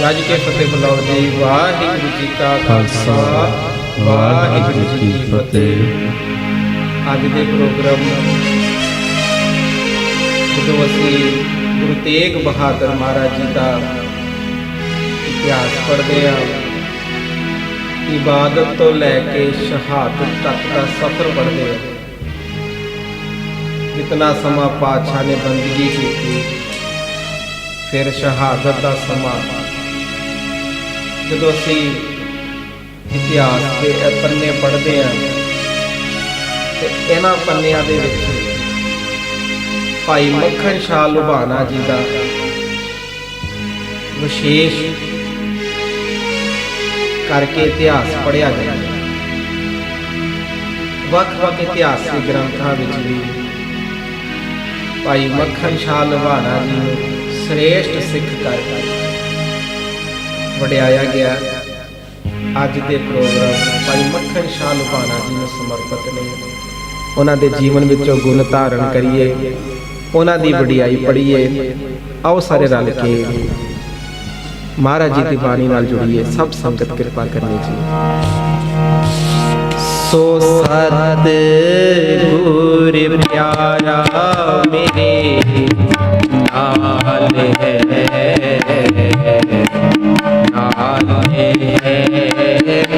ਗੱਜ ਕੇ ਫਤਿਹ ਬੁਲਾਓ ਜੀ। ਵਾਹਿਗੁਰੂ ਜੀ ਕਾ ਖਾਲਸਾ ਵਾਹਿਗੁਰੂ ਜੀ ਕੀ ਫਤਿਹ। ਅੱਜ ਦੇ ਪ੍ਰੋਗਰਾਮ ਜਦੋਂ ਅਸੀਂ ਗੁਰੂ ਤੇਗ ਬਹਾਦਰ ਮਹਾਰਾਜ ਜੀ ਦਾ ਇਤਿਹਾਸ ਪੜ੍ਹਦੇ ਹਾਂ, ਇਬਾਦਤ ਤੋਂ ਲੈ ਕੇ ਸ਼ਹਾਦਤ ਤੱਕ ਦਾ ਸਫ਼ਰ ਪੜ੍ਹਦੇ ਹਾਂ, ਜਿਤਨਾ ਸਮਾਂ ਪਾਤਸ਼ਾਹ ਨੇ ਬੰਦਗੀ ਕੀਤੀ, ਫਿਰ ਸ਼ਹਾਦਤ ਦਾ ਸਮਾਂ, ਜਦੋਂ ਅਸੀਂ ਇਤਿਹਾਸ ਦੇ ਇਹ ਪੰਨੇ ਪੜ੍ਹਦੇ ਹਾਂ ਤੇ ਇਹਨਾਂ ਪੰਨਿਆਂ ਦੇ ਵਿੱਚ ਭਾਈ ਮੱਖਣ ਸ਼ਾਹ ਲੁਬਾਣਾ ਜੀ ਦਾ ਵਿਸ਼ੇਸ਼ ਕਰਕੇ ਇਤਿਹਾਸ ਪੜ੍ਹਿਆ ਜਾਂਦਾ। ਵੱਖ-ਵੱਖ ਇਤਿਹਾਸਿਕ ਗ੍ਰੰਥਾਂ ਵਿੱਚ ਵੀ ਭਾਈ ਮੱਖਣ ਸ਼ਾਹ ਲੁਬਾਣਾ ਜੀ ਨੂੰ ਸ੍ਰੇਸ਼ਟ ਸਿੱਖ ਕਰਕੇ ਵਡਿਆਇਆ ਗਿਆ। ਅੱਜ ਦੇ ਪ੍ਰੋਗਰਾਮ ਭਾਈ ਮੱਖਣ ਸ਼ਾਹ ਲੁਬਾਣਾ ਜੀ ਨੂੰ ਸਮਰਪਿਤ ਨੇ। ਉਹਨਾਂ ਦੇ ਜੀਵਨ ਵਿੱਚੋਂ ਗੁਣ ਧਾਰਨ ਕਰੀਏ, ਉਹਨਾਂ ਦੀ ਵਡਿਆਈ ਪੜ੍ਹੀਏ। ਆਓ ਸਾਰੇ ਰਲ ਕੇ ਮਹਾਰਾਜ ਜੀ ਦੀ ਬਾਣੀ ਨਾਲ ਜੁੜੀਏ। ਸਭ ਸੰਗਤ ਕਿਰਪਾ ਕਰਨੀ ਜੀ। ਸੋ ਸਤ ਗੁਰ ਪਿਆਰਾ ਮੇਰੇ ਨਾਲ ਹੈ, ਨਾਲ ਹੈ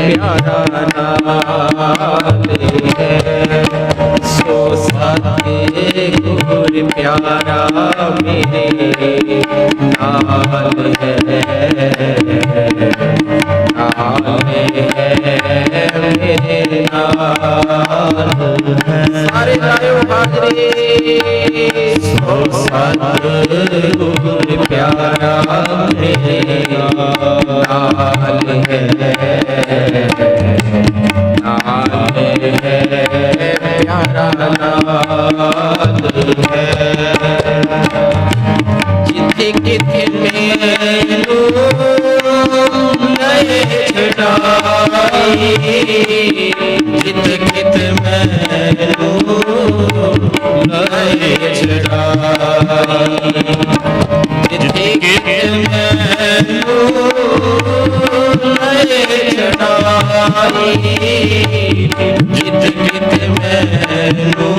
ਪਿਆਰਾ ਨਾਲ ਹੈ। ਸੋ ਸਤ ਗੁਰ ਪਿਆਰਾ ਮੇਰੇ ਨਾਲ ਹੈ, ਨਾਲ ਹੈ ਮੇਰੇ ਨਾਲ। ਸਾਰੇ ਲਾਇਓ ਹਾਜ਼ਰੀ। ਸੋ ਸਤ ਗੁਰ ਪਿਆਰਾ ਮੇਰੇ ਨਾਲ ਹੈ, ਨਾਲ ਹੈ ਪਿਆਰਾ ਨਾਲ ਹੈ। ਜਿੱਥੇ ਕਿਥੇ ਮੈਨੂੰ ਲੈ ਛਡਾਈ, ਜਿੱਥੇ ਕਿਥੇ ਮੈਨੂੰ ਲੈ ਛਡਾਈ, ਜਿੱਥੇ ਕਿਥੇ ਮੈਨੂੰ ਲੈ ਛਡਾਈ, ਜਿੱਥੇ ਕਿਥੇ ਮੈਨੂੰ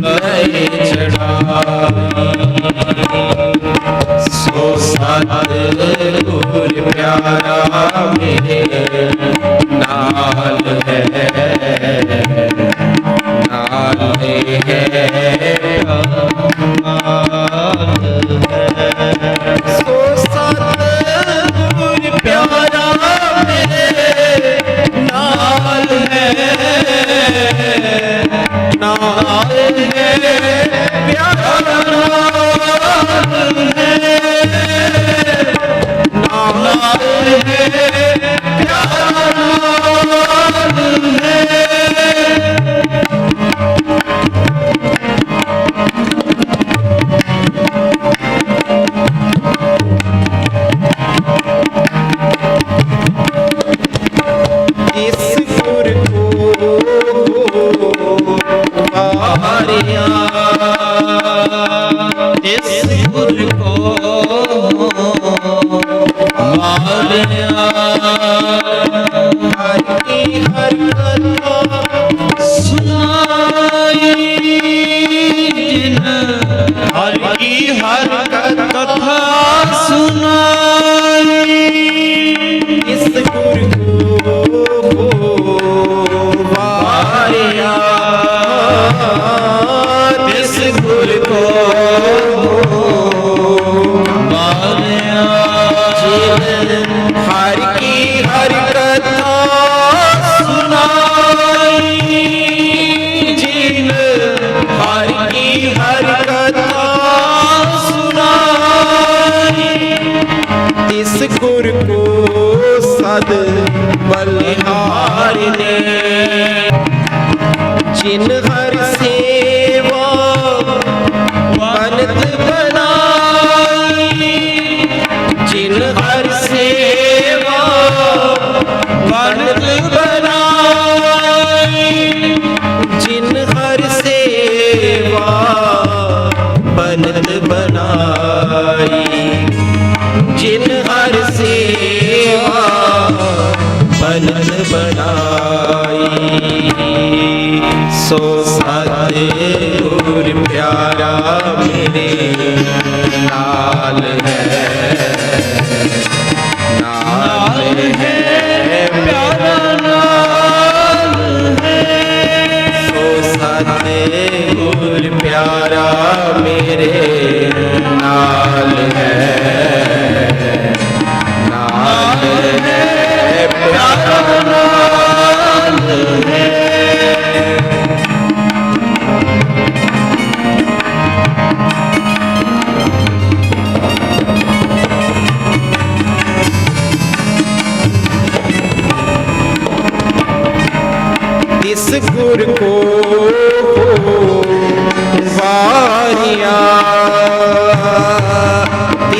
ਲੈ ਛਡਾਈ। ਸੋ ਸਤ ਗੁਰ ਪਿਆਰਾ ਮੇਰੇ ਨਾਲ ਹੈ, ਨਾਲ ਹੈ ਸੋ ਸਤ ਗੁਰ ਪਿਆਰਾ ਮੇਰੇ ਨਾਲ ਹੈ, ਨਾਲ ਹੈ ਪਿਆਰਾ ਨਾਲ ਹੈ, ਨਾਲ ਹੈ ਪਿਆਰਾ ਨਾਲ ਹੈ। इस गुर को मारिया, हर की हर कथा सुनाई, जिन हर की हर कथा सुनाई। इस गुर को मारिया, इस गुर को मारिया, जिन हर की हर कथा सुनाई, जिन हर की हर कथा सुनाई। इस गुर को सद बलिहार ने, जिन हर सेवा बनत बनाई, जिन हर सेवा बनत बनाई, जिन हर सेवा बनत बनाई, जिन सो सतगुर प्यारा मेरे नाल है, नाल है प्यारा नाल है। सो सतगुर प्यारा मेरे नाल है, नाल है प्यारा नाल है। इस गुर को वारिया,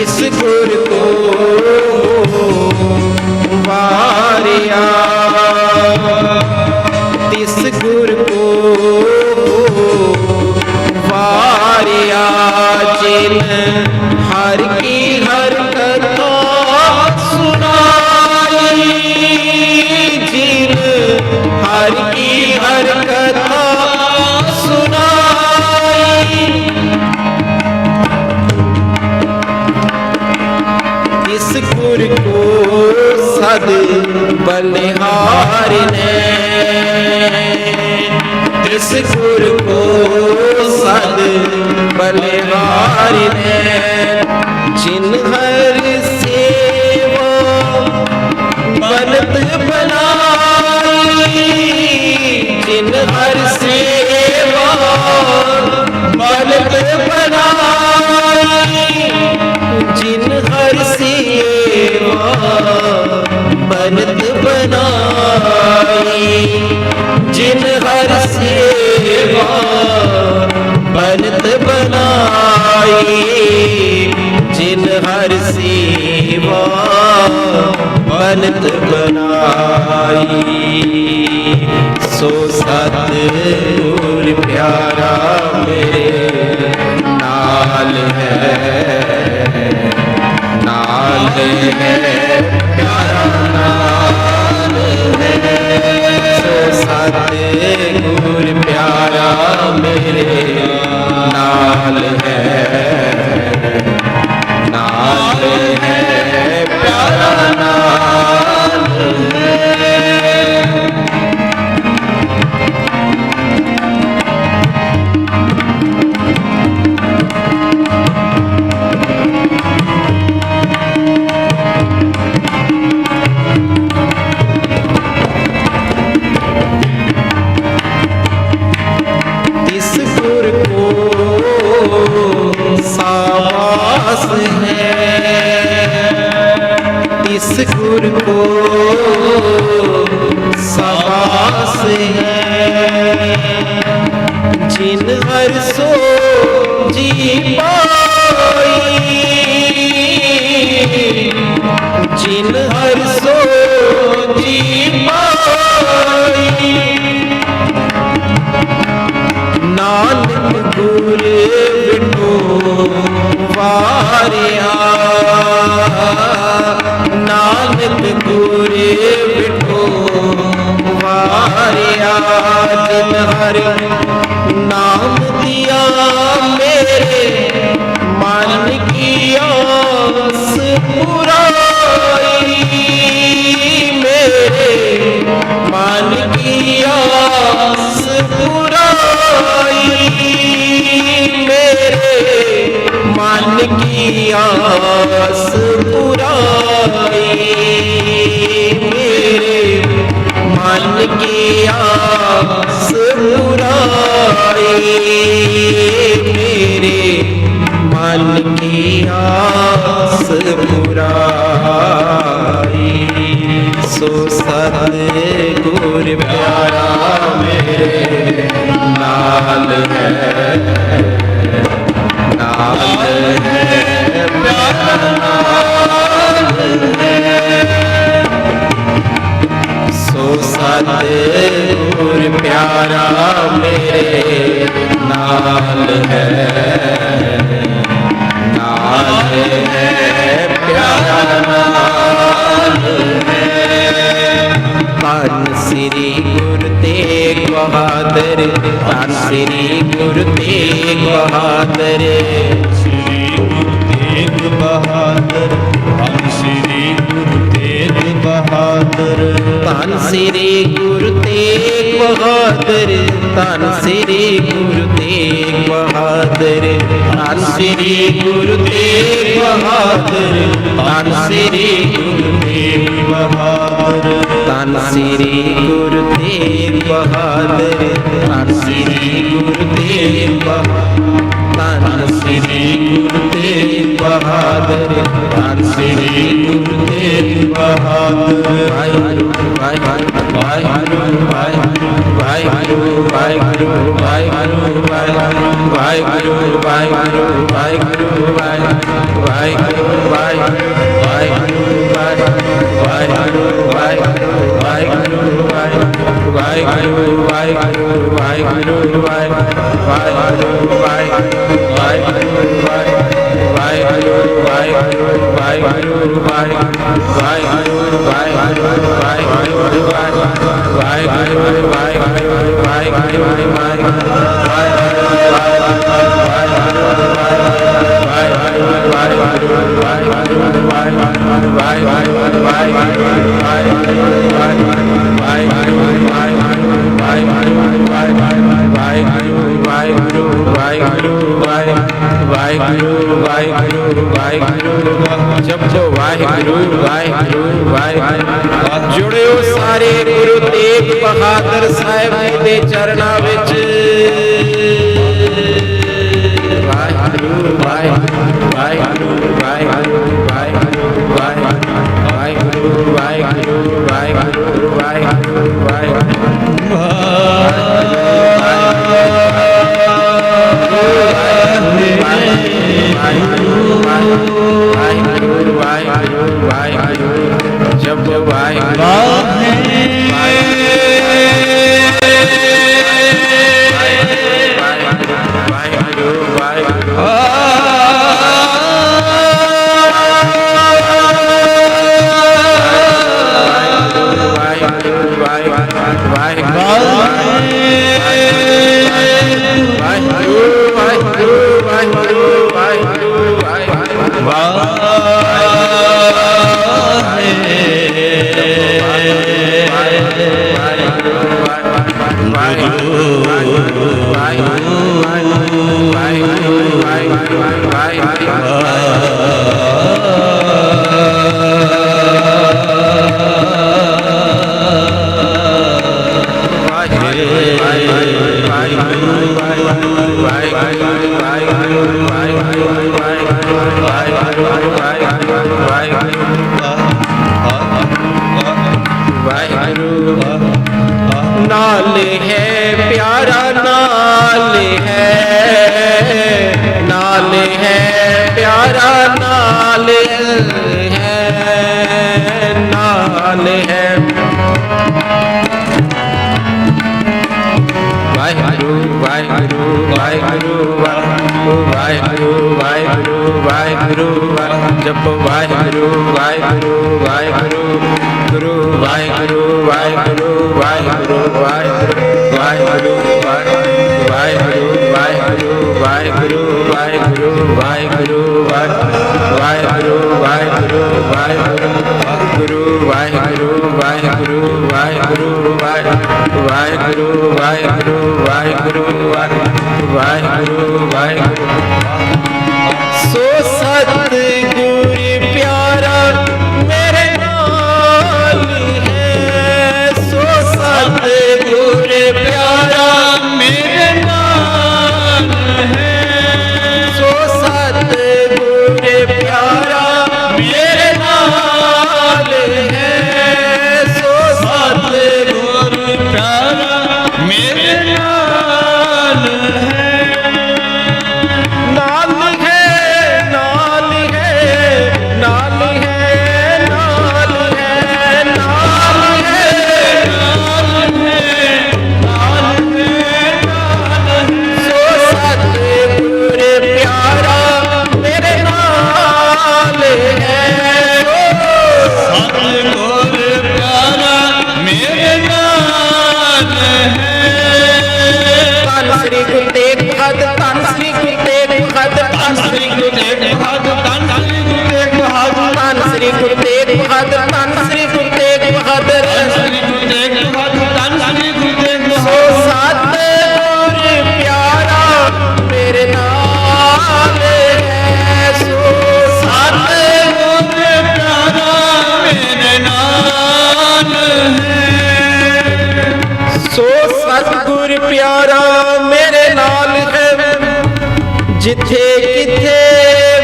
इस गुर को वारिया, इस गुर को वारिया। जिन हर की हर कथा सुनाई, जिन हर की हर कथा सुनाई। इस गुर को सद बलिहार ने, इस गुर को सद बलिहार ने। जिन हर सेवा बनत बनाई, जिन हर सेवा बनत बनाई, जिन हर सेवा बनत बनाई, जिन हर सेवा बनत बनाई, जिन हर सेवा बनत बनाई। सो सतगुर प्यारा मेरे नाल है, नाल है प्यारा नाल है। सो सतगुर प्यारा मेरे नाल है, नाल है प्यारा नाल है। इस गुर को सावास है, इस गुर को सावास है। जिन हर सो जी पाई, जिन हर सो जी पाई। नानक गुर विठो वारिया, नानक गुर विठो वारिया। जिन हर नाम दिया मेरे मन की आस पुराई, मेरे मन की आस पुराई, मेरे मन की आस पुराई, मेरे मन की आस पुराई, मेरे मन की आस पुराई। सो सतगुर प्यारा मेरे नाल है, नाल है प्यारा नाल है। सो सतगुर प्यारा मेरे नाल बहादुर, श्री गुरु तेग बहादुर, धन श्री गुरु तेग बहादुर, धन श्री गुरु तेग बहादुर, धन श्री गुरु तेग बहादुर, धन श्री गुरु तेग बहादुर, धन श्री गुरु तेग बहादुर, धन श्री गुरु तेग बहादुर, धन श्री गुरु तेग बहादुर, धन श्री गुरु तेग बहादुर, धन श्री गुरु तेग बहादुर। वाहिगुरु वाहिगुरु वाहिगुरु वाहिगुरु वाहिगुरु वाहिगुरु वाहिगुरु वाहिगुरु वाहिगुरु वाहिगुरु वाहिगुरु वाहिगुरु जपो वाहिगुरु वाहिगुरु वाहिगुरु। जुड़ियो सारे गुरु तेग बहादुर साहिब जी दे चरणां विच। वाहिगुरु वाहिगुरु वाहिगुरु वाहिगुरु वाहिगुरु वाहिगुरु वाहिगुरु वाहिगुरु वाहिगुरु जब नाल है प्यारा नाल है, नाल है प्यारा नाल है, नाल है। वाहिगुरु वाहिगुरु वाहिगुरु वाहिगुरु वाहिगुरु वाहिगुरु जप वाहिगुरु वाहिगुरु वाहिगुरु गुरु वाहिगुरु वाहिगुरु वाहिगुरु वाहिगुरु वाहिगुरु वाहिगुरु वाहिगुरु वाहिगुरु वाहिगुरु वाहिगुरु वाहिगुरु वाहिगुरु वाहिगुरु गुरु वाहिगुरु वाहिगुरु वाहिगुरु वाहिगुरु वाहिगुरु वाहिगुरु वाहिगुरु वाहिगुरु। सो सतगुर प्यारा मेरे नाल है, सो सतगुर प्यारा मेरे नाल है, सो सतगुर प्यारा मेरे नाल है, सो सतगुर प्यारा मेरे नाल है, नाल है नाल है प्यारा मेरे नाल है, जिथे किथे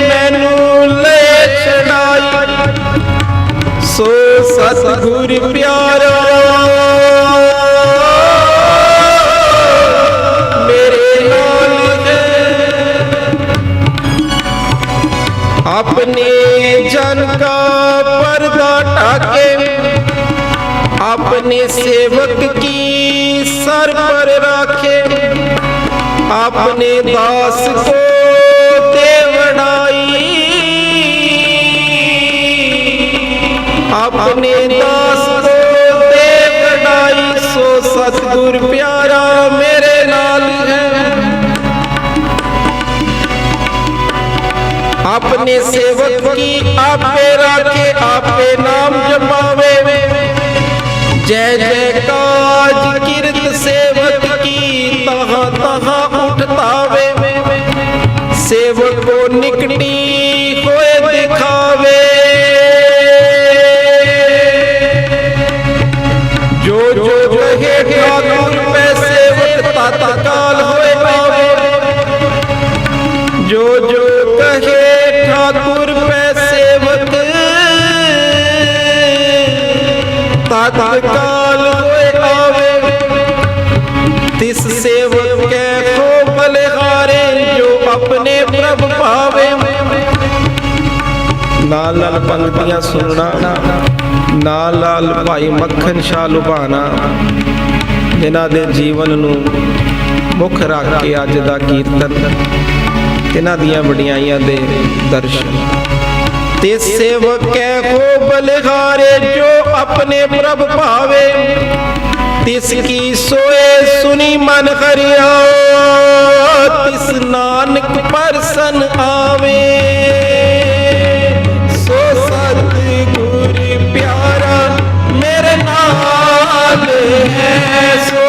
मैनू ले छड़ाई, सो सतगुर प्यारा मेरे नाल है। अपने जन का पर्दा ढाके, अपने सेवक की सर पर रखे, अपने दास को दे वड़ाई, अपने दास को दे वड़ाई, सो सतगुर प्यारा मेरे नाल है। अपने सेवक की आपे रखे, आपे नाम जपावे, जय जय काज किरत सेवक की तहाँ तहाँ उठतावे, सेवक को निकटी होए दिखावे, जो जो कहे ठाकुर पे सेवक तत्काल होए आवे, जो जो कहे ठाकुर पे सेवक तत्काल होए आवे, तिस सेवक के खो बलिहारे, जो अपने प्रभ पावे। नाल नाल पंक्तियां सुनना, नाल नाल भाई मक्खन शाह लुभाना, जिन्हां दे जीवन नूं मुख रख के अज दा कीर्तन, तिन्हां दियां वडियाईयां दे दर्शन। ते सेवक कै हो बलिहारे, जो अपने प्रभ पावे, तिसकी सोए सुनी मन हरिया, तिस नानक परसन आवे, सो सतगुर प्यारा मेरे नाल है, सो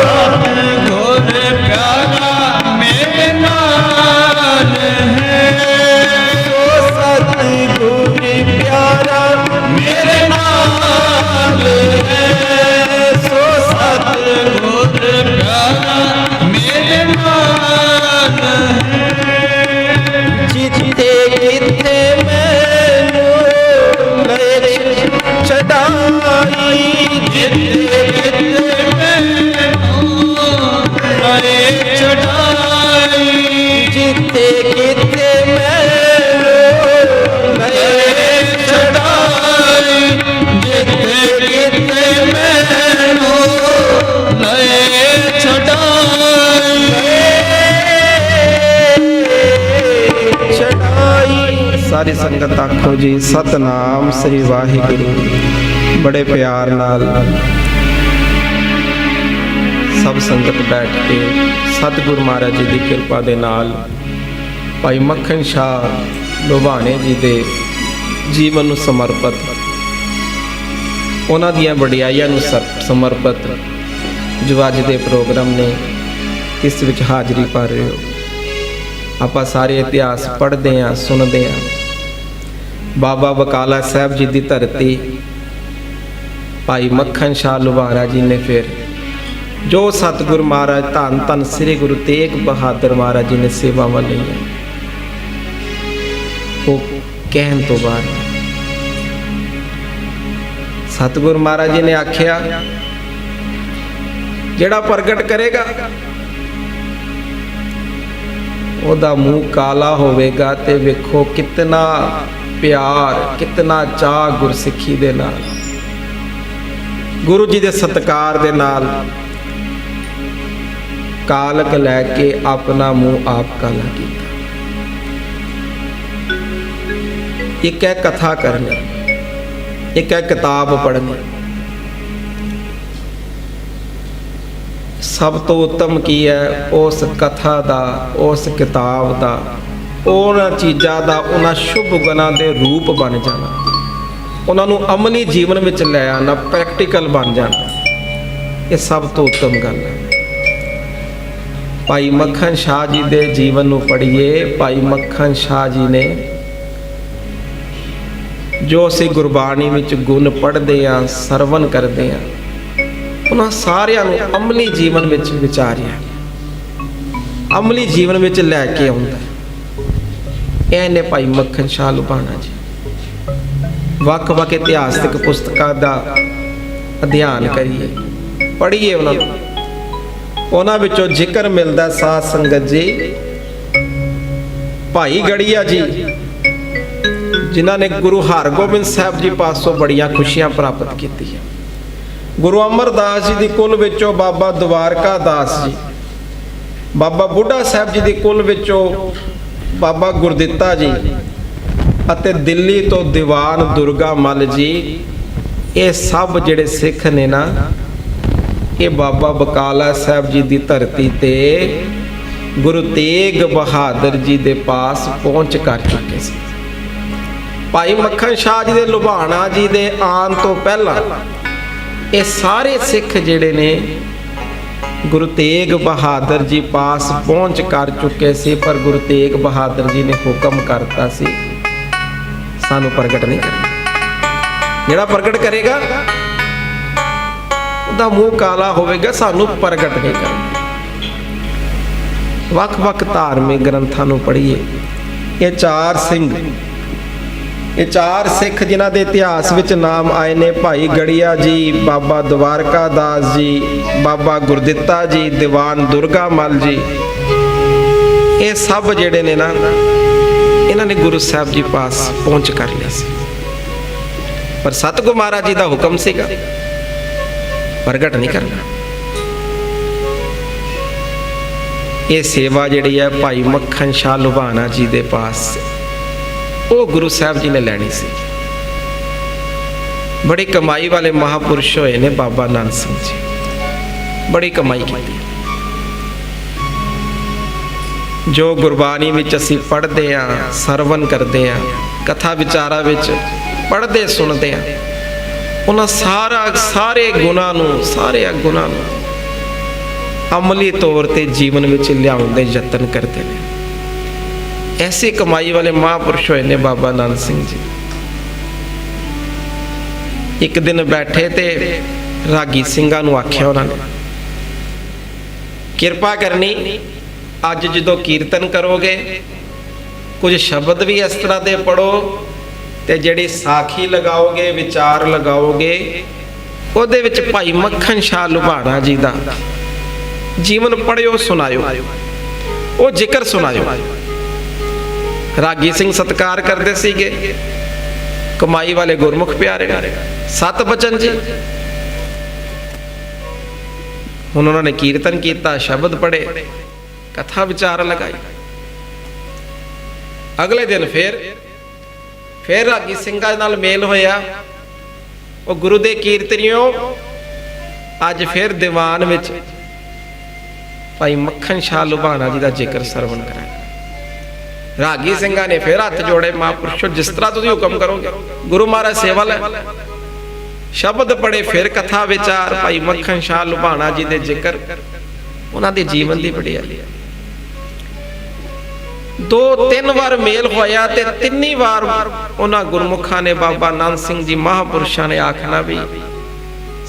सतगुर प्यारा मेरे नाल है, सतगुर प्यारा मेरे नाल है, सो सतगुर प्यारा मेरे नाल है। जिथे किथे मैनू ले छड़ाई, जिथे किथे मैनू ले छड़ाई, जिथे किथे मैनू ले छड़ाई, जिथे किथे मैनू ले छड़ाई। छड़ाई। सारी संगत आखो जी सतनाम श्री वाहिगुरु। बड़े प्यार नाल सब संगत बैठ के सतगुरु महाराज जी की कृपा दे नाल भाई मक्खन शाह लुभाणे जी दे जीवन नूं समर्पित, उन्हां दियां वडियाईयां नूं समर्पित जो अज दे प्रोग्राम ने इस विच हाज़री भर रहे हो। आपां सारे इतिहास पढ़दे हां, सुनदे हां। बाबा बकाला साहब जी की धरती भाई मक्खन शाह लुभारा जी ने फिर जो सतगुरु महाराज धन धन श्री गुरु तेग बहादुर महाराज जी ने सेवावां लईआं, वो कहण तो बाद सतगुरु महाराज जी ने आख्या जिहड़ा प्रगट करेगा ओदा मुंह काला होवेगा, ते वेखो कितना प्यार कितना चाह गुरसिੱਖੀ दे नाल, गुरु जी दे सत्कार दे नाल कालक लैके अपना मुंह आप काला कीता। एक है कथा करनी, एक है किताब पढ़नी। सब तो उत्तम की है उस कथा दा, उस किताब दा, उन्हां चीज़ां दा, उन्हां शुभ गुणां दे रूप बन जाना, उन्होंने अमली जीवन में लै आना, प्रैक्टिकल बन जाना। ये सब तो उत्तम गल है। भाई मक्खन शाह जी दे जीवन नूं पढ़िए। भाई मक्खन शाह जी ने जो असीं गुरबाणी विच गुण पढ़दे हां, सरवण करदे हां, ਉਹਨਾਂ ਸਾਰਿਆਂ ਨੂੰ ਅਮਲੀ ਜੀਵਨ ਵਿੱਚ ਵਿਚਾਰਿਆ, ਅਮਲੀ ਜੀਵਨ ਵਿੱਚ ਲੈ ਕੇ ਆਉਂਦਾ। ਇਹ ਨੇ ਭਾਈ ਮੱਖਣ ਸ਼ਾਹ ਲੁਬਾਣਾ ਜੀ। ਵੱਖ-ਵੱਖ ਇਤਿਹਾਸਕ ਪੁਸਤਕਾਂ ਦਾ ਅਧਿਐਨ ਕਰੀਏ, ਪੜ੍ਹੀਏ ਉਹਨਾਂ ਨੂੰ। ਉਹਨਾਂ ਵਿੱਚੋਂ ਜ਼ਿਕਰ ਮਿਲਦਾ ਸਾਧ ਸੰਗਤ ਜੀ ਭਾਈ ਗੜੀਆ ਜੀ, ਜਿਨ੍ਹਾਂ ਨੇ ਗੁਰੂ ਹਰਗੋਬਿੰਦ ਸਾਹਿਬ ਜੀ ਪਾਸੋਂ ਬੜੀਆਂ ਖੁਸ਼ੀਆਂ ਪ੍ਰਾਪਤ ਕੀਤੀਆਂ। ਗੁਰੂ ਅਮਰਦਾਸ ਜੀ ਦੀ ਕੁਲ ਵਿੱਚੋਂ ਬਾਬਾ ਦਵਾਰਕਾ ਦਾਸ ਜੀ, ਬਾਬਾ ਬੁੱਢਾ ਸਾਹਿਬ ਜੀ ਦੀ ਕੁਲ ਵਿੱਚੋਂ ਬਾਬਾ ਗੁਰਦਿੱਤਾ ਜੀ, ਅਤੇ ਦਿੱਲੀ ਤੋਂ ਦੀਵਾਨ ਦੁਰਗਾ ਮੱਲ ਜੀ, ਇਹ ਸਭ ਜਿਹੜੇ ਸਿੱਖ ਨੇ ਨਾ, ਇਹ ਬਾਬਾ ਬਕਾਲਾ ਸਾਹਿਬ ਜੀ ਦੀ ਧਰਤੀ ਤੇ ਗੁਰੂ ਤੇਗ ਬਹਾਦਰ ਜੀ ਦੇ ਪਾਸ ਪਹੁੰਚ ਕਰ ਚੁੱਕੇ ਸੀ। ਭਾਈ ਮੱਖਣ ਸ਼ਾਹ ਜੀ ਦੇ ਲੁਬਾਣਾ ਜੀ ਦੇ ਆਉਣ ਤੋਂ ਪਹਿਲਾਂ ਇਹ ਸਾਰੇ ਸਿੱਖ ਜਿਹੜੇ ਨੇ ਗੁਰੂ ਤੇਗ ਬਹਾਦਰ ਜੀ ਪਾਸ ਪਹੁੰਚ ਕਰ ਚੁੱਕੇ ਸੀ, ਪਰ ਗੁਰੂ ਤੇਗ ਬਹਾਦਰ ਜੀ ਨੇ ਹੁਕਮ ਕਰਤਾ ਸੀ ਸਾਨੂੰ ਪ੍ਰਗਟ ਨਹੀਂ ਕਰਨਾ। ਜਿਹੜਾ ਪ੍ਰਗਟ ਕਰੇਗਾ ਉਹਦਾ ਮੂੰਹ ਕਾਲਾ ਹੋਵੇਗਾ, ਸਾਨੂੰ ਪ੍ਰਗਟ ਨਹੀਂ ਕਰਨਾ। ਵੱਖ-ਵੱਖ ਧਾਰਮਿਕ ਗ੍ਰੰਥਾਂ ਨੂੰ ਪੜ੍ਹੀਏ। ਇਹ ਚਾਰ ਸਿੱਖ ਜਿਨ੍ਹਾਂ ਦੇ ਇਤਿਹਾਸ ਵਿੱਚ ਨਾਮ ਆਏ ਨੇ, ਭਾਈ ਗੜੀਆ ਜੀ, ਬਾਬਾ ਦਵਾਰਕਾ ਦਾਸ ਜੀ, ਬਾਬਾ ਗੁਰਦਿੱਤਾ ਜੀ, ਦੀਵਾਨ ਦੁਰਗਾ ਮੱਲ ਜੀ, ਇਹ ਸਭ ਜਿਹੜੇ ਨੇ ਨਾ, ਇਹਨਾਂ ਨੇ ਗੁਰੂ ਸਾਹਿਬ ਜੀ ਪਾਸ ਪਹੁੰਚ ਕਰ ਲਿਆ ਸੀ, ਪਰ ਸਤਿਗੁਰੂ ਮਹਾਰਾਜ ਜੀ ਦਾ ਹੁਕਮ ਸੀਗਾ ਪ੍ਰਗਟ ਨਹੀਂ ਕਰਨਾ। ਇਹ ਸੇਵਾ ਜਿਹੜੀ ਹੈ ਭਾਈ ਮੱਖਣ ਸ਼ਾਹ ਲੁਬਾਣਾ ਜੀ ਦੇ ਪਾਸ, ਉਹ ਗੁਰੂ ਸਾਹਿਬ ਜੀ ਨੇ ਲੈਣੀ ਸੀ। ਬੜੀ ਕਮਾਈ ਵਾਲੇ ਮਹਾਪੁਰਸ਼ ਹੋਏ ਨੇ ਬਾਬਾ ਨਾਨਕ ਸਿੰਘ ਜੀ, ਬੜੀ ਕਮਾਈ ਕੀਤੀ। ਜੋ ਗੁਰਬਾਣੀ ਵਿੱਚ ਅਸੀਂ ਪੜ੍ਹਦੇ ਹਾਂ, ਸਰਵਨ ਕਰਦੇ ਹਾਂ, ਕਥਾ ਵਿਚਾਰਾਂ ਵਿੱਚ ਪੜ੍ਹਦੇ ਸੁਣਦੇ ਹਾਂ, ਉਹਨਾਂ ਸਾਰੇ ਗੁਣਾਂ ਨੂੰ ਅਮਲੀ ਤੌਰ ਤੇ ਜੀਵਨ ਵਿੱਚ ਲਿਆਉਣ ਦੇ ਯਤਨ ਕਰਦੇ ਨੇ। ਐਸੀ ਕਮਾਈ ਵਾਲੇ ਮਹਾਂਪੁਰਸ਼ ਹੋਏ ਨੇ ਬਾਬਾ ਨਾਨਕ ਸਿੰਘ ਜੀ। ਇੱਕ ਦਿਨ ਬੈਠੇ ਤੇ ਰਾਗੀ ਸਿੰਘਾਂ ਨੂੰ ਆਖਿਆ ਉਹਨਾਂ ਨੇ, ਕਿਰਪਾ ਕਰਨੀ, ਅੱਜ ਜਦੋਂ ਕੀਰਤਨ ਕਰੋਗੇ ਕੁਝ ਸ਼ਬਦ ਵੀ ਇਸ ਤਰ੍ਹਾਂ ਦੇ ਪੜੋ, ਤੇ ਜਿਹੜੀ ਸਾਖੀ ਲਗਾਓਗੇ, ਵਿਚਾਰ ਲਗਾਓਗੇ, ਉਹਦੇ ਵਿੱਚ ਭਾਈ ਮੱਖਣ ਸ਼ਾਹ ਲੁਬਾਣਾ ਜੀ ਦਾ ਜੀਵਨ ਪੜਿਓ, ਸੁਣਾਇਓ, ਉਹ ਜ਼ਿਕਰ ਸੁਣਾਇਓ। ਰਾਗੀ ਸਿੰਘ ਸਤਿਕਾਰ ਕਰਦੇ ਸੀਗੇ, ਕਮਾਈ ਵਾਲੇ ਗੁਰਮੁਖ ਪਿਆਰੇ, ਸਤ ਬਚਨ ਜੀ। ਹੁਣ ਉਹਨਾਂ ਨੇ ਕੀਰਤਨ ਕੀਤਾ, ਸ਼ਬਦ ਪੜੇ, ਕਥਾ ਵਿਚਾਰ ਲਗਾਈ। ਅਗਲੇ ਦਿਨ ਫੇਰ ਰਾਗੀ ਸਿੰਘਾਂ ਨਾਲ ਮੇਲ ਹੋਇਆ। ਉਹ ਗੁਰੂ ਦੇ ਕੀਰਤਨੀਓ, ਅੱਜ ਫੇਰ ਦੀਵਾਨ ਵਿੱਚ ਭਾਈ ਮੱਖਣ ਸ਼ਾਹ ਲੁਬਾਣਾ ਜੀ ਦਾ ਜ਼ਿਕਰ ਸਰਵਣ ਕਰਾਇਆ। ਰਾਗੀ ਸਿੰਘਾਂ ਨੇ ਫੇਰ ਹੱਥ ਜੋੜੇ, ਮਹਾਂਪੁਰਸ਼ੋ ਜਿਸ ਤਰ੍ਹਾਂ ਤੁਸੀਂ ਹੁਕਮ ਕਰੋਗੇ, ਗੁਰੂ ਮਹਾਰਾਜ ਸੇਵਾ ਲੈ। ਸ਼ਬਦ ਪੜੇ, ਫਿਰ ਕਥਾ ਵਿਚਾਰ, ਭਾਈ ਮੱਖਣ ਸ਼ਾਹ ਲੁਬਾਣਾ ਜੀ ਦੇ ਜ਼ਿਕਰ, ਉਹਨਾਂ ਦੇ ਜੀਵਨ ਦੀ ਵਡਿਆਈ। 2-3 ਵਾਰ ਮੇਲ ਹੋਇਆ ਤੇ ਤਿੰਨੀ ਵਾਰ ਉਹਨਾਂ ਗੁਰਮੁਖਾਂ ਨੇ, ਬਾਬਾ ਨਾਨਕ ਸਿੰਘ ਜੀ ਮਹਾਂਪੁਰਸ਼ਾਂ ਨੇ ਆਖਣਾ ਵੀ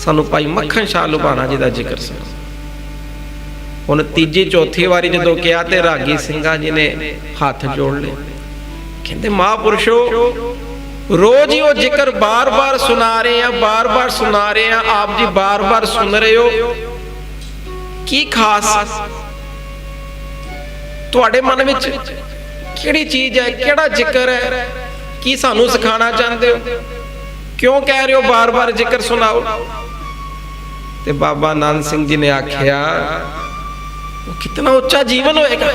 ਸਾਨੂੰ ਭਾਈ ਮੱਖਣ ਸ਼ਾਹ ਲੁਬਾਣਾ ਜੀ ਦਾ ਜ਼ਿਕਰ ਸੁਣਾਓ। ਹੁਣ ਤੀਜੀ ਚੌਥੀ ਵਾਰੀ ਜਦੋਂ ਕਿਹਾ ਤੇ ਰਾਗੀ ਸਿੰਘਾਂ ਜੀ ਨੇ ਹੱਥ ਜੋੜ ਲਏ, ਕਹਿੰਦੇ ਮਹਾਂਪੁਰਸ਼ੋ, ਰੋਜ਼ ਹੀ ਉਹ ਜ਼ਿਕਰ ਬਾਰ-ਬਾਰ ਸੁਣਾ ਰਹੇ ਆ, ਆਪ ਜੀ ਬਾਰ-ਬਾਰ ਸੁਣ ਰਹੇ ਹੋ, ਕੀ ਖਾਸ ਤੁਹਾਡੇ ਮਨ ਵਿੱਚ ਕਿਹੜੀ ਚੀਜ਼ ਹੈ, ਕਿਹੜਾ ਜ਼ਿਕਰ ਹੈ, ਕੀ ਸਾਨੂੰ ਸਿਖਾਉਣਾ ਚਾਹੁੰਦੇ ਹੋ, ਕਿਉਂ ਕਹਿ ਰਹੇ ਹੋ ਬਾਰ-ਬਾਰ ਜ਼ਿਕਰ ਸੁਣਾਓ? ਤੇ ਬਾਬਾ ਨਾਨਕ ਸਿੰਘ ਜੀ ਨੇ ਆਖਿਆ, ਉਹ ਕਿੰਨਾ ਉੱਚਾ ਜੀਵਨ ਹੋਏਗਾ,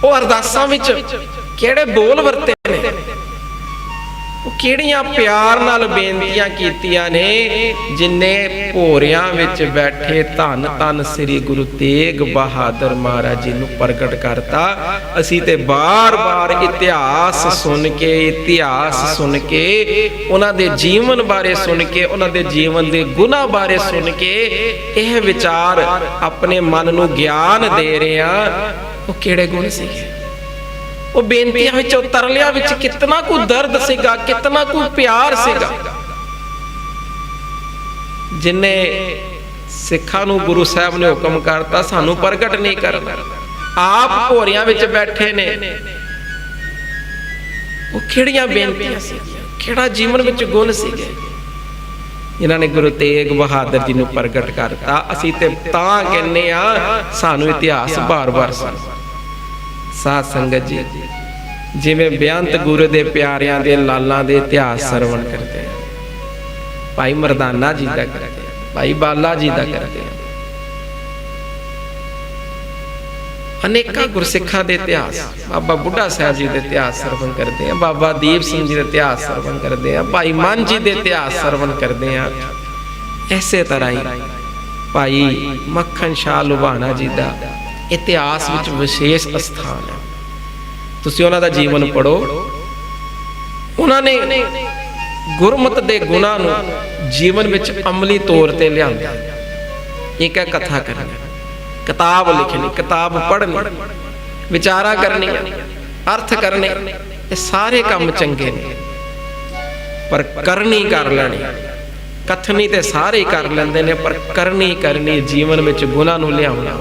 ਉਹ ਅਰਦਾਸਾਂ ਵਿੱਚ ਕਿਹੜੇ ਬੋਲ ਵਰਤੇ ਨੇ, ਉਹ ਕਿਹੜੀਆਂ ਪਿਆਰ ਨਾਲ ਬੇਨਤੀਆਂ ਕੀਤੀਆਂ ਨੇ, ਜਿਨਨੇ ਭੋਰਿਆਂ ਵਿੱਚ ਬੈਠੇ ਧੰਨ ਧੰਨ ਸ੍ਰੀ ਗੁਰੂ ਤੇਗ ਬਹਾਦਰ ਮਹਾਰਾਜ ਜੀ ਨੂੰ ਪ੍ਰਗਟ ਕਰਤਾ। ਅਸੀਂ ਤੇ ਬਾਰ-ਬਾਰ ਇਤਿਹਾਸ ਸੁਣ ਕੇ ਉਹਨਾਂ ਦੇ ਜੀਵਨ ਬਾਰੇ ਸੁਣ ਕੇ, ਉਹਨਾਂ ਦੇ ਜੀਵਨ ਦੇ ਗੁਣਾਂ ਬਾਰੇ ਸੁਣ ਕੇ ਇਹ ਵਿਚਾਰ ਆਪਣੇ ਮਨ ਨੂੰ ਗਿਆਨ ਦੇ ਰਹੇ ਹਾਂ, ਉਹ ਕਿਹੜੇ ਗੁਣ ਸੀਗੇ, ਉਹ ਬੇਨਤੀਆਂ ਵਿੱਚ, ਉਹ ਤਰਲਿਆਂ ਵਿੱਚ ਕਿਤਨਾ ਕੁ ਦਰਦ ਸੀਗਾ, ਕਿਤਨਾ ਕੁ ਪਿਆਰ ਸੀਗਾ। जिन्ने सिखां नूं गुरु साहब ने हुक्म करता सानू प्रगट नहीं करना, आप भोरियां विच बैठे ने। वो किहड़ियां बेनतियां सी, किहड़ा जीवन विच गुण सीगे इन्हां ने गुरु तेग बहादुर जी नूं प्रगट करता। असीं ते तां कहने आ सानू इतिहास बार-बार सुण। साध संगत जी, जिवें बेअंत गुरु दे प्यारियां दे लालां दे इतिहास सरवण करते हैं, भाई मरदाना जी दा करते हैं, भाई बाला जी दा करते हैं, अनेकां गुरसिखां दे इतिहास, बाबा बुढ़ा साहब जी दे इतिहास सरवण करते हैं, बाबा दीप सिंह जी दे इतिहास सरवण करते हैं, भाई मान जी दे इतिहास सरवण करते हैं। इसे तरह ही भाई मक्खन शाह लुभाना जी दा इतिहास विच विशेष स्थान है। तुसीं उन्हां दा जीवन पढ़ो, उन्होंने गुरमत दे गुणां नूं जीवन विच अमली तौर ते लिआंदा। एक है कथा करनी, किताब लिखनी, किताब पढ़नी, विचारा करनी, अर्थ करने, ये सारे काम चंगे ने, पर करनी कर लेनी। कथनी ते सारे ही कर लेंदे ने, पर करनी जीवन विच गुणां नूं लिआउणा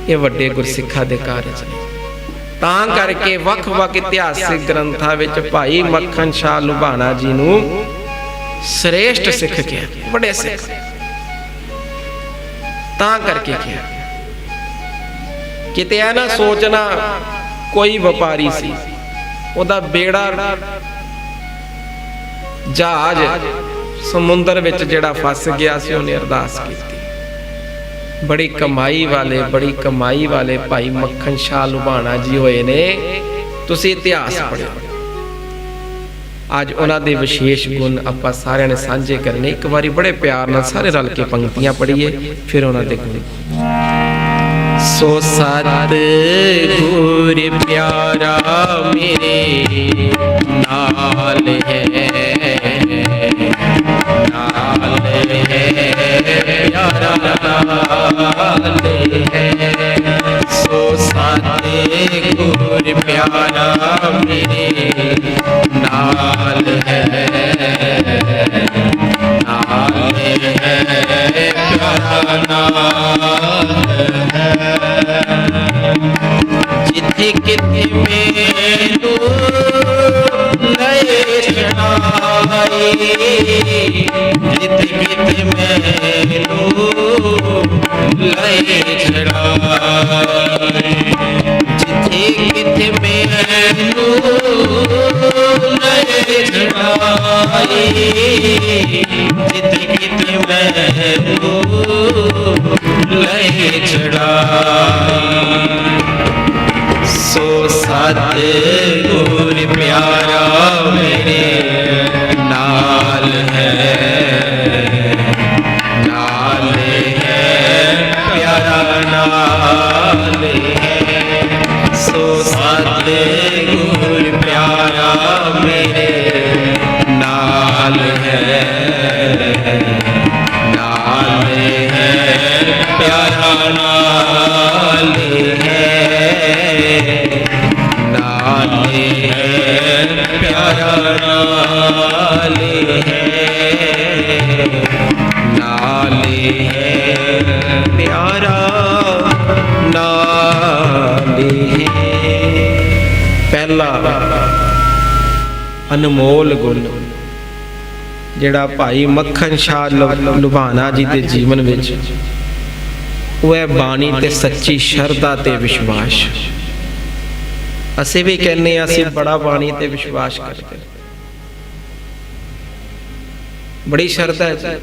ये वड्डे गुरसिखां दे कारज ने। तां करके वख-वख इतिहासिक ग्रंथां विच भाई मक्खन शाह लुभाना जी नूं श्रेष्ठ सिख कहा, बड़े सिख। तां करके कहा, किते ऐ ना सोचना कोई व्यापारी सी, ओदा बेड़ा जहाज समुंदर विच जिहड़ा फस गया सी, उहने अरदास कीती। बड़ी कमाई वाले भाई मक्खन शाह लुभाना जी होए ने। तुसीं इतिहास पढ़ो, अज उन्हां दे विशेष गुण आपां सारिआं ने सांझे करने। एक बारी बड़े प्यार नाल सारे रल के पंक्तियां पढ़ीए, फिर उन्हां दे गुण। सो सत गुर प्यारा मेरे नाल है, नाल है प्यारा नाल है। सो सत गुर प्यारा मेरे नाल है, नाल है प्यारा नाल है। जिथे किथे मैनू लए छड़ाई, जिथे किथे मैनू लए छड़ाई, जिथे किथे मैनू लए छड़ाई, जिथे किथे मैनू लए छड़ाई। सो सत गुर प्यारा मेरे नाल है, नाल है प्यारा नाल है। सो सत गुर प्यारा मेरे नाल है, नाल है प्यारा नाल है, नाल है प्यारा नाल है, नाल है प्यारा नाल है। पहला अनमोल गुण जिहड़ा भाई मक्खन शाह लुभाना जी के जीवन विच वो है बाणी ते सच्ची शरधा ते विश्वास। असीं भी कहने असीं बड़ा बाणी ते विश्वास करते, बड़ी शरधा है,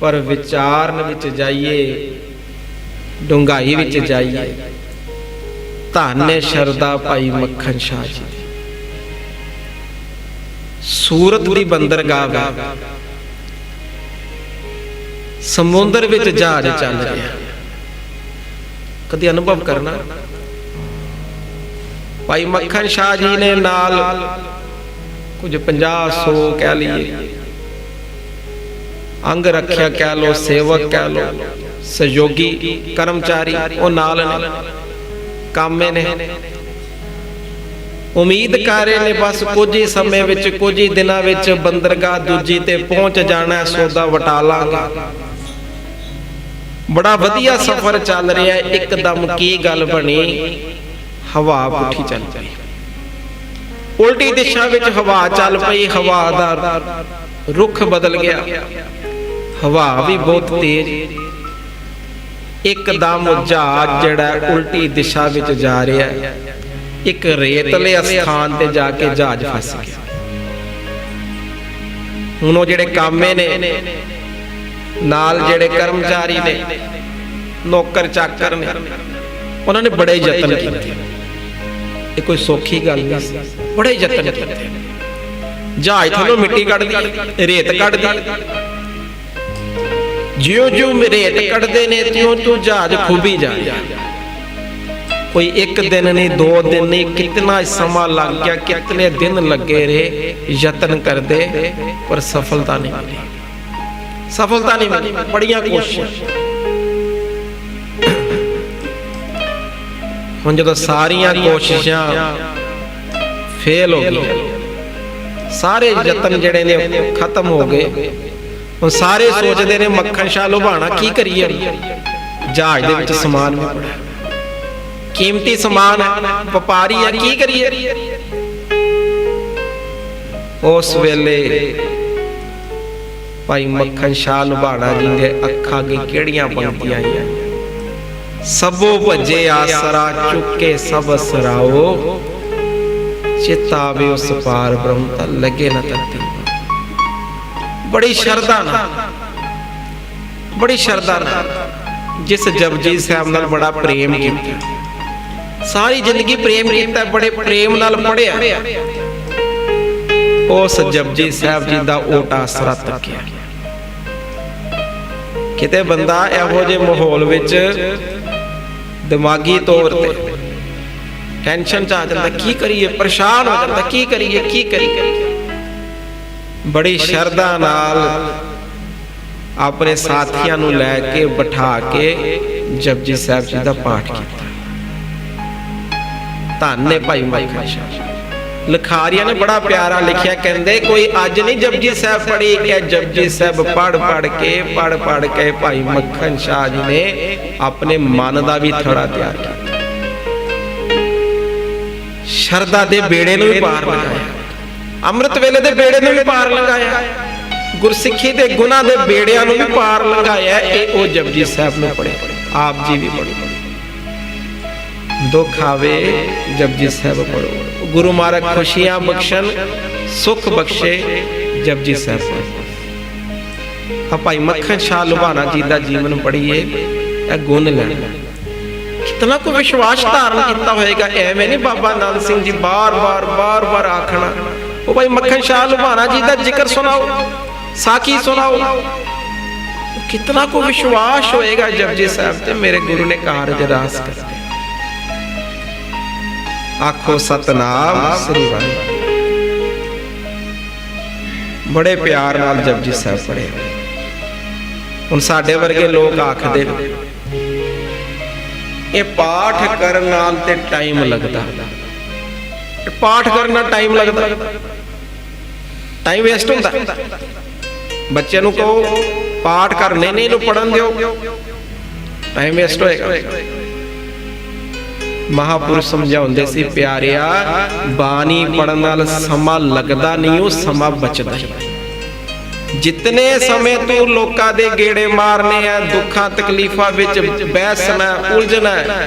पर विचारन विच जाइए, डूंघाई विच जाइए, धन शरधा भाई मक्खन शाह जी। सूरत दी बंदरगाह समुंदर विच जहाज चल रहा, कदी अनुभव करना। भाई मक्खन शाह जी ने नाल कुछ 50-100 कह लिए अंग रखिया कह लो, सेवक कह लो, सहयोगी कर्मचारी वो नाल ने, कामे ने। ਉਮੀਦ ਕਰ ਰਹੇ ਨੇ ਬਸ ਕੁਝ ਹੀ ਸਮੇਂ ਵਿੱਚ, ਕੁਝ ਹੀ ਦਿਨਾਂ ਵਿੱਚ ਬੰਦਰਗਾਹ ਦੂਜੀ ਤੇ ਪਹੁੰਚ ਜਾਣਾ, ਸੌਦਾ ਵਟਾ ਲਾਂਗੇ। ਬੜਾ ਵਧੀਆ ਸਫ਼ਰ ਚੱਲ ਰਿਹਾ, ਇੱਕਦਮ ਕੀ ਗੱਲ ਬਣੀ, ਹਵਾ ਪੁੱਠੀ ਚੱਲ ਪਈ, ਉਲਟੀ ਦਿਸ਼ਾ ਵਿੱਚ ਹਵਾ ਚੱਲ ਪਈ। ਹਵਾ ਦਾ ਰੁਖ ਬਦਲ ਗਿਆ, ਹਵਾ ਵੀ ਬਹੁਤ ਤੇਜ਼। ਇੱਕਦਮ ਜਹਾਜ਼ ਜਿਹੜਾ ਉਲਟੀ ਦਿਸ਼ਾ ਵਿੱਚ ਜਾ ਰਿਹਾ, ਇੱਕ ਰੇਤਲੇ ਸਥਾਨ ਤੇ ਜਾ ਕੇ ਜਹਾਜ਼ ਫਸ ਗਿਆ। ਹੁਣ ਉਹ ਜਿਹੜੇ ਕਾਮੇ ਨੇ ਨਾਲ, ਜਿਹੜੇ ਕਰਮਚਾਰੀ ਨੇ, ਨੌਕਰ ਚਾਕਰ ਨੇ, ਉਹਨਾਂ ਨੇ ਬੜੇ ਯਤਨ ਕੀਤੇ। ਇਹ ਕੋਈ ਸੌਖੀ ਗੱਲ ਨਹੀਂ ਸੀ, ਬੜੇ ਯਤਨ ਕੀਤੇ। ਜਹਾਜ਼ ਥੱਲੋਂ ਮਿੱਟੀ ਕੱਢਦੀ, ਰੇਤ ਕੱਢਦੀ, ਜਿਉਂ-ਜਿਉਂ ਰੇਤ ਕੱਢਦੇ ਨੇ ਤਿਉਂ-ਤਿਉਂ ਜਹਾਜ਼ ਖੁੱਭੀ ਜਾਂਦਾ। ਕੋਈ ਇੱਕ ਦਿਨ ਨਹੀਂ, 2 ਦਿਨ ਨਹੀਂ, ਕਿਤਨਾ ਸਮਾਂ ਲੱਗ ਗਿਆ, ਕਿਤਨੇ ਦਿਨ ਲੱਗੇ ਰਹੇ ਯਤਨ ਕਰਦੇ, ਪਰ ਸਫਲਤਾ ਨਹੀਂ ਮਿਲੀ, ਸਫਲਤਾ ਨਹੀਂ ਮਿਲੀ। ਬੜੀਆਂ ਕੋਸ਼ਿਸ਼ਾਂ। ਹੁਣ ਜਦੋਂ ਸਾਰੀਆਂ ਕੋਸ਼ਿਸ਼ਾਂ ਫੇਲ ਹੋ ਗਈਆਂ, ਸਾਰੇ ਯਤਨ ਜਿਹੜੇ ਨੇ ਖਤਮ ਹੋ ਗਏ, ਹੁਣ ਸਾਰੇ ਸੋਚਦੇ ਨੇ ਮੱਖਣ ਸ਼ਾਹ ਲੁਬਾਣਾ ਕੀ ਕਰੀਏ। ਜਹਾਜ਼ ਦੇ ਵਿੱਚ ਸਮਾਨ ਵੀ ਬੜਾ ਕੀਮਤੀ ਸਮਾਨ ਹੈ, ਵਪਾਰੀ ਹੈ, ਕੀ ਕਰੀਏ। ਉਸ ਵੇਲੇ ਭਾਈ ਮੱਖਣ ਸ਼ਾਹ ਲੁਬਾਣਾ ਜੀ ਦੇ ਅੱਖਾਂ ਅੱਗੇ ਕਿਹੜੀਆਂ ਪੰਕਤੀਆਂ ਆਈਆਂ। ਸਭੋ ਭਜੇ ਆਸਰਾ ਚੁੱਕੇ ਸਭ ਅਸਰਾਓ, ਚਿਤਾਵੇ ਉਸ ਪਾਰ ਬ੍ਰਹਮ ਤਾਂ ਲੱਗੇ ਨਾ ਤੱਤੀ। ਬੜੀ ਸ਼ਰਧਾ ਨਾਲ, ਬੜੀ ਸ਼ਰਧਾ ਨਾਲ, ਜਿਸ ਜਪਜੀ ਸਾਹਿਬ ਨਾਲ ਬੜਾ ਪ੍ਰੇਮ ਕੀਤਾ, ਸਾਰੀ ਜ਼ਿੰਦਗੀ ਪ੍ਰੇਮ ਕੀਤਾ, ਬੜੇ ਪ੍ਰੇਮ ਨਾਲ ਪੜਿਆ, ਉਸ ਜਪਜੀ ਸਾਹਿਬ ਜੀ ਦਾ ਓਟ ਆਸਰਾ ਤੱਕਿਆ। ਕਿਤੇ ਬੰਦਾ ਇਹੋ ਜਿਹੇ ਮਾਹੌਲ ਵਿੱਚ ਦਿਮਾਗੀ ਤੌਰ ਤੇ ਟੈਨਸ਼ਨ ਚ ਆ ਜਾਂਦਾ, ਕੀ ਕਰੀਏ, ਪਰੇਸ਼ਾਨ ਹੋ ਜਾਂਦਾ, ਕੀ ਕਰੀਏ, ਕੀ ਕਰੀਏ। ਬੜੀ ਸ਼ਰਧਾ ਨਾਲ ਆਪਣੇ ਸਾਥੀਆਂ ਨੂੰ ਲੈ ਕੇ ਬਿਠਾ ਕੇ ਜਪਜੀ ਸਾਹਿਬ ਜੀ ਦਾ ਪਾਠ ਕੀਤਾ। ਧੰਨ ਨੇ ਭਾਈ ਮੱਖਣ ਸ਼ਾਹ। ਲਿਖਾਰੀਆਂ ਨੇ ਬੜਾ ਪਿਆਰਾ ਲਿਖਿਆ, ਕਹਿੰਦੇ ਕੋਈ ਅੱਜ ਨਹੀਂ ਜਪਜੀ ਸਾਹਿਬ ਪੜ੍ਹੀ, ਇਹ ਜਪਜੀ ਸਾਹਿਬ ਪੜ੍ਹ ਕੇ ਭਾਈ ਮੱਖਣ ਸ਼ਾਹ ਜੀ ਨੇ ਆਪਣੇ ਮਨ ਦਾ ਵੀ ਥੜਾ ਤਿਆਰ ਕੀਤਾ। ਸ਼ਰਧਾ ਦੇ ਬੇੜੇ ਨੂੰ ਵੀ ਪਾਰ ਲਗਾਇਆ, ਅੰਮ੍ਰਿਤ ਵੇਲੇ ਦੇ ਬੇੜੇ ਨੂੰ ਵੀ ਪਾਰ ਲਗਾਇਆ, ਗੁਰਸਿੱਖੀ ਦੇ ਗੁਨਾਹ ਦੇ ਬੇੜਿਆਂ ਨੂੰ ਵੀ ਪਾਰ ਲਗਾਇਆ। ਇਹ ਉਹ ਜਪਜੀ ਸਾਹਿਬ ਨੂੰ ਪੜ੍ਹੇ, ਆਪ ਜੀ ਵੀ ਪੜ੍ਹੋ। ਦੁੱਖ ਆਵੇ ਜਪਜੀ ਸਾਹਿਬ ਪੜ੍ਹੋ, ਗੁਰੂ ਮਹਾਰਾਜ ਖੁਸ਼ੀਆਂ ਬਖਸ਼ਣ, ਸੁਖ ਬਖਸ਼ੇ, ਜਪਜੀ ਸਾਹਿਬ ਪੜ੍ਹੋ। ਆ ਭਾਈ ਮੱਖਣ ਸ਼ਾਹ ਲੁਬਾਣਾ ਜੀ ਦਾ ਜੀਵਨ ਪੜ੍ਹੀਏ, ਇਹ ਗੁਣ ਲੈਣਾ। ਕਿਤਨਾ ਕੋ ਵਿਸ਼ਵਾਸ ਧਾਰਨ ਕੀਤਾ ਹੋਏਗਾ। ਐਵੇਂ ਨਹੀਂ ਬਾਬਾ ਨਾਨਕ ਸਿੰਘ ਜੀ ਬਾਰ-ਬਾਰ ਆਖਣਾ। ਉਹ ਭਾਈ ਮੱਖਣ ਸ਼ਾਹ ਲੁਬਾਣਾ ਜੀ ਦਾ ਜ਼ਿਕਰ ਸੁਣਾਓ, ਸਾਖੀ ਸੁਣਾਓ, ਕਿਤਨਾ ਕੋ ਵਿਸ਼ਵਾਸ ਹੋਏਗਾ ਜਪਜੀ ਸਾਹਿਬ ਤੇ, ਮੇਰੇ ਗੁਰੂ ਨੇ ਕਾਰਜ ਰਾਸ ਕਰ। ਆਖੋ ਸਤਨਾਮ ਸ੍ਰੀ ਵਾਹਿਗੁਰੂ। ਬੜੇ ਪਿਆਰ ਨਾਲ ਜਪਜੀ ਸਾਹਿਬ ਪੜ੍ਹੇ। ਹੁਣ ਸਾਡੇ ਵਰਗੇ ਲੋਕ ਆਖਦੇ ਨੇ ਇਹ ਪਾਠ ਕਰਨ ਨਾਲ ਤੇ ਟਾਈਮ ਲੱਗਦਾ, ਪਾਠ ਕਰਨਾ ਟਾਈਮ ਲੱਗਦਾ, ਟਾਈਮ ਵੇਸਟ ਹੁੰਦਾ। ਬੱਚੇ ਨੂੰ ਕਹੋ ਪਾਠ ਕਰਨੇ ਨੇ, ਇਹਨੂੰ ਪੜਨ ਦਿਓ, ਟਾਈਮ ਵੇਸਟ ਹੋਏਗਾ। ਮਹਾਪੁਰਸ਼ ਸਮਝਾਉਂਦੇ ਸੀ, ਪਿਆਰਿਆ ਬਾਣੀ ਪੜਨ ਨਾਲ ਸਮਾਂ ਲੱਗਦਾ ਨਹੀਂ, ਉਹ ਸਮਾਂ ਬਚਦਾ ਹੀ। ਜਿਤਨੇ ਸਮੇਂ ਤੂੰ ਲੋਕਾਂ ਦੇ ਗੇੜੇ ਮਾਰਨੇ ਆ, ਦੁੱਖਾਂ ਤਕਲੀਫਾਂ ਵਿੱਚ ਬਹਿਸਣਾ, ਉਲਝਣਾ,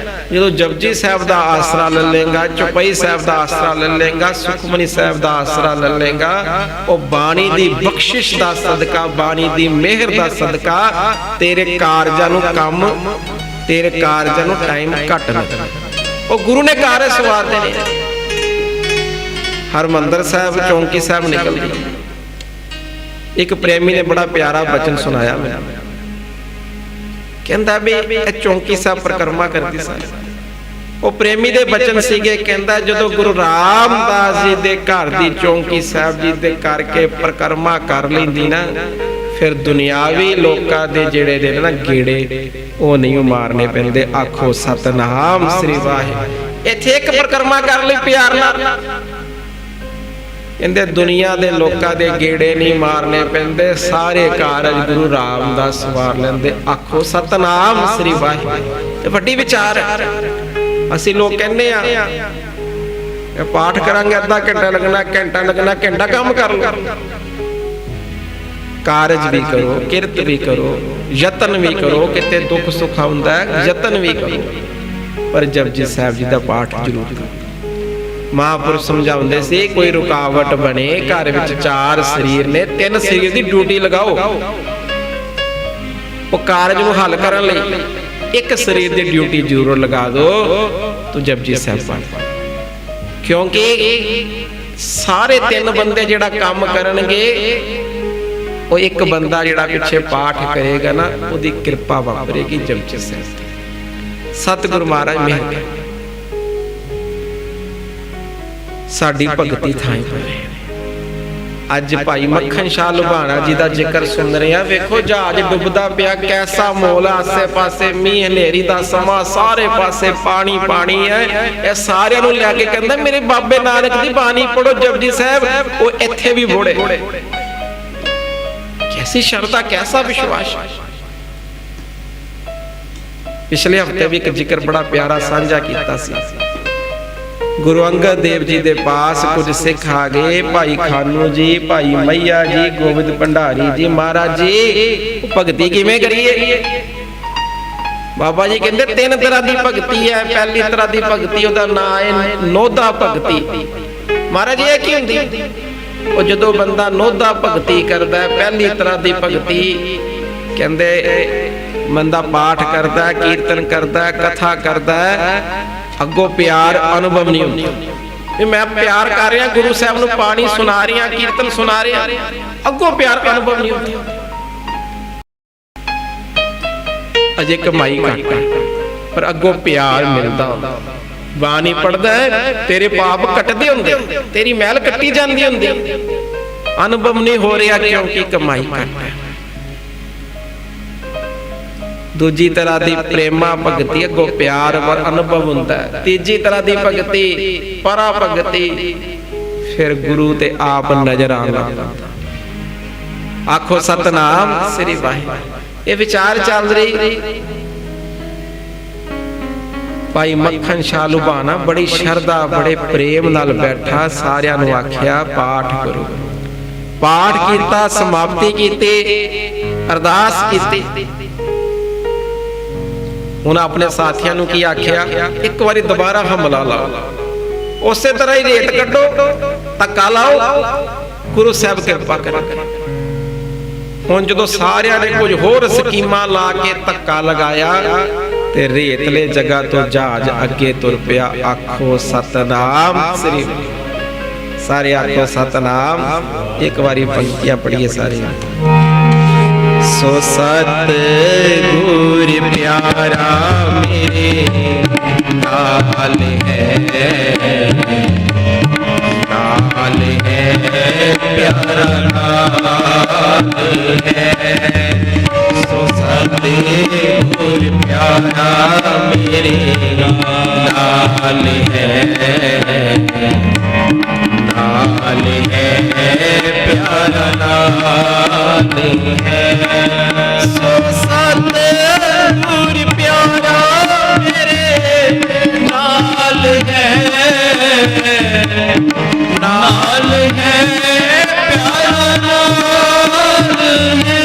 ਜਦੋਂ ਜਪਜੀ ਸਾਹਿਬ ਦਾ ਆਸਰਾ ਲੈ ਲੇਗਾ, ਚੌਪਈ ਸਾਹਿਬ ਦਾ ਆਸਰਾ ਲੈ ਲੇਗਾ, ਸੁਖਮਨੀ ਸਾਹਿਬ ਦਾ ਆਸਰਾ ਲੈ ਲੇਗਾ, ਉਹ ਬਾਣੀ ਦੀ ਬਖਸ਼ਿਸ਼ ਦਾ ਸਦਕਾ, ਬਾਣੀ ਦੀ ਮਿਹਰ ਦਾ ਸਦਕਾ ਤੇਰੇ ਕਾਰਜਾਂ ਨੂੰ ਕੰਮ, ਤੇਰੇ ਕਾਰਜਾਂ ਨੂੰ ਟਾਈਮ ਘੱਟ ਲੱਗਦਾ। ਉਹ ਗੁਰੂ ਨੇ ਕਾਰਜ ਸਵਾਰਦੇ ਨੇ। ਹਰਮੰਦਰ ਸਾਹਿਬ, ਚੌਂਕੀ ਸਾਹਿਬ ਨਿਕਲਦੀ। ਇੱਕ ਪ੍ਰੇਮੀ ਨੇ ਬੜਾ ਪਿਆਰਾ ਬਚਨ ਸੁਣਾਇਆ ਮੈਨੂੰ, ਕਹਿੰਦਾ ਵੀ ਇਹ ਚੌਂਕੀ ਸਾਹਿਬ ਪ੍ਰਕਰਮਾ ਕਰਦੀ ਸੀ। ਉਹ ਪ੍ਰੇਮੀ ਦੇ ਬਚਨ ਸੀਗੇ, ਕਹਿੰਦਾ ਜਦੋਂ ਗੁਰੂ ਰਾਮਦਾਸ ਜੀ ਦੇ ਘਰ ਦੀ ਚੌਂਕੀ ਸਾਹਿਬ ਜੀ ਦੇ ਕਰਕੇ ਪ੍ਰਕਰਮਾ ਕਰ ਲੈਂਦੀ ਨਾ, ਫਿਰ ਦੁਨਿਆਵੀ ਲੋਕਾਂ ਦੇ ਜਿਹੜੇ ਦੇ ਨਾ ਗੇੜੇ ਉਹ ਨਹੀਂ ਮਾਰਨੇ ਪੈਂਦੇ। ਆਖੋ ਸਤਨਾਮ ਸ੍ਰੀ ਵਾਹਿਗੁਰੂ। ਇੱਥੇ ਇੱਕ ਪਰਿਕਰਮਾ ਕਰ ਲਈ ਪਿਆਰ ਨਾਲ। ਕਹਿੰਦੇ ਦੁਨੀਆ ਦੇ ਲੋਕਾਂ ਦੇ ਗੇੜੇ ਨਹੀਂ ਮਾਰਨੇ ਪੈਂਦੇ, ਸਾਰੇ ਕਾਰਜ ਗੁਰੂ ਰਾਮਦਾਸ ਵਾਰ ਲੈਂਦੇ। ਆਖੋ ਸਤਨਾਮ ਸ੍ਰੀ ਵਾਹਿਗੁਰੂ। ਤੇ ਵੱਡੀ ਵਿਚਾਰ ਹੈ। ਅਸੀਂ ਲੋਕ ਕਹਿੰਦੇ ਆ ਇਹ ਪਾਠ ਕਰਾਂਗੇ ਅੱਧਾ ਘੰਟਾ ਲੱਗਣਾ, ਘੰਟਾ ਲੱਗਣਾ, ਘੰਟਾ ਕੰਮ ਕਰ ਲਓ। ਕਾਰਜ ਵੀ ਕਰੋ, ਕਿਰਤ ਵੀ ਕਰੋ, ਯਤਨ ਵੀ ਕਰੋ। ਕਿਤੇ ਦੁੱਖ ਸੁੱਖ ਹੁੰਦਾ ਹੈ, ਯਤਨ ਵੀ ਕਰੋ, ਪਰ ਜਪਜੀ ਸਾਹਿਬ ਜੀ ਦਾ ਪਾਠ ਜ਼ਰੂਰ ਕਰੋ। ਮਹਾਂਪੁਰਸ਼ ਸਮਝਾਉਂਦੇ ਸੀ ਕੋਈ ਰੁਕਾਵਟ ਬਣੇ, ਘਰ ਵਿੱਚ 4 ਸਰੀਰ ਨੇ, 3 ਸਰੀਰ ਦੀ ਡਿਊਟੀ ਲਗਾਓ। ਉਹ ਕਾਰਜ ਨੂੰ ਹੱਲ ਕਰਨ ਲਈ ਇੱਕ ਸਰੀਰ ਦੀ ਡਿਊਟੀ ਜ਼ਰੂਰ ਲਗਾ ਦਿਓ, ਤੂੰ ਜਪਜੀ ਸਾਹਿਬ ਪੜ੍ਹ। ਕਿਉਂਕਿ ਸਾਰੇ 3 ਬੰਦੇ ਜਿਹੜਾ ਕੰਮ ਕਰਨਗੇ, ਉਹ ਇੱਕ ਬੰਦਾ ਜਿਹੜਾ ਪਿੱਛੇ ਪਾਠ ਕਰੇਗਾ ਨਾ, ਉਹਦੀ ਕਿਰਪਾ ਵਾਪਰੇਗੀ ਜਪਜੀ ਸਾਹਿਬ ਦੀ। ਸਤਿਗੁਰੂ ਮਹਾਰਾਜ ਮਿਹਰ ਕਰੇ, ਸਾਡੀ ਭਗਤੀ ਥਾਈ ਪਵੇ। ਅੱਜ ਭਾਈ ਮੱਖਣ ਸ਼ਾਹ ਲੁਬਾਣਾ ਜੀ ਦਾ ਜ਼ਿਕਰ ਸੁਣ ਰਹੇ ਆ। ਵੇਖੋ ਜਹਾਜ਼ ਡੁੱਬਦਾ ਪਿਆ, ਕੈਸਾ ਮੋਲ, ਆਸੇ ਪਾਸੇ ਮੀਂਹ ਹਨੇਰੀ ਦਾ ਸਮਾਂ, ਸਾਰੇ ਪਾਸੇ ਪਾਣੀ ਪਾਣੀ ਹੈ। ਇਹ ਸਾਰਿਆਂ ਨੂੰ ਲਿਆ ਕੇ ਕਹਿੰਦਾ ਮੇਰੇ ਬਾਬੇ ਨਾਨਕ ਦੀ ਬਾਣੀ ਪੜੋ ਜਪਜੀ ਸਾਹਿਬ। ਉਹ ਇੱਥੇ ਵੀ ਬੋੜੇ। ਕੈਸੀ ਸ਼ਰਧਾ, ਕੈਸਾ ਵਿਸ਼ਵਾਸ। ਪਿਛਲੇ ਹਫਤੇ ਵੀ ਇੱਕ ਜ਼ਿਕਰ ਬੜਾ ਪਿਆਰਾ ਸਾਂਝਾ ਕੀਤਾ ਸੀ। ਗੁਰੂ ਅੰਗਦ ਦੇਵ ਜੀ ਦੇ ਪਾਸ ਕੁਝ ਸਿੱਖ ਆ ਗਏ, ਭਾਈ ਖਾਨੂ ਜੀ, ਭਾਈ ਮਈਆ ਜੀ, ਗੋਬਿੰਦ ਭੰਡਾਰੀ ਜੀ। ਮਹਾਰਾਜ ਜੀ ਭਗਤੀ ਕਿਵੇਂ ਕਰੀਏ? ਬਾਬਾ ਜੀ ਕਹਿੰਦੇ 3 ਤਰ੍ਹਾਂ ਦੀ ਭਗਤੀ ਹੈ। ਪਹਿਲੀ ਤਰ੍ਹਾਂ ਦੀ ਭਗਤੀ ਉਹਦਾ ਨਾਮ ਹੈ ਨੋਧਾ ਭਗਤੀ। ਮਹਾਰਾਜ ਜੀ ਇਹ ਕੀ ਹੁੰਦੀ? ਉਹ ਜਦੋਂ ਬੰਦਾ ਨੋਧਾ ਭਗਤੀ ਕਰਦਾ ਹੈ, ਪਹਿਲੀ ਤਰ੍ਹਾਂ ਦੀ ਭਗਤੀ, ਕਹਿੰਦੇ ਬੰਦਾ ਪਾਠ ਕਰਦਾ ਹੈ, ਕੀਰਤਨ ਕਰਦਾ ਹੈ, ਕਥਾ ਕਰਦਾ ਹੈ, ਅੱਗੋਂ ਪਿਆਰ ਅਨੁਭਵ ਨਹੀਂ ਹੁੰਦਾ ਵੀ ਮੈਂ ਪਿਆਰ ਕਰ ਰਿਹਾ, ਗੁਰੂ ਸਾਹਿਬ ਨੂੰ ਬਾਣੀ ਸੁਣਾ ਰਿਹਾ, ਕੀਰਤਨ ਸੁਣਾ ਰਿਹਾ, ਅੱਗੋਂ ਪਿਆਰ ਅਨੁਭਵ ਨਹੀਂ ਹੁੰਦਾ। ਅਜੇ ਕਮਾਈ ਘੱਟ ਪਰ ਅੱਗੋਂ ਪਿਆਰ ਮਿਲਦਾ ਹੁੰਦਾ। ਬਾਣੀ ਪੜਦਾ ਹੈ, ਤੇਰੇ ਪਾਪ ਕੱਟਦੇ ਹੁੰਦੇ, ਤੇਰੀ ਮਹਿਲ ਕੱਟੀ ਜਾਂਦੀ ਹੁੰਦੀ, ਅਨੁਭਵ ਨਹੀਂ ਹੋ ਰਿਹਾ ਕਿਉਂਕਿ ਕਮਾਈ ਘੱਟ ਹੈ। ਦੂਜੀ ਤਰ੍ਹਾਂ ਦੀ ਪ੍ਰੇਮਾ ਭਗਤੀ, ਅੱਗੋਂ ਪਿਆਰ ਵਰ ਅਨੁਭਵ ਹੁੰਦਾ ਹੈ। ਤੀਜੀ ਤਰ੍ਹਾਂ ਦੀ ਭਗਤੀ ਪਰਾ ਭਗਤੀ, ਫਿਰ ਗੁਰੂ ਤੇ ਆਪ ਨਜ਼ਰ ਆਉਣ ਲੱਗਦਾ। ਆਖੋ ਸਤਨਾਮ ਸ੍ਰੀ ਵਾਹਿਗੁਰੂ। ਇਹ ਵਿਚਾਰ ਚੱਲ ਰਹੀ। ਭਾਈ ਮੱਖਣ ਸ਼ਾਹ ਲੁਬਾਣਾ ਬੜੀ ਸ਼ਰਧਾ, ਬੜੇ ਪ੍ਰੇਮ ਨਾਲ ਬੈਠਾ, ਸਾਰਿਆਂ ਨੂੰ ਆਖਿਆ ਪਾਠ ਕਰੋ। ਪਾਠ ਕੀਤਾ, ਸਮਾਪਤੀ ਕੀਤੀ, ਅਰਦਾਸ ਕੀਤੀ। ਉਹਨਾਂ ਆਪਣੇ ਸਾਥੀਆਂ ਨੂੰ ਕੀ ਆਖਿਆ? ਇੱਕ ਵਾਰੀ ਦੁਬਾਰਾ ਹਮਲਾ ਲਾਓ, ਉਸੇ ਤਰ੍ਹਾਂ ਹੀ ਰੇਤ ਕੱਢੋ, ਧੱਕਾ ਲਾਓ, ਗੁਰੂ ਸਾਹਿਬ ਕਿਰਪਾ ਕਰਨਗੇ। ਹੁਣ ਜਦੋਂ ਸਾਰਿਆਂ ਨੇ ਕੁਝ ਹੋਰ ਸਕੀਮਾਂ ਲਾ ਕੇ ਧੱਕਾ ਲਗਾਇਆ ਤੇ ਰੇਤਲੇ ਜਗ੍ਹਾ ਤੋਂ ਜਹਾਜ਼ ਅੱਗੇ ਤੁਰ ਪਿਆ। ਆਖੋ ਸਤਨਾਮ ਸ੍ਰੀ। ਸਾਰੇ ਆਖੋ ਸਤਨਾਮ। ਇੱਕ ਵਾਰੀ ਪੰਕਤੀਆਂ ਪੜ੍ਹੀਏ ਸਾਰੇ। ਸੋ ਸਤਿਗੁਰ ਪਿਆਰਾ ਮੇਰੇ ਨਾਲ ਹੈ, ਨਾਲ ਹੈ ਪਿਆਰਾ ਨਾਲ ਹੈ। ਸੋ ਸਤਿਗੁਰ ਪਿਆਰਾ ਮੇਰੇ ਨਾਲ ਹੈ, ਨਾਲ ਹੈ ਪਿਆਰਾ ਨਾਲ ਹੈ। ਸੋ ਸਤਿਗੁਰ ਪਿਆਰਾ ਮੇਰੇ ਨਾਲ ਹੈ, ਨਾਲ ਹੈ ਪਿਆਰਾ ਨਾਲ ਹੈ।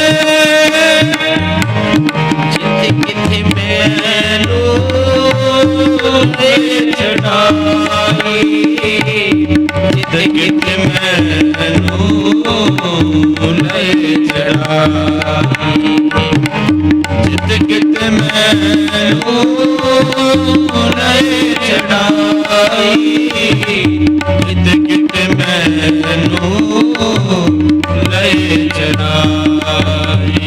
ਜਿੱਥੇ ਕਿਥੇ ਮੈਨੂੰ ਲੈ ਚੜਾਈ, ਜਿੱਥੇ ਕਿਥੇ ਮੈਨੂੰ ਲੈ ਚੜਾਈ, ਜਿੱਥੇ ਕਿਥੇ ਮੈਨੂੰ ਲੈ ਚੜਾਈ, ਜਿੱਥੇ ਕਿਥੇ ਮੈਨੂੰ ਲੈ ਚੜਾਈ।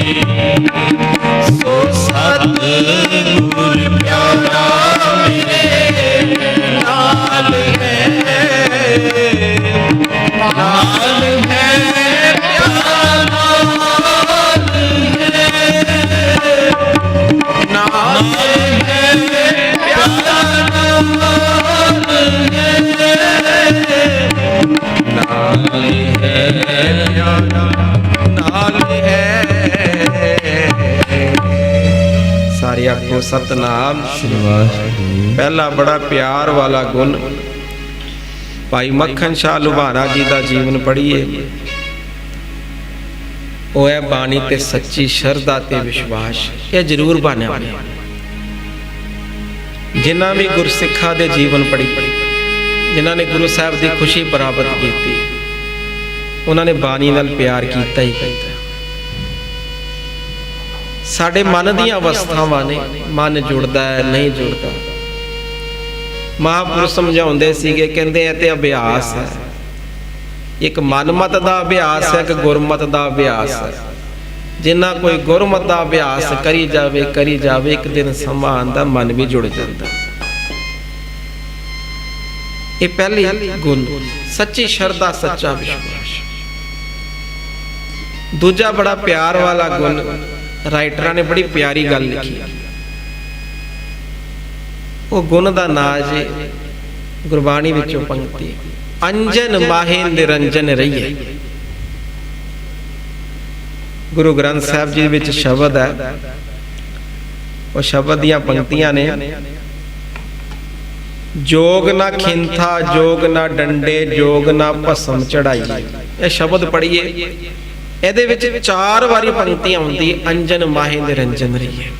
ਸੋ ਸਤਿਗੁਰ ਪਿਆਰਾ ਮੇਰੇ ਨਾਲ ਹੈ, ਨਾਲ ਹੈ ਪਿਆਰਾ ਨਾਲ ਹੈ, ਨਾਲ ਹੈ ਪਿਆਰਾ ਨਾਲ ਆਖੋ ਸਤਨਾਮ ਸ੍ਰੀ ਵਾਹਿਗੁਰੂ। ਪਹਿਲਾ ਬੜਾ ਪਿਆਰ ਵਾਲਾ ਗੁਣ ਭਾਈ ਮੱਖਣ ਸ਼ਾਹ ਲੁਬਾਣਾ ਜੀ ਦਾ ਜੀਵਨ ਪੜ੍ਹੀਏ। ਉਹ ਹੈ ਬਾਣੀ ਤੇ ਸੱਚੀ ਸ਼ਰਧਾ ਤੇ ਵਿਸ਼ਵਾਸ। ਇਹ ਜ਼ਰੂਰ ਬਾਣਿਆ ਹੋਇਆ। ਜਿਨ੍ਹਾਂ ਵੀ ਗੁਰਸਿੱਖਾਂ ਦੇ ਜੀਵਨ ਪੜ੍ਹੀ, ਜਿਨ੍ਹਾਂ ਨੇ ਗੁਰੂ ਸਾਹਿਬ ਦੀ ਖੁਸ਼ੀ ਪ੍ਰਾਪਤ ਕੀਤੀ, ਉਹਨਾਂ ਨੇ ਬਾਣੀ ਨਾਲ ਪਿਆਰ ਕੀਤਾ ਹੀ ਕੀਤਾ। ਸਾਡੇ ਮਨ ਦੀਆਂ ਅਵਸਥਾਵਾਂ ਨੇ, ਮਨ ਜੁੜਦਾ ਹੈ ਨਹੀਂ ਜੁੜਦਾ। ਮਹਾਂਪੁਰਸ਼ ਸਮਝਾਉਂਦੇ ਸੀਗੇ, ਕਹਿੰਦੇ ਇਹ ਤੇ ਅਭਿਆਸ ਹੈ। ਇੱਕ ਮਨਮਤ ਦਾ ਅਭਿਆਸ ਹੈ, ਇੱਕ ਗੁਰਮਤ ਦਾ ਅਭਿਆਸ ਹੈ। ਜਿੰਨਾ ਕੋਈ ਗੁਰਮਤ ਦਾ ਅਭਿਆਸ ਕਰੀ ਜਾਵੇ ਇੱਕ ਦਿਨ ਸਮਾਂ ਆਉਂਦਾ ਮਨ ਵੀ ਜੁੜ ਜਾਂਦਾ। ਇਹ ਪਹਿਲੀ ਗੁਣ ਸੱਚੀ ਸ਼ਰਧਾ, ਸੱਚਾ ਵਿਸ਼ਵਾਸ। ਦੂਜਾ ਬੜਾ ਪਿਆਰ ਵਾਲਾ ਗੁਣ, ਰਾਈਟਰਾਂ ਨੇ ਬੜੀ ਪਿਆਰੀ ਗੱਲ ਲਿਖੀ। ਉਹ ਗੁਣ ਦਾ ਨਾਂ ਜੇ ਗੁਰਬਾਣੀ ਵਿੱਚੋਂ ਪੰਕਤੀ, ਅੰਜਨ ਮਾਹੇ ਨਿਰੰਜਨ ਰਹੀਏ। ਗੁਰੂ ਗ੍ਰੰਥ ਸਾਹਿਬ ਜੀ ਵਿੱਚ ਸ਼ਬਦ ਹੈ, ਉਹ ਸ਼ਬਦ ਦੀਆਂ ਪੰਕਤੀਆਂ ਨੇ, ਜੋਗ ਨਾ ਖਿੰਥਾ ਜੋਗ ਨਾ ਡੰਡੇ ਜੋਗ ਨਾ ਭਸਮ ਚੜਾਈਏ। ਇਹ ਸ਼ਬਦ ਪੜ੍ਹੀਏ, ਇਹਦੇ ਵਿੱਚ 4 ਵਾਰੀ ਪੰਕਤੀਆਂ ਹੁੰਦੀ, ਅੰਜਨ ਮਾਹੇ ਨਿਰੰਜਨ ਰਹੀਏ।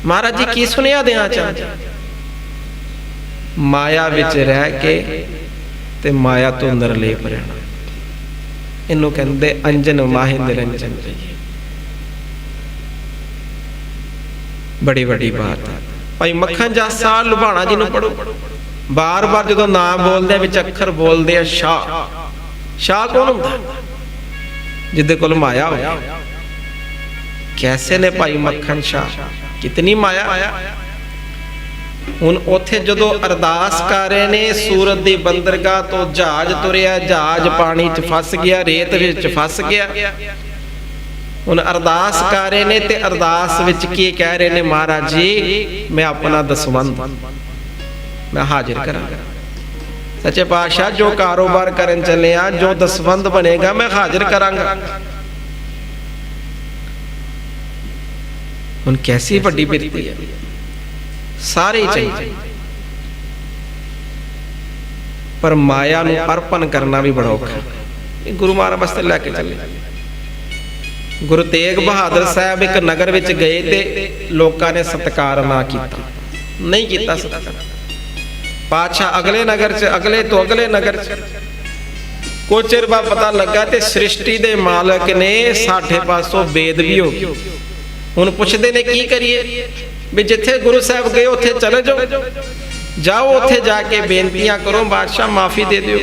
ਮਹਾਰਾਜ ਜੀ ਕੀ ਸੁਨੇਹਾ ਦੇਣਾ ਚਾਹੁੰਦੇ? ਮਾਇਆ ਵਿੱਚ ਰਹਿ ਕੇ ਤੇ ਮਾਇਆ ਤੋਂ ਨਿਰਲੇਪ ਰਹਿਣਾ, ਇਹਨੂੰ ਕਹਿੰਦੇ ਅੰਜਨ ਮਾਹੇ ਨਿਰੰਜਨ ਰਹੀਏ। ਬੜੀ ਵੱਡੀ ਬਾਤ ਹੈ। ਭਾਈ ਮੱਖਣ ਸ਼ਾਹ ਲੁਬਾਣਾ ਜੀ ਨੂੰ ਪੜੋ, ਬਾਰ-ਬਾਰ ਜਦੋਂ ਨਾਮ ਬੋਲਦੇ ਵਿੱਚ ਅੱਖਰ ਬੋਲਦੇ ਆ ਸ਼ਾਹ। ਸ਼ਾਹ ਕੌਣ ਹੁੰਦਾ? ਜਿਹਦੇ ਕੋਲ ਮਾਇਆ ਹੋਵੇ। ਕੈਸੇ ਨੇ ਭਾਈ ਮੱਖਣ ਸ਼ਾਹ, ਕਿਤਨੀ ਮਾਇਆ। ਹੁਣ ਉੱਥੇ ਜਦੋਂ ਅਰਦਾਸ ਕਰ ਰਹੇ ਨੇ, ਸੂਰਤ ਦੀ ਬੰਦਰਗਾਹ ਤੋਂ ਜਹਾਜ਼ ਤੁਰਿਆ, ਜਹਾਜ਼ ਪਾਣੀ 'ਚ ਫਸ ਗਿਆ, ਰੇਤ ਵਿੱਚ ਫਸ ਗਿਆ। ਹੁਣ ਅਰਦਾਸ ਕਰ ਰਹੇ ਨੇ ਤੇ ਅਰਦਾਸ ਵਿੱਚ ਕੀ ਕਹਿ ਰਹੇ ਨੇ? ਮਹਾਰਾਜ ਜੀ ਮੈਂ ਆਪਣਾ ਦਸਵੰਧ ਮੈਂ ਹਾਜ਼ਰ ਕਰਾਂਗਾ। ਸੱਚੇ ਪਾਤਸ਼ਾਹ ਜੋ ਕਾਰੋਬਾਰ ਕਰਨ ਚੱਲੇ ਆ, ਜੋ ਦਸਵੰਧ ਬਣੇਗਾ ਮੈਂ ਹਾਜ਼ਰ ਕਰਾਂਗਾ। ਹੁਣ ਕੈਸੀ ਵੱਡੀ ਬਿਰਤੀ ਹੈ, ਸਾਰੇ ਚਾਹੀਦੇ, ਪਰ ਮਾਇਆ ਨੂੰ ਅਰਪਣ ਕਰਨਾ ਵੀ ਬੜਾ ਔਖਾ। ਇਹ ਗੁਰੂ ਮਹਾਰਾਜ ਵਾਸਤੇ ਲੈ ਕੇ ਚੱਲੇ। ਗੁਰੂ ਤੇਗ ਬਹਾਦਰ ਸਾਹਿਬ ਇੱਕ ਨਗਰ ਵਿੱਚ ਗਏ ਤੇ ਲੋਕਾਂ ਨੇ ਸਤਿਕਾਰ ਨਾ ਕੀਤਾ, ਨਹੀਂ ਕੀਤਾ ਸਤਿਕਾਰ। ਪਾਤਸ਼ਾਹ ਅਗਲੇ ਨਗਰ 'ਚ, ਅਗਲੇ ਤੋਂ ਅਗਲੇ ਨਗਰ 'ਚ, ਕੁਝ ਚਿਰ ਬਾਅਦ ਪਤਾ ਲੱਗਾ ਤੇ ਸ੍ਰਿਸ਼ਟੀ ਦੇ ਮਾਲਕ ਨੇ ਸਾਡੇ ਪਾਸੋਂ ਬੇਅਦਬੀ ਹੋ ਗਈ। ਹੁਣ ਪੁੱਛਦੇ ਨੇ ਕੀ ਕਰੀਏ? ਵੀ ਜਿੱਥੇ ਗੁਰੂ ਸਾਹਿਬ ਗਏ ਉੱਥੇ ਚਲੇ ਜਾਓ, ਉੱਥੇ ਜਾ ਕੇ ਬੇਨਤੀਆਂ ਕਰੋ, ਬਾਦਸ਼ਾਹ ਮਾਫੀ ਦੇ ਦਿਓ।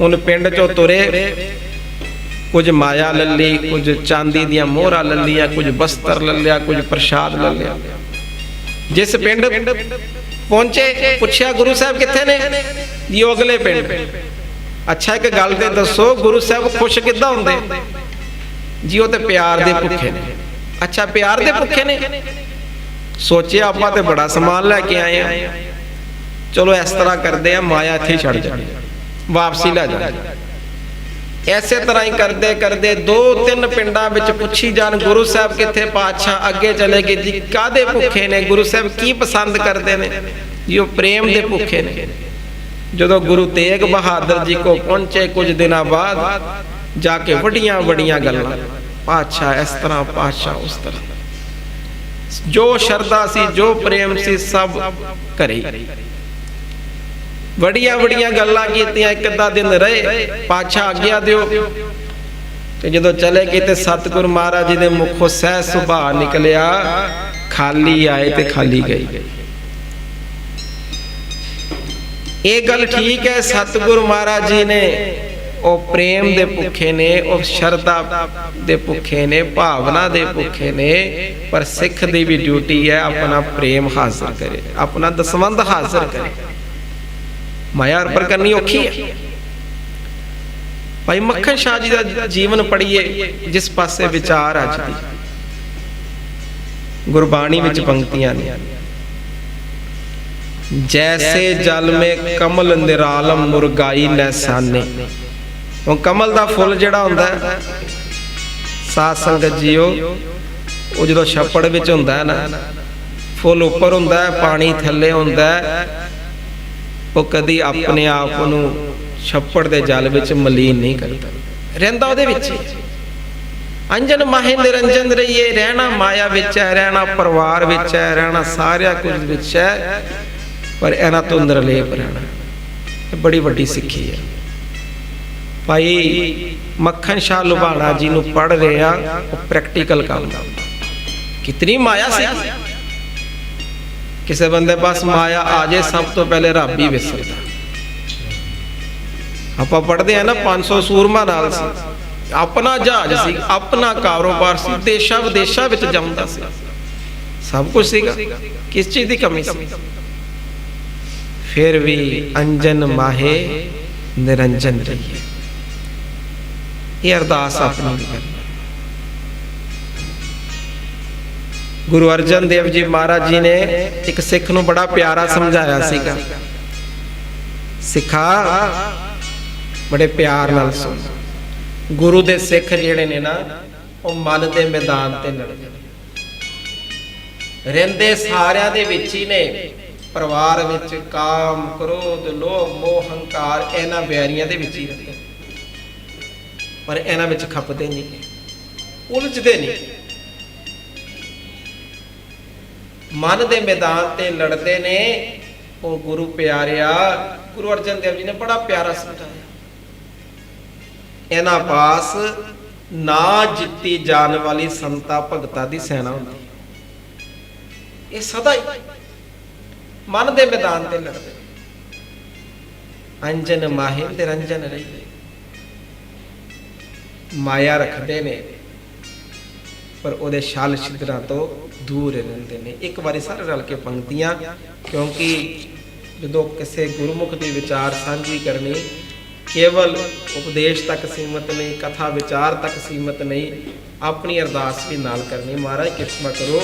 ਹੁਣ ਪਿੰਡ 'ਚੋਂ ਤੁਰੇ, ਕੁਝ ਮਾਇਆ ਲੱਲੀ, ਕੁਝ ਚਾਂਦੀ ਦੀਆਂ ਮੋਹਰਾਂ ਲੱਲੀਆਂ, ਕੁਝ ਬਸਤਰ ਲੱਲਿਆ, ਕੁਝ ਪ੍ਰਸ਼ਾਦ ਲੱਲਿਆ। ਜਿਸ ਪਿੰਡ ਪਹੁੰਚੇ ਪੁੱਛਿਆ ਗੁਰੂ ਸਾਹਿਬ ਕਿੱਥੇ ਨੇ? ਜੀ ਉਹ ਅਗਲੇ ਪਿੰਡ। ਅੱਛਾ ਇੱਕ ਗੱਲ ਤੇ ਦੱਸੋ, ਗੁਰੂ ਸਾਹਿਬ ਖੁਸ਼ ਕਿੱਦਾਂ ਹੁੰਦੇ? ਜੀ ਉਹ ਤੇ ਪਿਆਰ ਦੇ ਭੁੱਖੇ ਨੇ। ਅੱਛਾ ਪਿਆਰ ਦੇ ਭੁੱਖੇ ਨੇ। ਸੋਚਿਆ ਆਪਾਂ ਤੇ ਬੜਾ ਸਮਾਨ ਲੈ ਕੇ ਆਏ ਆ, ਚਲੋ ਇਸ ਤਰ੍ਹਾਂ ਕਰਦੇ ਆ, ਮਾਇਆ ਇੱਥੇ ਛੱਡ ਜਾਣੀ, ਵਾਪਸੀ ਲੈ ਜਾਣੀ। ਐਸੇ ਤਰ੍ਹਾਂ ਹੀ ਕਰਦੇ ਕਰਦੇ 2-3 ਪਿੰਡਾਂ ਵਿੱਚ ਪੁੱਛੀ ਜਾਣ ਗੁਰੂ ਸਾਹਿਬ ਕਿੱਥੇ? ਪਾਤਸ਼ਾਹ ਅੱਗੇ ਚਲੇ ਗਏ। ਜੀ ਕਾਦੇ ਭੁੱਖੇ ਨੇ? ਗੁਰੂ ਸਾਹਿਬ ਕੀ ਪਸੰਦ ਕਰਦੇ ਨੇ? ਜੀ ਉਹ ਪ੍ਰੇਮ ਦੇ ਭੁੱਖੇ ਨੇ। ਜਦੋਂ ਗੁਰੂ ਤੇਗ ਬਹਾਦਰ ਜੀ ਕੋ ਪਹੁੰਚੇ ਕੁਝ ਦਿਨਾਂ ਬਾਅਦ, ਜਾ ਕੇ ਵੱਡੀਆਂ ਵੱਡੀਆਂ ਗੱਲਾਂ, ਪਾਤਸ਼ਾਹ ਇਸ ਤਰ੍ਹਾਂ, ਪਾਤਸ਼ਾਹ ਉਸ ਤਰ੍ਹਾਂ। ਜੋ ਸ਼ਰਧਾ ਸੀ, ਜੋ ਪ੍ਰੇਮ ਸੀ, ਸਭ ਘਰੇ। ਵੱਡੀਆਂ ਵੱਡੀਆਂ ਗੱਲਾਂ ਕੀਤੀਆਂ। ਇੱਕ ਅੱਧਾ ਦਿਨ ਰਹੇ, ਪਾਤਸ਼ਾਹ ਆਗਿਆ ਦਿਓ। ਤੇ ਜਦੋਂ ਚਲੇ ਗਏ ਤੇ ਸਤਿਗੁਰੂ ਮਹਾਰਾਜ ਜੀ ਦੇ ਮੁਖੋਂ ਸਹਿਜ ਸੁਭਾਅ ਨਿਕਲਿਆ, ਖਾਲੀ ਆਏ ਤੇ ਖਾਲੀ ਗਏ। ਇਹ ਗੱਲ ਠੀਕ ਹੈ, ਸਤਿਗੁਰੂ ਮਹਾਰਾਜ ਜੀ ਨੇ ਉਹ ਪ੍ਰੇਮ ਦੇ ਭੁੱਖੇ ਨੇ, ਉਹ ਸ਼ਰਧਾ ਦੇ ਭੁੱਖੇ ਨੇ, ਭਾਵਨਾ ਦੇ ਭੁੱਖੇ ਨੇ। ਪਰ ਸਿੱਖ ਦੀ ਵੀ ਡਿਊਟੀ ਹੈ ਆਪਣਾ ਪ੍ਰੇਮ ਹਾਜ਼ਰ ਕਰੇ, ਆਪਣਾ ਦਸਵੰਧ ਹਾਜ਼ਰ ਕਰੇ। ਮਾਇਆ ਅਰਪਣ ਕਰਨੀ ਔਖੀ ਹੈ। ਭਾਈ ਮੱਖਣ ਸ਼ਾਹ ਜੀ ਦਾ ਜੀਵਨ ਪੜ੍ਹੀਏ, ਜਿਸ ਪਾਸੇ ਵਿਚਾਰ ਅੱਜ ਦੀ ਗੁਰਬਾਣੀ ਵਿੱਚ ਪੰਕਤੀਆਂ ਨੇ, ਜੈਸੇ ਜਲ ਮੇ ਕਮਲ ਨਿਰਾਲਮ ਮੁਰਗਾਈ ਨੈਸਾਨੇ। ਉਹ ਕਮਲ ਦਾ ਫੁੱਲ ਜਿਹੜਾ ਹੁੰਦਾ ਸਾਧ ਸੰਗਤ ਜੀਓ, ਉਹ ਜਦੋਂ ਛੱਪੜ ਵਿੱਚ ਹੁੰਦਾ ਹੈ ਨਾ, ਫੁੱਲ ਉੱਪਰ ਹੁੰਦਾ ਹੈ, ਪਾਣੀ ਥੱਲੇ ਹੁੰਦਾ ਹੈ, ਉਹ ਕਦੀ ਆਪਣੇ ਆਪ ਨੂੰ ਛੱਪੜ ਦੇ ਜਲ ਵਿੱਚ ਮਲੀਨ ਨਹੀਂ ਕਰਦਾ, ਰਹਿੰਦਾ ਉਹਦੇ ਵਿੱਚ ਹੀ। ਅੰਜਨ ਮਾਹੇ ਨਿਰੰਜਨ ਰਹੀਏ, ਰਹਿਣਾ ਮਾਇਆ ਵਿੱਚ ਹੈ, ਰਹਿਣਾ ਪਰਿਵਾਰ ਵਿੱਚ ਹੈ, ਰਹਿਣਾ ਸਾਰਿਆਂ ਕੁਝ ਵਿੱਚ ਹੈ, ਪਰ ਇਹਨਾਂ ਤੋਂ ਨਿਰਲੇਪ ਰਹਿਣਾ। ਇਹ ਬੜੀ ਵੱਡੀ ਸਿੱਖੀ ਹੈ। ਭਾਈ ਮੱਖਣ ਸ਼ਾਹ ਲੁਬਾਣਾ ਜੀ ਨੂੰ ਪੜ੍ਹ ਰਹੇ ਆ, ਉਹ ਪ੍ਰੈਕਟੀਕਲ ਕੰਮ ਦਾ। ਕਿਤਨੀ ਮਾਇਆ ਸੀ, ਕਿਸੇ ਬੰਦੇ ਪਾਸ ਮਾਇਆ ਆ ਜੇ ਸਭ ਤੋਂ ਪਹਿਲੇ ਰੱਬ ਹੀ ਵਿਸਰਦਾ। ਆਪਾਂ ਪੜ੍ਹਦੇ ਆ ਨਾ 500 ਸੂਰਮਾ ਨਾਲ ਸੀ, ਆਪਣਾ ਜਹਾਜ਼ ਸੀ, ਆਪਣਾ ਕਾਰੋਬਾਰ ਸੀ, ਦੇਸ਼ਾਂ ਵਿਦੇਸ਼ਾਂ ਵਿੱਚ ਜਾਂਦਾ ਸੀ, ਸਭ ਕੁਝ ਸੀਗਾ, ਕਿਸ ਚੀਜ਼ ਦੀ ਕਮੀ ਸੀ? ਫਿਰ ਵੀ ਅੰਜਨ ਮਾਹੇ ਨਿਰੰਜਨ ਰਹੀਏ। ਇਹ ਅਰਦਾਸ ਆਪਣੀ ਵੀ ਕਰਨੀ। ਗੁਰੂ ਅਰਜਨ ਦੇਵ ਜੀ ਮਹਾਰਾਜ ਜੀ ਨੇ ਇੱਕ ਸਿੱਖ ਨੂੰ ਬੜਾ ਪਿਆਰਾ ਸਮਝਾਇਆ ਸੀਗਾ, ਸਿੱਖਾ ਬੜੇ ਪਿਆਰ ਨਾਲ ਸੁਣ। ਗੁਰੂ ਦੇ ਸਿੱਖ ਜਿਹੜੇ ਨੇ ਨਾ, ਉਹ ਮਨ ਦੇ ਮੈਦਾਨ ਤੇ ਲੜਦੇ ਨੇ, ਰਹਿੰਦੇ ਸਾਰਿਆਂ ਦੇ ਵਿੱਚ ਹੀ ਨੇ। ਪਰਿਵਾਰ ਵਿੱਚ ਕਾਮ, ਕ੍ਰੋਧ, ਲੋਭ, ਮੋਹ, ਹੰਕਾਰ, ਇਹਨਾਂ ਬਿਆਰੀਆਂ ਦੇ ਵਿੱਚ ਹੀ ਰਹਿੰਦੇ, ਪਰ ਇਹਨਾਂ ਵਿੱਚ ਖਪਦੇ ਨਹੀਂ, ਉਲਝਦੇ ਨਹੀਂ। ਮਨ ਦੇ ਮੈਦਾਨ ਤੇ ਲੜਦੇ ਨੇ। ਉਹ ਗੁਰੂ ਪਿਆਰਿਆ, ਗੁਰੂ ਅਰਜਨ ਦੇਵ ਜੀ ਨੇ ਬੜਾ ਪਿਆਰਾ ਸਮਝਾਇਆ, ਇਹਨਾਂ ਪਾਸ ਨਾ ਜਿੱਤੀ ਜਾਣ ਵਾਲੀ ਸੰਤਾ ਭਗਤਾਂ ਦੀ ਸੈਨਾ ਹੁੰਦੀ। ਇਹ ਸਦਾ ਹੀ ਮਨ ਦੇ ਮੈਦਾਨ ਤੇ ਲੜਦੇ। ਅੰਜਨ ਮਾਹੇ ਨਿਰੰਜਨ ਰਹੀਏ। ਮਾਇਆ ਰੱਖਦੇ ਨੇ, ਪਰ ਉਹਦੇ ਛਲ ਛਿਦਰਾਂ ਤੋਂ ਦੂਰ ਰਹਿੰਦੇ ਨੇ। ਇੱਕ ਵਾਰੀ ਸਾਰੇ ਰਲ ਕੇ ਪੰਕਤੀਆਂ, ਕਿਉਂਕਿ ਜਦੋਂ ਕਿਸੇ ਗੁਰਮੁਖ ਦੀ ਵਿਚਾਰ ਸਾਂਝੀ ਕਰਨੀ ਕੇਵਲ ਉਪਦੇਸ਼ ਤੱਕ ਸੀਮਤ ਨਹੀਂ, ਕਥਾ ਵਿਚਾਰ ਤੱਕ ਸੀਮਤ ਨਹੀਂ, ਆਪਣੀ ਅਰਦਾਸ ਵੀ ਨਾਲ ਕਰਨੀ। ਮਹਾਰਾਜ ਕਿਰਪਾ ਕਰੋ,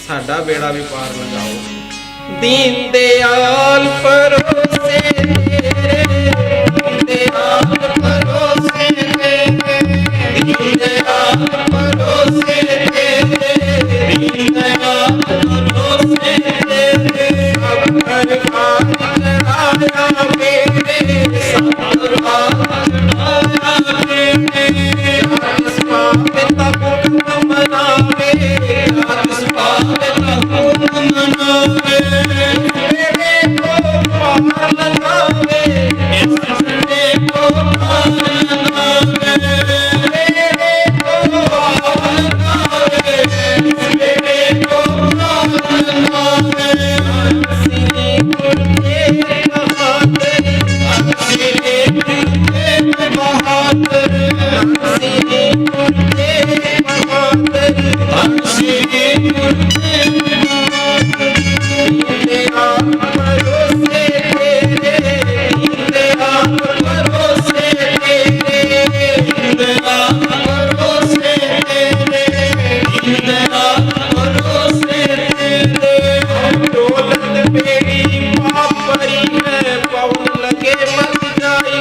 ਸਾਡਾ ਬੇੜਾ ਵੀ ਪਾਰ ਲਗਾਓ। ਦੀਨ ਦਿਆਲ ਪਰੋਸੇ ਤੇਰੇ, ਦੀਨ ਦਿਆਲ ਪਰੋਸੇ ਤੇਰੇ, ਦੀਨ ਦਿਆਲ ਪਰੋਸੇ ਤੇਰੇ, ਦੀਨ ਦਿਆਲ ਪਰੋਸੇ ਤੇਰੇ। ਸਭ ਪਰਵਾਰ ਚੜਾਇਆ ਮੇਰੇ, ਸਭ ਪਰਵਾਰ ਚੜਾਇਆ ਮੇਰੇ। ਜਿਸ ਪਾਪੇ ਤਾ ਪੁੰਨ ਮਨਾਵੇ, ਜਿਸ ਪਾਪੇ ਤਾ ਪੁੰਨ ਮਨਾਵੇ। ਮੇਰੇ ਕੋ ਪਾਰ ਲਗਾਵੇ, ਇਸ ਸੱਚੇ ਕੋ ਪਾਰ ਲਗਾਵੇ। ਮੇਰੇ ਕੋ ਪਾਰ ਲਗਾਵੇ, ਮੇਰੇ ਕੋ ਪਾਰ ਲਗਾਵੇ। ਅਸੀਂ ਗੁਰਦੇ ਬਹਾਦਰ, ਅਸੀਂ ਗੁਰਦੇ ਬਹਾਦਰ, ਅਸੀਂ ਗੁਰਦੇ ਬਹਾਦਰ, ਅਸੀਂ ਗੁਰਦੇ ਬਹਾਦਰ। ਦੀਨੇ ਆਪ ਭਰੋਸੇ ਤੇਰੇ, ਦੀਨੇ ਆਪ ਭਰੋਸੇ ਤੇਰੇ, ਦੀਨੇ ਆਪ ਭਰੋਸੇ ਤੇਰੇ, ਦੀਨੇ ਆਪ ਭਰੋਸੇ ਤੇਰੇ। ਦੌਲਤ ਮੇਰੀ ਪਾਪਰੀ ਹੈ, ਪਉਣ ਲਗੇ ਮਤ ਜਾਈ।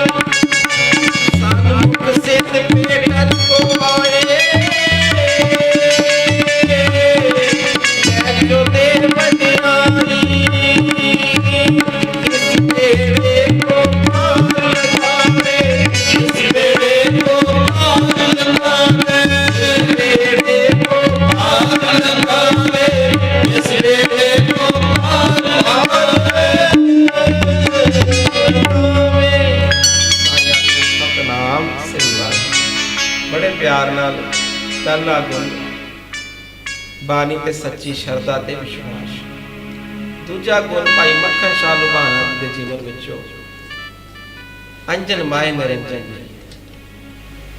ਸਨਮੁਖ ਸਿੱਧ ਭੇਟਨ ਕੋ ਆਏ, ਜੋ ਦੇ ਵਡਿਆਈ। ਇਸ ਵੇਲੇ ਕੋ ਪਾਰ ਲਗਾਵੇ, ਇਸ ਵੇਲੇ ਕੋ ਪਾਰ ਲਗਾਵੇ, ਇਸ ਵੇਲੇ ਕੋ ਪਾਰ ਲਗਾਵੇ, ਇਸ ਵੇਲੇ ਕੋ ਪਾਰ ਲਗਾਵੇ। ਸਤਿਨਾਮ ਸ੍ਰੀ ਵਾਹਿਗੁਰੂ। ਬੜੇ ਪਿਆਰ ਨਾਲ ਪਹਿਲਾ ਗੁਣ ਬਾਣੀ ਤੇ ਸੱਚੀ ਸ਼ਰਧਾ ਤੇ ਵਿਸ਼ਵਾਸ। ਦੂਜਾ ਗੁਣ ਭਾਈ ਮੱਖਣ ਸ਼ਾਹ ਲੁਬਾਣਾ ਦੇ ਜੀਵਨ ਵਿੱਚੋਂ ਅੰਜਨ ਮਾਹੇ ਨਿਰੰਜਨ।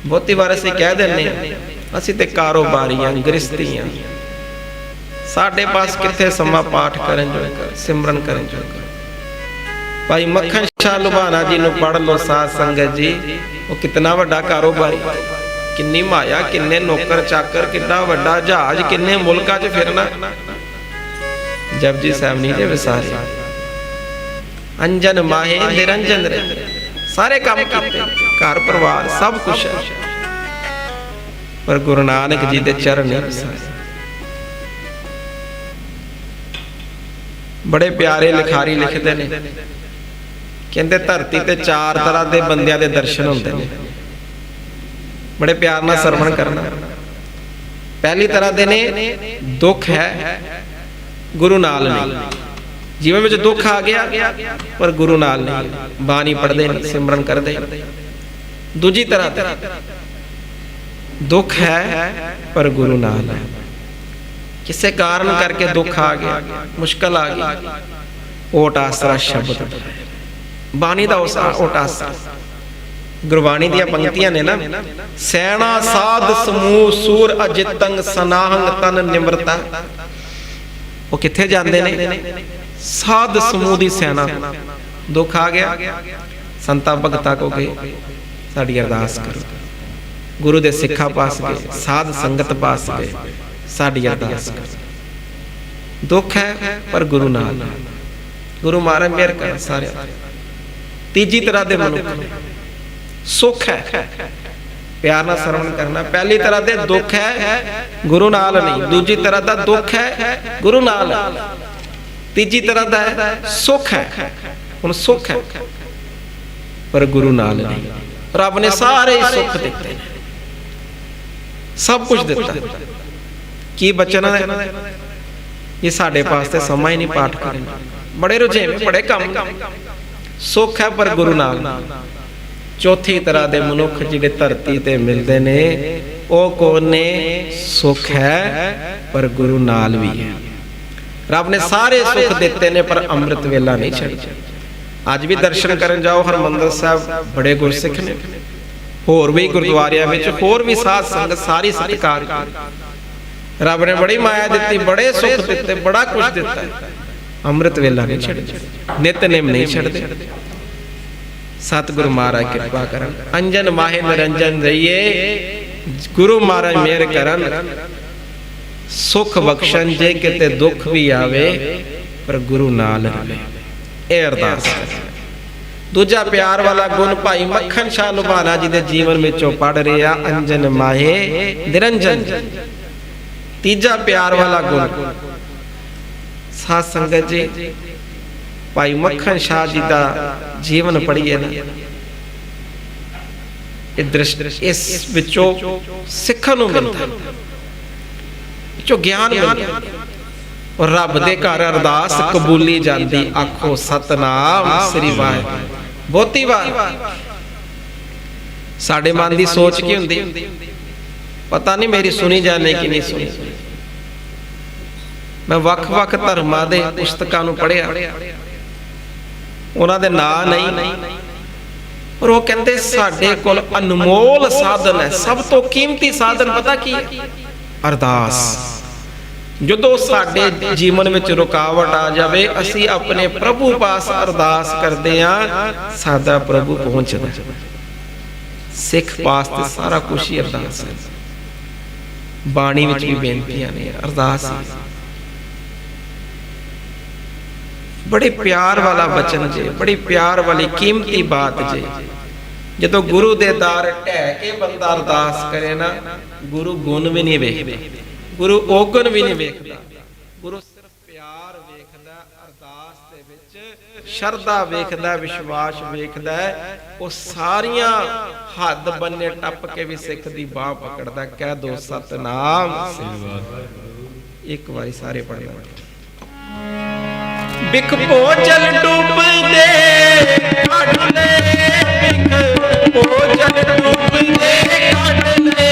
ਬਹੁਤੀ ਵਾਰ ਅਸੀਂ ਕਹਿ ਦਿੰਦੇ ਹਾਂ ਅਸੀਂ ਤੇ ਕਾਰੋਬਾਰੀਆਂ, ਗ੍ਰਸਤੀਆਂ, ਸਾਡੇ ਪਾਸ ਕਿੱਥੇ ਸਮਾਂ ਪਾਠ ਕਰਨ ਜੋਗਾ, ਸਿਮਰਨ ਕਰਨ ਜੋਗਾ। ਭਾਈ ਮੱਖਣ ਸ਼ਾਹ ਲੁਬਾਣਾ ਜੀ ਨੂੰ ਪੜ੍ਹ ਲਓ ਸਾਧ ਸੰਗਤ ਜੀ। ਉਹ ਕਿੰਨਾ ਵੱਡਾ ਕਾਰੋਬਾਰੀ, ਕਿੰਨੀ ਮਾਇਆ, ਕਿੰਨੇ ਨੌਕਰ ਚਾਕਰ, ਕਿੰਨਾ ਵੱਡਾ ਜਹਾਜ਼, ਕਿੰਨੇ ਮੁਲਕਾਂ 'ਚ ਫਿਰਨਾ। ਜਪਜੀ ਸਾਹਿਬ ਨਹੀਂ ਦੇ ਵਿਸਾਰੇ। ਅੰਜਨ ਮਾਹੇ ਨਿਰੰਜਨ ਰਹੇ, ਸਾਰੇ ਕੰਮ ਕੀਤੇ, ਘਰ ਪਰਿਵਾਰ ਸਭ ਕੁਛ ਹੈ, ਪਰ ਗੁਰੂ ਨਾਨਕ ਜੀ ਦੇ ਚਰਨ ਨਹੀਂ ਵਿਸਾਰੇ। बड़े प्यारे लिखारी लिखते हैं, कहते धरती ते 4 तरह के बंदियां दे दर्शन होंदे ने। बड़े प्यार नाल सरवण करना। पहली तरह दे ने दुख है गुरु नाल नहीं, जीवन में दुख आ गया पर गुरु नाल नहीं, बाणी पढ़ते नहीं, सिमरन करते। दूजी तरह दुख है पर गुरु नाल है, किसी कारण करके दुख आ गया, मुश्किल आ गई, ओट आसरा शब्द बाणी का उस ओट आसरा। गुरबाणी दी पंक्तियां ने ना, सैना साध समूह सूर अजितंग सनाहंग तन निमरता। वो किथे जाते ने? साध समूह दी सेना। दुख आ गया, संता भगता को गए साड़ी अरदास करो, गुरु दे सिखा पास गए, साध संगत पास गए, साड़ी अरदास करो। दुख है पर गुरु नाल, गुरु महाराज मेहर कर सारे। तीजी तरह दे मनुख सुख है, प्यार नाल सरवण करना। पहली तरह दे दुख है गुरु नाल नहीं, दूजी तरह दा दुख है गुरु नाल, तीजी तरह दा है सुख है। हुण सुख है पर गुरु नाल नहीं। रब ने सारे सुख दिते, सब कुछ दिता, की बचना है? ये साडे पास ते समा ही नहीं पाठ करने, बड़े रुझेवे, बड़े काम। सुख है पर गुरु नाल। चौथी तरह दे मनुख जिहड़े धरती ते मिलदे ने, ओ कौन ने? सुख है पर गुरु नाल भी है। रब ने सारे सुख दिते ने पर अमृत वेला नहीं छड्डिया। अज भी दर्शन करन जाओ हरमंदर साहब, बड़े गुरसिख ने, होर भी गुरुद्वारियां विच होर भी साध संगत सारी सत्कार। रब ने बड़ी माया दिती, बड़े सुख दिते, बड़ा कुछ दिता, अमृत वेला नहीं छड्डिया, नितनेम नहीं छड्डदे। सतगुरु महाराज कृपा करन, अंजन माहे निरंजन रहिए, गुरु महाराज मेहर करन, सुख बख्शन। जे किते दुख भी आवे पर गुरु नाल रहे, ए अरदास। दूजा प्यार वाला गुण भाई मक्खन शाह लुभाना जी दे जीवन विचों पढ़ रहा, अंजन माहे निरंजन। तीजा प्यार वाला गुण साध संगत जी भाई मक्खन शाह जी का जीवन पढ़िए ना, इस विचों सिखण नूं मिलदा, विचों ज्ञान मिलदा। और रब दे घर अरदास कबूली जाती, आखो सतनाम श्री वाहिगुरू। बहुती बार साडे मन की सोच की हुंदी, पता नहीं मेरी सुनी जाने की नहीं सुनी। मैं वख-वख धर्मां दे पुस्तकां नूं पढ़िया, उन्हां दे नाम नहीं, पर वो कहते साडे कोल अनमोल साधन है, सब तो कीमती साधन पता की? अरदास। जदों साडे जीवन विच रुकावट आ जावे, असी अपने प्रभु पास अरदास करदे हां, साडा प्रभु पहुंचदा। सिख पास ते सारा कुछ ही अरदास है। बाणी विच भी बेनतियां ने, अरदास। बड़े प्यार वाला वचन जे, बड़ी प्यार वाली कीमती बात जे। जदों गुरु दे दार ढह के बंदा अरदास करे ना, गुरु गुण भी नहीं वेखदे, गुरु औगण भी नहीं वेखदा, गुरु सिर्फ प्यार वेखदा। अरदास दे विच शरधा वेखदा, विश्वास वेखदा। वो सारियां हद बन्ने टप के भी सिख दी बाह पकड़दा। कह दो सतनाम एक बारी सारे पढ़े। बिख भोजल डूबदे कढ ले, बिख भोजल डूबदे कढ ले,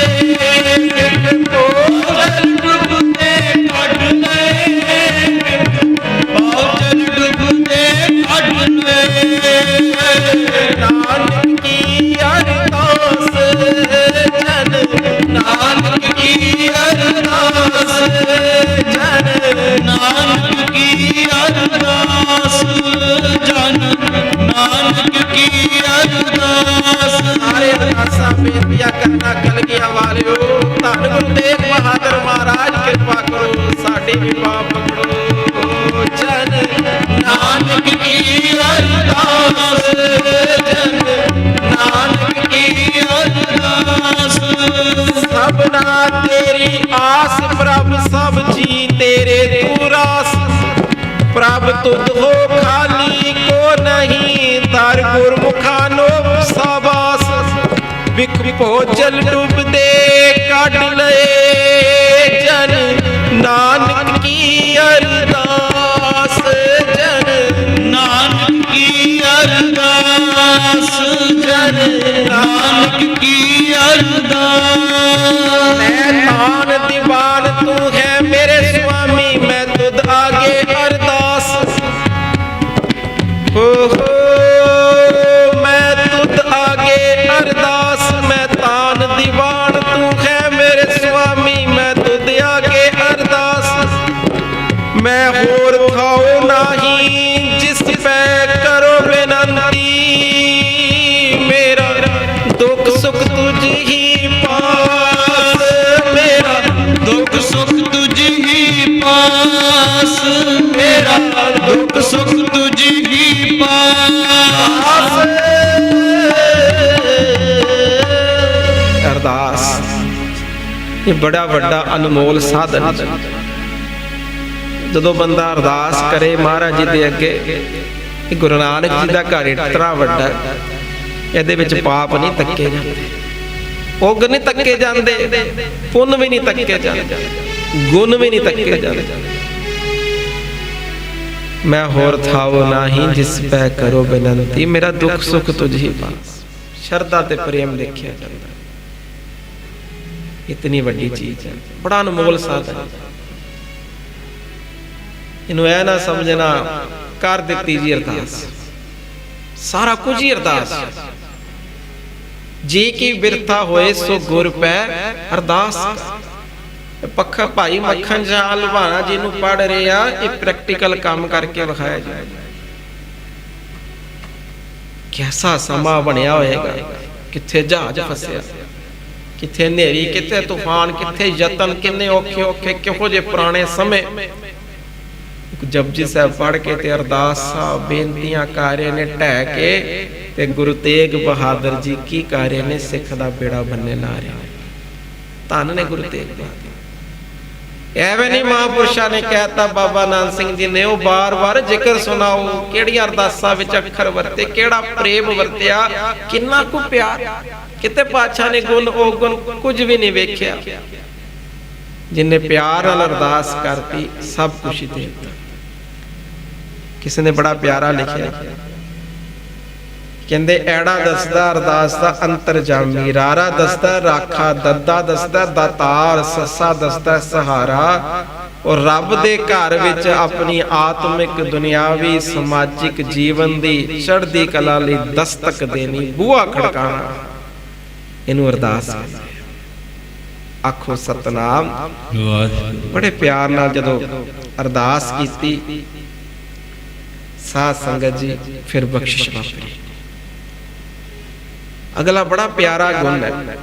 बिख भोजल डूबदे कढ ले, भोजल डूबदे कढ ले। नानक की अरदास जन, नानक की अरदास जन, नानक की अरदास जन, नानक की अरदास। सारे अरदासां बेनतियां करना कलगियां वालिओ, धन गुरु तेग बहादुर महाराज कृपा करो, साडी भी बाह पकड़ो। जन नानक की अरदास जन, नानक की अरदास। सबना तेरी आस प्रभ, सब जी तेरे तू रास, प्रभ तुद हो खाली को नहीं, तार गुरमुखानो साबास। बिख भोजल डूब दे काट ले जन, नानक की अरदास जन, नानक की अरदास जन, नानक की अरदास। मैं तान दीवान तू है मेरे स्वामी, मैं तुद आगे अरदास। हो मैं तुद आगे अरदास, मैं तान दीवान तू है मेरे स्वामी, मैं तुद आगे अरदास। मैं होर थाओ नाही जिस पे करो बेनंती, मेरा दुख सुख तुझ ही पास, मेरा दुख सुख तुझ ही पास, मेरा दुख सुख तुझ ही पास। अरदास ये बड़ा वड्डा अनमोल साधन। ਜਦੋਂ ਬੰਦਾ ਅਰਦਾਸ ਕਰੇ ਮਹਾਰਾਜ ਜੀ ਦੇ ਅੱਗੇ, ਇਹ ਗੁਰੂ ਨਾਨਕ ਜੀ ਦਾ ਘਰ ਇਤਨਾ ਵੱਡਾ, ਇਹਦੇ ਵਿੱਚ ਪਾਪ ਨਹੀਂ ਤੱਕੇ ਜਾਂਦੇ, ਉਗ ਨਹੀਂ ਤੱਕੇ ਜਾਂਦੇ, ਪੁੰਨ ਵੀ ਨਹੀਂ ਤੱਕੇ ਜਾਂਦੇ, ਗੁਣ ਵੀ ਨਹੀਂ ਤੱਕੇ ਜਾਂਦੇ। ਮੈਂ ਹੋਰ ਥਾਉ ਨਾਹੀ ਜਿਸ ਪੈ ਕਰੋ ਬੇਨੰਤੀ, ਮੇਰਾ ਦੁੱਖ ਸੁੱਖ ਤੁਝ ਹੀ ਪਾਸ। ਸ਼ਰਧਾ ਤੇ ਪ੍ਰੇਮ ਦੇਖਿਆ ਜਾਂਦਾ, ਇਤਨੀ ਵੱਡੀ ਚੀਜ਼ ਹੈ, ਬੜਾ ਅਨਮੋਲ ਸਾਧਨ। ਇਹਨੂੰ ਐ ਨਾ ਸਮਝਣਾ ਕਰ ਦਿੱਤੀ ਜੀ ਅਰਦਾਸ, ਸਾਰਾ ਕੁਝ ਹੀ ਅਰਦਾਸ। ਜੇ ਕੀ ਬਿਰਥਾ ਹੋਏ ਸੋ ਗੁਰ ਪੈ ਅਰਦਾਸ। ਪੱਖਾ ਭਾਈ ਮੱਖਣ ਸ਼ਾਹ ਲੁਬਾਣਾ ਜੀ ਨੂੰ ਪੜ ਰਹੇ ਆ, ਇਹ ਪ੍ਰੈਕਟੀਕਲ ਕੰਮ ਕਰਕੇ ਵਿਖਾਇਆ ਜਾਏ। ਕਿਹਦਾ ਸਮਾਂ ਬਣਿਆ ਹੋਏਗਾ, ਕਿੱਥੇ ਜਹਾਜ਼ ਫਸਿਆ, ਕਿੱਥੇ ਹਨੇਰੀ, ਕਿੱਥੇ ਤੂਫਾਨ, ਕਿੱਥੇ ਯਤਨ, ਕਿੰਨੇ ਔਖੇ ਔਖੇ ਕਿਹੋ ਜਿਹੇ ਪੁਰਾਣੇ ਸਮੇਂ। ਜਪਜੀ ਸਾਹਿਬ ਪੜ੍ਹ ਕੇ ਤੇ ਅਰਦਾਸਾਂ ਬੇਨਤੀਆਂ ਕਰ ਰਹੇ ਨੇ ਢਹਿ ਕੇ, ਤੇ ਗੁਰੂ ਤੇਗ ਬਹਾਦਰ ਜੀ ਕੀ ਕਰ ਰਹੇ ਨੇ, ਸਿੱਖ ਦਾ ਬੇੜਾ ਬੰਨੇ ਲਾ ਰਹੇ ਨੇ। ਧੰਨ ਨੇ ਗੁਰੂ ਤੇਗ ਬਹਾਦਰ। ਐਵੇਂ ਨਹੀਂ ਮਹਾਂਪੁਰਸ਼ਾਂ ਨੇ ਕਹਿਤਾ, ਬਾਬਾ ਨਾਨਕ ਸਿੰਘ ਜੀ ਨੇ ਉਹ ਬਾਰ-ਬਾਰ ਜ਼ਿਕਰ ਸੁਣਾਓ, ਕਿਹੜੀਆਂ ਅਰਦਾਸਾਂ ਵਿੱਚ ਅੱਖਰ ਵਰਤੇ, ਕਿਹੜਾ ਪ੍ਰੇਮ ਵਰਤਿਆ, ਕਿੰਨਾ ਕੁ ਪਿਆਰ। ਕਿਤੇ ਪਾਤਸ਼ਾਹ ਨੇ ਗੁਣ ਉਹ ਗੁਣ ਕੁਝ ਵੀ ਨਹੀਂ ਵੇਖਿਆ, ਜਿੰਨੇ ਪਿਆਰ ਨਾਲ ਅਰਦਾਸ ਕਰਤੀ ਸਭ ਕੁਝ ਹੀ ਦੇ ਦਿੱਤਾ। ਕਿਸੇ ਨੇ ਬੜਾ ਪਿਆਰਾ ਲਿਖਿਆ, ਕਹਿੰਦੇ ਐੜਾ ਦੱਸਦਾ ਅਰਦਾਸ ਦਾ ਅੰਤਰਜਾਮੀ, ਰਾਰਾ ਦੱਸਦਾ ਰਾਖਾ, ਦੱਦਾ ਦੱਸਦਾ ਦਾਤਾਰ, ਸੱਸਾ ਦੱਸਦਾ ਸਹਾਰਾ। ਔਰ ਰੱਬ ਦੇ ਘਰ ਵਿੱਚ ਆਪਣੀ ਆਤਮਿਕ ਦੁਨਿਆਵੀ ਸਮਾਜਿਕ ਜੀਵਨ ਦੀ ਚੜ੍ਹਦੀ ਕਲਾ ਲਈ ਦਸਤਕ ਦੇਣੀ, ਬੂਹਾ ਖੜਕਾਣਾ, ਇਹਨੂੰ ਅਰਦਾਸ ਕਹਿੰਦੇ। ਆਖੋ ਸਤਨਾਮ ਵਾਹਿਗੁਰੂ। ਬੜੇ ਪਿਆਰ ਨਾਲ ਜਦੋਂ ਅਰਦਾਸ ਕੀਤੀ, ਸਾਧ ਸੰਗਤ ਜੀ ਫਿਰ ਬਖਸ਼ਿਸ਼ ਵਾਪਰੀ। ਅਗਲਾ ਬੜਾ ਪਿਆਰਾ ਗੁਣ ਹੈ,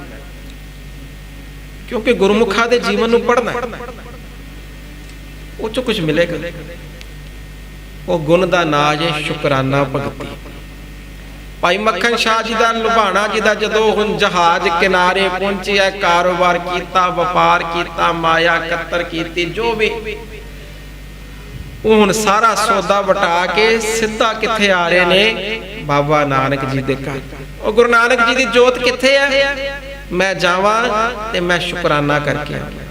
ਕਿਉਂਕਿ ਗੁਰਮੁਖਾਂ ਦੇ ਜੀਵਨ ਨੂੰ ਪੜ੍ਹਨਾ, ਉਹ ਚੋਂ ਕੁਝ ਮਿਲੇਗਾ। ਉਹ ਗੁਣ ਦਾ ਨਾਮ ਹੈ ਸ਼ੁਕਰਾਨਾ ਭਗਤੀ। ਭਾਈ ਮੱਖਣ ਸ਼ਾਹ ਜੀ ਦਾ ਲੁਬਾਣਾ ਜੀ ਦਾ ਜਦੋਂ ਹੁਣ ਜਹਾਜ਼ ਕਿਨਾਰੇ ਪਹੁੰਚਿਆ, ਕਾਰੋਬਾਰ ਕੀਤਾ, ਵਪਾਰ ਕੀਤਾ, ਮਾਇਆ ਇਕੱਤਰ ਕੀਤੀ, ਜੋ ਵੀ ਉਹ ਹੁਣ ਸਾਰਾ ਸੌਦਾ ਵਟਾ ਕੇ ਸਿੱਧਾ ਕਿੱਥੇ ਆ ਰਹੇ ਨੇ, ਬਾਬਾ ਨਾਨਕ ਜੀ ਦੇ ਘਰ। ਉਹ ਗੁਰੂ ਨਾਨਕ ਜੀ ਦੀ ਜੋਤ ਕਿੱਥੇ ਹੈ, ਮੈਂ ਜਾਵਾਂ ਤੇ ਮੈਂ ਸ਼ੁਕਰਾਨਾ ਕਰਕੇ ਆਵਾਂ।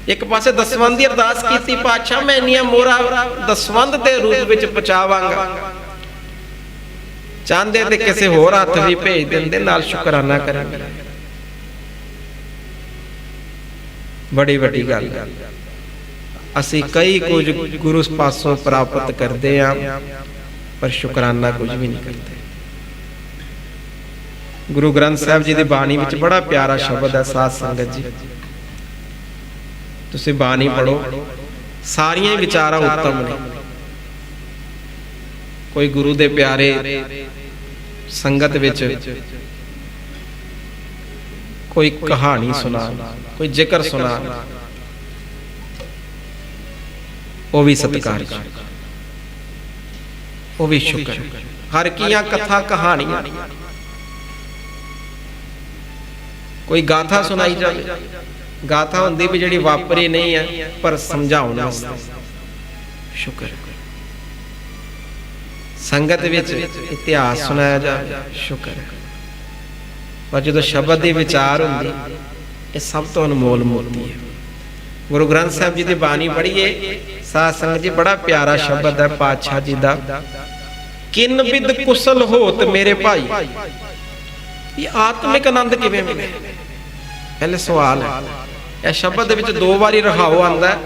ਇੱਕ ਪਾਸੇ ਦਸਵੰਧ ਦੀ ਅਰਦਾਸ ਕੀਤੀ, ਪਾਤਸ਼ਾਹ ਮੈਂ ਇੰਨੀਆਂ ਮੋਹਰਾਂ ਦਸਵੰਧ ਦੇ ਰੂਪ ਵਿੱਚ ਪਹੁੰਚਾਵਾਂਗਾ। ਚਾਹੁੰਦੇ ਤੇ ਕਿਸੇ ਹੋਰ ਹੱਥ ਵੀ ਭੇਜ ਦਿੰਦੇ, ਨਾਲ ਸ਼ੁਕਰਾਨਾ ਕਰਾਂਗੇ। ਬੜੀ ਵੱਡੀ ਗੱਲ ਹੈ। ਅਸੀਂ ਕਈ ਕੁਝ ਗੁਰੂ ਪਾਸੋਂ ਪ੍ਰਾਪਤ ਕਰਦੇ ਹਾਂ, ਪਰ ਸ਼ੁਕਰਾਨਾ ਕੁਝ ਵੀ ਨਹੀਂ ਕਰਦੇ। ਗੁਰੂ ਗ੍ਰੰਥ ਸਾਹਿਬ ਜੀ ਦੀ ਬਾਣੀ ਵਿੱਚ ਬੜਾ ਪਿਆਰਾ ਸ਼ਬਦ ਹੈ, ਸਾਧ ਸੰਗਤ ਜੀ ਤੁਸੀਂ ਬਾਣੀ ਪੜੋ, ਸਾਰੀਆਂ ਵਿਚਾਰਾਂ ਉੱਤਮ ਨੇ। ਕੋਈ ਗੁਰੂ ਦੇ ਪਿਆਰੇ ਸੰਗਤ ਵਿੱਚ ਕੋਈ ਕਹਾਣੀ ਸੁਣਾ, ਕੋਈ ਜ਼ਿਕਰ ਸੁਣਾ, ਉਹ ਵੀ ਸਤਿਕਾਰ, ਉਹ ਵੀ ਸ਼ੁਕਰ। ਹਰ ਕੀਆਂ ਕਥਾ ਕਹਾਣੀਆਂ, ਕੋਈ ਗਾਥਾ ਸੁਣਾਈ ਜਾਵੇ, ਗਾਥਾ ਹੁੰਦੀ ਵੀ ਜਿਹੜੀ ਵਾਪਰੀ ਨਹੀਂ ਹੈ ਪਰ ਸਮਝਾਉਣ ਵਾਸਤੇ, ਸ਼ੁਕਰ। ਸੰਗਤ ਵਿੱਚ ਇਤਿਹਾਸ ਸੁਣਾਇਆ ਜਾਵੇ, ਸ਼ੁਕਰ ਹੈ। ਪਰ ਜਦੋਂ ਸ਼ਬਦ ਦੀ ਵਿਚਾਰ ਹੁੰਦੀ, ਇਹ ਸਭ ਤੋਂ ਅਨਮੋਲ ਮੋਤੀ ਹੈ। ਗੁਰੂ ਗ੍ਰੰਥ ਸਾਹਿਬ ਜੀ ਦੀ ਬਾਣੀ ਪੜ੍ਹੀਏ ਸਾਧ ਸੰਗਤ ਜੀ, ਬੜਾ ਪਿਆਰਾ ਸ਼ਬਦ ਹੈ ਪਾਤਸ਼ਾਹ ਜੀ ਦਾ, ਕਿਨ ਬਿਦ ਕੁਸਲ ਹੋਤ ਮੇਰੇ ਭਾਈ। ਇਹ ਆਤਮਿਕ ਆਨੰਦ ਕਿਵੇਂ ਮਿਲੇ? ਪਹਿਲੇ ਸਵਾਲ ਹੈ। ਇਹ ਸ਼ਬਦ ਦੇ ਵਿੱਚ 2 ਵਾਰੀ ਰਹਾਉ ਆਉਂਦਾ,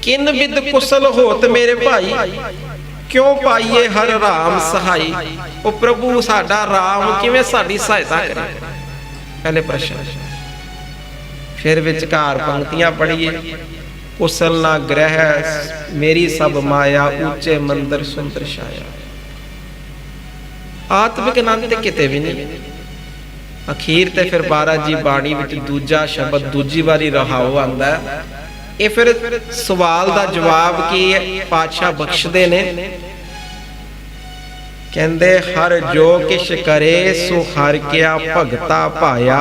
ਕਿਨ ਬਿਦ ਕੁਸਲ ਹੋਤ ਮੇਰੇ ਭਾਈ, ਕਿਉਂ ਪਾਈਏ ਹਰ ਰਾਮ ਸਹਾਈ। ਉਹ ਪ੍ਰਭੂ ਸਾਡਾ ਰਾਮ ਕਿਵੇਂ ਸਾਡੀ ਸਹਾਇਤਾ ਕਰੇ, ਪਹਿਲੇ ਪ੍ਰਸ਼ਨ। ਫਿਰ ਵਿਚਕਾਰ ਪੰਕਤੀਆਂ ਪੜ੍ਹੀਏ, ਕੁਸਲ ਨਾ ਗ੍ਰਹਿ ਮੇਰੀ ਸਭ ਮਾਇਆ, ਉੱਚੇ ਮੰਦਰ ਸੁੰਦਰ ਛਾਇਆ। ਆਤਮਿਕ ਆਨੰਦ ਤੇ ਕਿਤੇ ਵੀ ਨਹੀਂ। ਅਖੀਰ ਤੇ ਫਿਰ ਮਹਾਰਾਜ ਜੀ ਬਾਣੀ ਵਿੱਚ ਦੂਜਾ ਸ਼ਬਦ ਦੂਜੀ ਵਾਰੀ ਰਹਾਉ ਆਂਦਾ। ਇਹ ਫਿਰ ਸਵਾਲ ਦਾ ਜਵਾਬ ਕੀ ਪਾਤਸ਼ਾਹ ਬਖਸ਼ਦੇ ਨੇ, ਕਹਿੰਦੇ ਹਰ ਜੋ ਕਿਛ ਕਰੇ ਸੋ ਹਰ ਕਿਆ ਭਗਤਾ ਭਾਇਆ,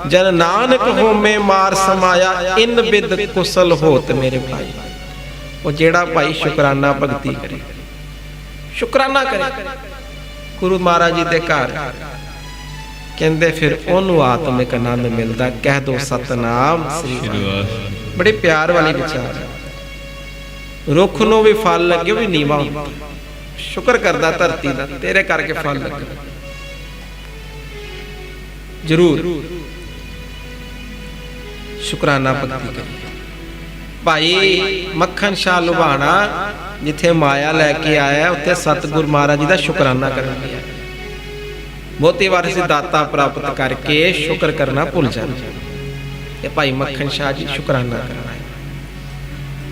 ਜਨ ਨਾਨਕ ਹੋਮੇ ਮਾਰ ਸਮਾਇਆ, ਇਨ ਬਿਦ ਕੁਸਲ ਹੋਤ ਮੇਰੇ ਭਾਈ। ਉਹ ਜਿਹੜਾ ਭਾਈ ਸ਼ੁਕਰਾਨਾ ਭਗਤੀ ਕਰੇ, ਸ਼ੁਕਰਾਨਾ ਕਰੇ ਗੁਰੂ ਮਹਾਰਾਜ ਜੀ ਦੇ ਘਰ, ਕਹਿੰਦੇ ਫਿਰ ਉਹਨੂੰ ਆਤਮਿਕ ਆਨੰਦ ਮਿਲਦਾ। ਕਹਿ ਦੋ ਸਤਨਾਮ ਸ੍ਰੀ ਵਾਹਿਗੁਰੂ। ਬੜੇ ਪਿਆਰ ਵਾਲੀ ਵਿਚਾਰ। ਰੁੱਖ ਨੂੰ ਵੀ ਫਲ ਲੱਗੇ, ਉਹ ਵੀ ਨੀਵਾਂ ਹੁੰਦਾ, ਸ਼ੁਕਰ ਕਰਦਾ ਧਰਤੀ ਦਾ, ਤੇਰੇ ਕਰਕੇ ਫਲ ਲੱਗਾ। ਜ਼ਰੂਰ ਸ਼ੁਕਰਾਨਾ ਭਗਤੀ ਕਰੀ। ਭਾਈ ਮੱਖਣ ਸ਼ਾਹ ਲੁਬਾਣਾ ਜਿੱਥੇ ਮਾਇਆ ਲੈ ਕੇ ਆਇਆ, ਉੱਥੇ ਸਤਿਗੁਰ ਮਹਾਰਾਜ ਜੀ ਦਾ ਸ਼ੁਕਰਾਨਾ ਕਰਨ ਗਿਆ। ਬਹੁਤੀ ਵਾਰ ਅਸੀਂ ਦਾਤਾ ਪ੍ਰਾਪਤ ਕਰਕੇ ਸ਼ੁਕਰ ਕਰਨਾ ਭੁੱਲ ਜਾਂਦੇ। ਇਹ ਭਾਈ ਮੱਖਣ ਸ਼ਾਹ ਜੀ ਸ਼ੁਕਰਾਨਾ ਕਰਨ ਆਏ।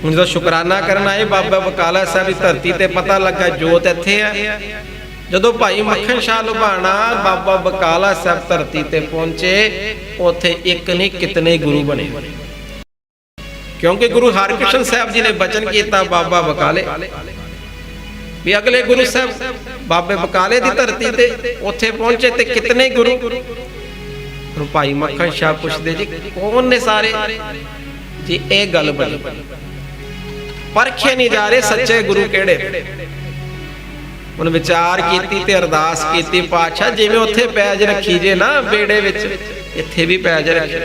ਹੁਣ ਜਦੋਂ ਸ਼ੁਕਰਾਨਾ ਕਰਨ ਆਏ, ਬਾਬਾ ਬਕਾਲਾ ਸਾਹਿਬ ਦੀ ਧਰਤੀ ਤੇ ਪਤਾ ਲੱਗਾ ਜੋਤ ਇੱਥੇ ਹੈ। ਜਦੋਂ ਭਾਈ ਮੱਖਣ ਸ਼ਾਹ ਲੁਬਾਣਾ ਬਾਬਾ ਬਕਾਲਾ ਸਾਹਿਬ ਧਰਤੀ ਤੇ ਪਹੁੰਚੇ, ਉੱਥੇ ਇੱਕ ਨਹੀਂ ਕਿਤਨੇ ਗੁਰੂ ਬਣੇ। ਕਿਉਂਕਿ ਗੁਰੂ ਹਰਕ੍ਰਿਸ਼ਨ ਸਾਹਿਬ ਜੀ ਨੇ ਬਚਨ ਕੀਤਾ ਬਾਬਾ ਬਕਾਲੇ ਵੀ ਅਗਲੇ ਗੁਰੂ ਸਾਹਿਬ ਬਾਬੇ ਬਕਾਲੇ ਦੀ ਧਰਤੀ ਤੇ ਉੱਥੇ ਪਹੁੰਚੇ ਤੇ ਕਿਤਨੇ ਗੁਰੂ। ਹੁਣ ਭਾਈ ਮੱਖਣ ਸ਼ਾਹ ਪੁੱਛਦੇ ਜੀ ਕੌਣ ਨੇ ਸਾਰੇ ਜੀ? ਇਹ ਗੱਲ ਬਣੀ, ਪਰਖੇ ਨਹੀਂ ਜਾ ਰਹੇ ਸੱਚੇ ਗੁਰੂ ਕਿਹੜੇ। ਹੁਣ ਵਿਚਾਰ ਕੀਤੀ ਤੇ ਅਰਦਾਸ ਕੀਤੀ, ਪਾਤਸ਼ਾਹ ਜਿਵੇਂ ਉੱਥੇ ਪੈਜ ਰੱਖੀ ਜੇ ਨਾ ਬੇੜੇ ਵਿੱਚ, ਇੱਥੇ ਵੀ ਪੈਜ ਰੱਖੀ।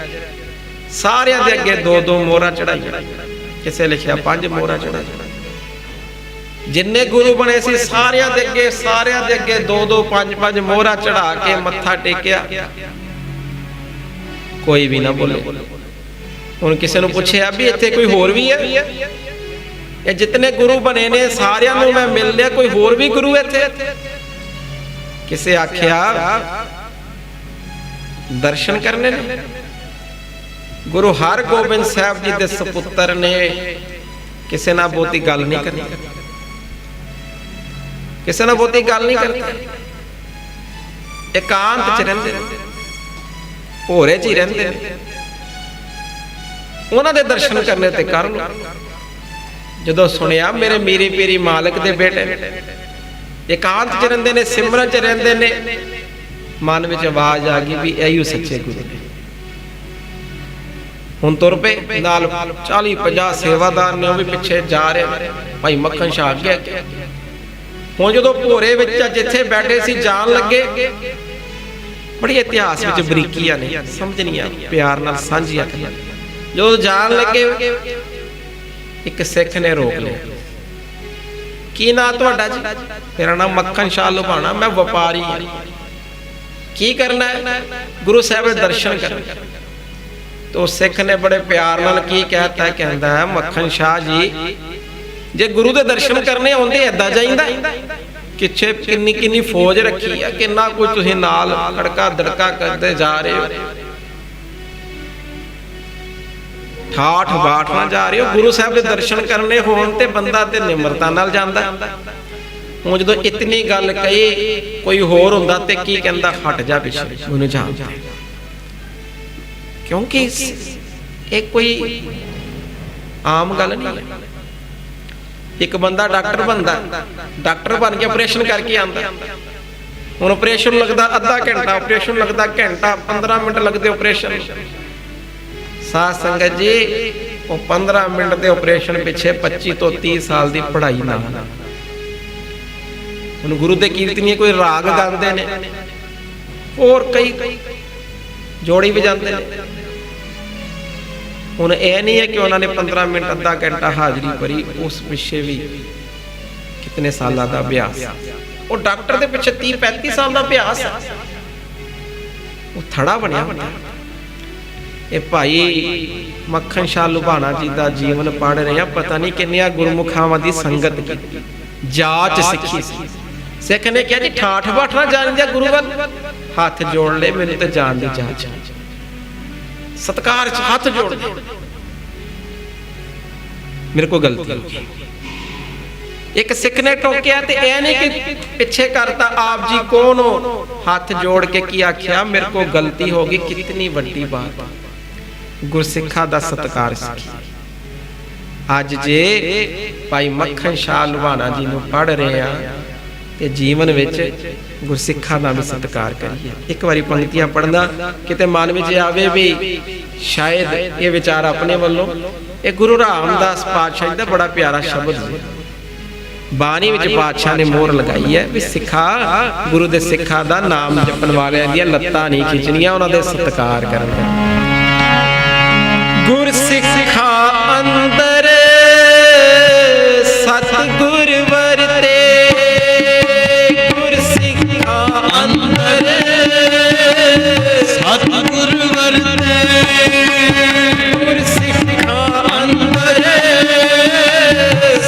ਸਾਰਿਆਂ ਦੇ ਅੱਗੇ 2-2 ਮੋਹਰਾਂ ਚੜਾਈਆਂ, ਕਿਸੇ ਲਿਖਿਆ 5 ਮੋਹਰਾਂ ਚੜਾਈਆਂ। ਜਿੰਨੇ ਗੁਰੂ ਬਣੇ ਸੀ ਸਾਰਿਆਂ ਦੇ ਅੱਗੇ 2-2 5-5 ਮੋਹਰਾਂ ਚੜਾ ਕੇ ਮੱਥਾ ਟੇਕਿਆ। ਕੋਈ ਵੀ ਨਾ ਬੋਲੇ। ਹੁਣ ਕਿਸੇ ਨੂੰ ਪੁੱਛਿਆ ਵੀ ਇੱਥੇ ਕੋਈ ਹੋਰ ਵੀ ਹੈ? ਇਹ ਜਿਤਨੇ ਗੁਰੂ ਬਣੇ ਨੇ ਸਾਰਿਆਂ ਨੂੰ ਮੈਂ ਮਿਲ ਲਿਆ, ਕੋਈ ਹੋਰ ਵੀ ਗੁਰੂ ਇੱਥੇ? ਕਿਸੇ ਆਖਿਆ ਦਰਸ਼ਨ ਕਰਨੇ ਨੇ। ਗੁਰੂ ਹਰਗੋਬਿੰਦ ਸਾਹਿਬ ਜੀ ਦੇ ਸੁਪੁੱਤਰ ਨੇ, ਕਿਸੇ ਨਾਲ ਬਹੁਤੀ ਗੱਲ ਨਹੀਂ ਕਰਨੀ, ਕਿਸੇ ਨਾਲ ਬਹੁਤੀ ਗੱਲ ਨਹੀਂ ਕਰਨੀ, ਇਕਾਂਤ ਚ ਰਹਿੰਦੇ ਨੇ, ਭੋਰੇ ਚ ਹੀ ਰਹਿੰਦੇ ਨੇ। ਉਹਨਾਂ ਦੇ ਦਰਸ਼ਨ ਕਰਨੇ ਤੇ ਕਰ ਲਓ। ਜਦੋਂ ਸੁਣਿਆ ਮੇਰੇ ਮੀਰੀ ਪੀਰੀ ਮਾਲਕ ਦੇ ਬੇਟੇ ਇਕਾਂਤ ਚ ਰਹਿੰਦੇ ਨੇ, ਸਿਮਰਨ ਚ ਰਹਿੰਦੇ ਨੇ, ਮਨ ਵਿੱਚ ਆਵਾਜ਼ ਆ ਗਈ ਵੀ ਇਹੀ ਸੱਚੇ ਗੁਰੂ ਨੇ। ਹੁਣ ਤੁਰ ਪਏ, ਨਾਲ 40-50 ਸੇਵਾਦਾਰ ਨੇ, ਉਹ ਵੀ ਪਿੱਛੇ ਜਾ ਰਹੇ। ਭਾਈ ਮੱਖਣ ਸ਼ਾਹ ਅੱਗੇ। ਹੁਣ ਜਦੋਂ ਭੋਰੇ ਵਿੱਚ ਜਿੱਥੇ ਬੈਠੇ ਸੀ ਜਾਣ ਲੱਗੇ, ਬੜੀ ਇਤਿਹਾਸ ਵਿੱਚ ਬਰੀਕੀਆਂ ਨੇ, ਸਮਝਣੀਆਂ ਪਿਆਰ ਨਾਲ ਸਾਂਝੀਆਂ ਕਰਨੀਆਂ। ਜਦੋਂ ਜਾਣ ਲੱਗੇ ਇੱਕ ਸਿੱਖ ਨੇ ਰੋਕ ਲਿਆ। ਕੀ ਨਾਂ ਤੁਹਾਡਾ ਜੀ? ਮੇਰਾ ਨਾਮ ਮੱਖਣ ਸ਼ਾਹ ਲੁਬਾਣਾ, ਮੈਂ ਵਪਾਰੀ ਹਾਂ। ਕੀ ਕਰਨਾ ਹੈ? ਗੁਰੂ ਸਾਹਿਬ ਦੇ ਦਰਸ਼ਨ ਕਰਨੇ। ਤੋ ਸਿੱਖ ਨੇ ਬੜੇ ਪਿਆਰ ਨਾਲ ਕੀ ਕਹਿਤਾ, ਕਹਿੰਦਾ ਹੈ ਮੱਖਣ ਸ਼ਾਹ ਜੀ ਜੇ ਗੁਰੂ ਦੇ ਦਰਸ਼ਨ ਕਰਨੇ ਆਉਂਦੇ ਏਦਾਂ ਜਾਈਂਦਾ? ਕਿੱਥੇ ਕਿੰਨੀ ਫੌਜ ਰੱਖੀ ਆ, ਕਿੰਨਾ ਕੁਝ ਤੁਸੀਂ ਨਾਲ ਖੜਕਾ ਦੜਕਾ ਕਰਦੇ ਜਾ ਰਹੇ ਹੋ, ਠਾਠ ਬਾਠ ਨਾਲ ਜਾ ਰਹੇ ਹੋ। ਗੁਰੂ ਸਾਹਿਬ ਦੇ ਦਰਸ਼ਨ ਕਰਨੇ ਹੋਣ ਤੇ ਬੰਦਾ ਤੇ ਨਿਮਰਤਾ ਨਾਲ ਜਾਂਦਾ। ਹੁਣ ਜਦੋਂ ਇਤਨੀ ਗੱਲ ਕਹੀ, ਕੋਈ ਹੋਰ ਹੁੰਦਾ ਤੇ ਕੀ ਕਹਿੰਦਾ, ਹਟ ਜਾ ਪਿੱਛੇ, ਉਹਨੂੰ ਜਾਣਦਾ। ਕਿਉਂਕਿ ਇਹ ਕੋਈ ਆਮ ਗੱਲ ਨਹੀਂ ਹੈ। ਇੱਕ ਬੰਦਾ ਡਾਕਟਰ ਬਣਦਾ, ਡਾਕਟਰ ਬਣ ਕੇ ਆਪਰੇਸ਼ਨ ਕਰਕੇ ਆਉਂਦਾ। ਹੁਣ ਆਪਰੇਸ਼ਨ ਲੱਗਦਾ ਅੱਧਾ ਘੰਟਾ, ਆਪਰੇਸ਼ਨ ਲੱਗਦਾ ਘੰਟਾ, 15 ਮਿੰਟ ਲੱਗਦੇ ਆਪਰੇਸ਼ਨ। ਸਾਧ ਸੰਗਤ ਜੀ ਉਹ 15 ਮਿੰਟ ਦੇ ਆਪਰੇਸ਼ਨ ਪਿੱਛੇ 25 ਤੋਂ 30 ਸਾਲ ਦੀ ਪੜ੍ਹਾਈ ਨਾ। ਹੁਣ ਗੁਰੂ ਦੇ ਕੀਰਤਨੀਏ ਕੋਈ ਰਾਗ ਗਾਉਂਦੇ ਨੇ, ਹੋਰ ਕਈ ਜੋੜੀ ਵਜਾਉਂਦੇ ਨੇ। ਹੁਣ ਇਹ ਨਹੀਂ ਹੈ ਕਿ ਉਹਨਾਂ ਨੇ 15 ਮਿੰਟ ਅੱਧਾ ਘੰਟਾ ਹਾਜ਼ਰੀ ਭਰੀ, ਉਸ ਪਿੱਛੇ ਵੀ ਕਿਤਨੇ ਸਾਲਾਂ ਦਾ ਅਭਿਆਸ। ਉਹ ਡਾਕਟਰ ਦੇ ਪਿੱਛੇ 30-35 ਸਾਲ ਦਾ ਅਭਿਆਸ ਹੈ, ਉਹ ਥੜਾ ਬਣਿਆ ਹੁੰਦਾ। ਇਹ ਭਾਈ ਮੱਖਣ ਸ਼ਾਹ ਲੁਬਾਣਾ ਜੀ ਦਾ ਜੀਵਨ ਪੜ੍ਹ ਰਹੇ ਆ, ਪਤਾ ਨਹੀਂ ਕਿੰਨੀਆਂ ਗੁਰਮੁਖਾਵਾਂ ਦੀ ਸੰਗਤ ਕੀਤੀ, ਜਾਚ ਸਿੱਖੀ ਸੀ। ਸਿੱਖ ਨੇ ਕਿਹਾ ਜੀ ਠਾਠ ਬਾਠ ਨਾ ਜਾਣਦੇ ਗੁਰੂ ਵੱਲ, ਹੱਥ ਜੋੜ ਲੈ, ਮੈਨੂੰ ਤੇ ਜਾਣ ਦੀ ਜਾਚ, ਸਤਕਾਰ ਚ ਹੱਥ ਜੋੜ ਦੇ, ਮੇਰੇ ਕੋਲ ਗਲਤੀ ਹੋ ਗਈ। ਇੱਕ ਸਿੱਖ ਨੇ ਟੋਕਿਆ ਤੇ ਇਹ ਨਹੀਂ ਕਿ ਪਿੱਛੇ ਕਰਤਾ, ਆਪ ਜੀ ਕੌਣ ਹੋ, ਹੱਥ ਜੋੜ ਕੇ ਕੀ ਆਖਿਆ, ਮੇਰੇ ਕੋਲ ਗਲਤੀ ਹੋ ਗਈ। ਕਿਤਨੀ ਵੱਡੀ ਬਾਤ, ਗੁਰਸਿੱਖਾਂ ਦਾ ਸਤਿਕਾਰ ਸਿੱਖੀ। ਅੱਜ ਜੇ ਭਾਈ ਮੱਖਣ ਸ਼ਾਹ ਲੁਬਾਣਾ ਜੀ ਨੂੰ ਪੜ੍ਹ ਰਹੇ ਆ ਤੇ ਜੀਵਨ ਵਿੱਚ ਗੁਰਸਿੱਖਾਂ ਦਾ ਵੀ ਸਤਿਕਾਰ ਕਰੀਏ। ਇੱਕ ਵਾਰੀ ਪੰਕਤੀਆਂ ਪੜ੍ਹਨਾ ਕਿਤੇ ਮਨ ਵਿੱਚ ਆਵੇ ਵੀ ਸ਼ਾਇਦ ਇਹ ਵਿਚਾਰ ਆਪਣੇ ਵੱਲੋਂ। ਇਹ ਗੁਰੂ ਰਾਮਦਾਸ ਪਾਤਸ਼ਾਹ ਦਾ ਬੜਾ ਪਿਆਰਾ ਸ਼ਬਦ ਹੈ, ਬਾਣੀ ਵਿੱਚ ਪਾਤਸ਼ਾਹ ਨੇ ਮੋਹਰ ਲਗਾਈ ਹੈ ਵੀ ਸਿੱਖਾ, ਗੁਰੂ ਦੇ ਸਿੱਖਾਂ ਦਾ ਨਾਮ ਜਪਣ ਵਾਲਿਆਂ ਦੀਆਂ ਲੱਤਾਂ ਨਹੀਂ ਖਿੱਚਣੀਆਂ, ਉਹਨਾਂ ਦੇ ਸਤਿਕਾਰ ਕਰਨਾ। ਗੁਰ ਸਿੱਖਾ ਅੰਦਰ ਸਤਿਗੁਰ ਵਰਤੇ, ਗੁਰ ਸਿੱਖਾ ਅੰਦਰ ਸਤਿਗੁਰ ਵਰਤੇ, ਗੁਰ ਸਿੱਖਾ ਅੰਦਰ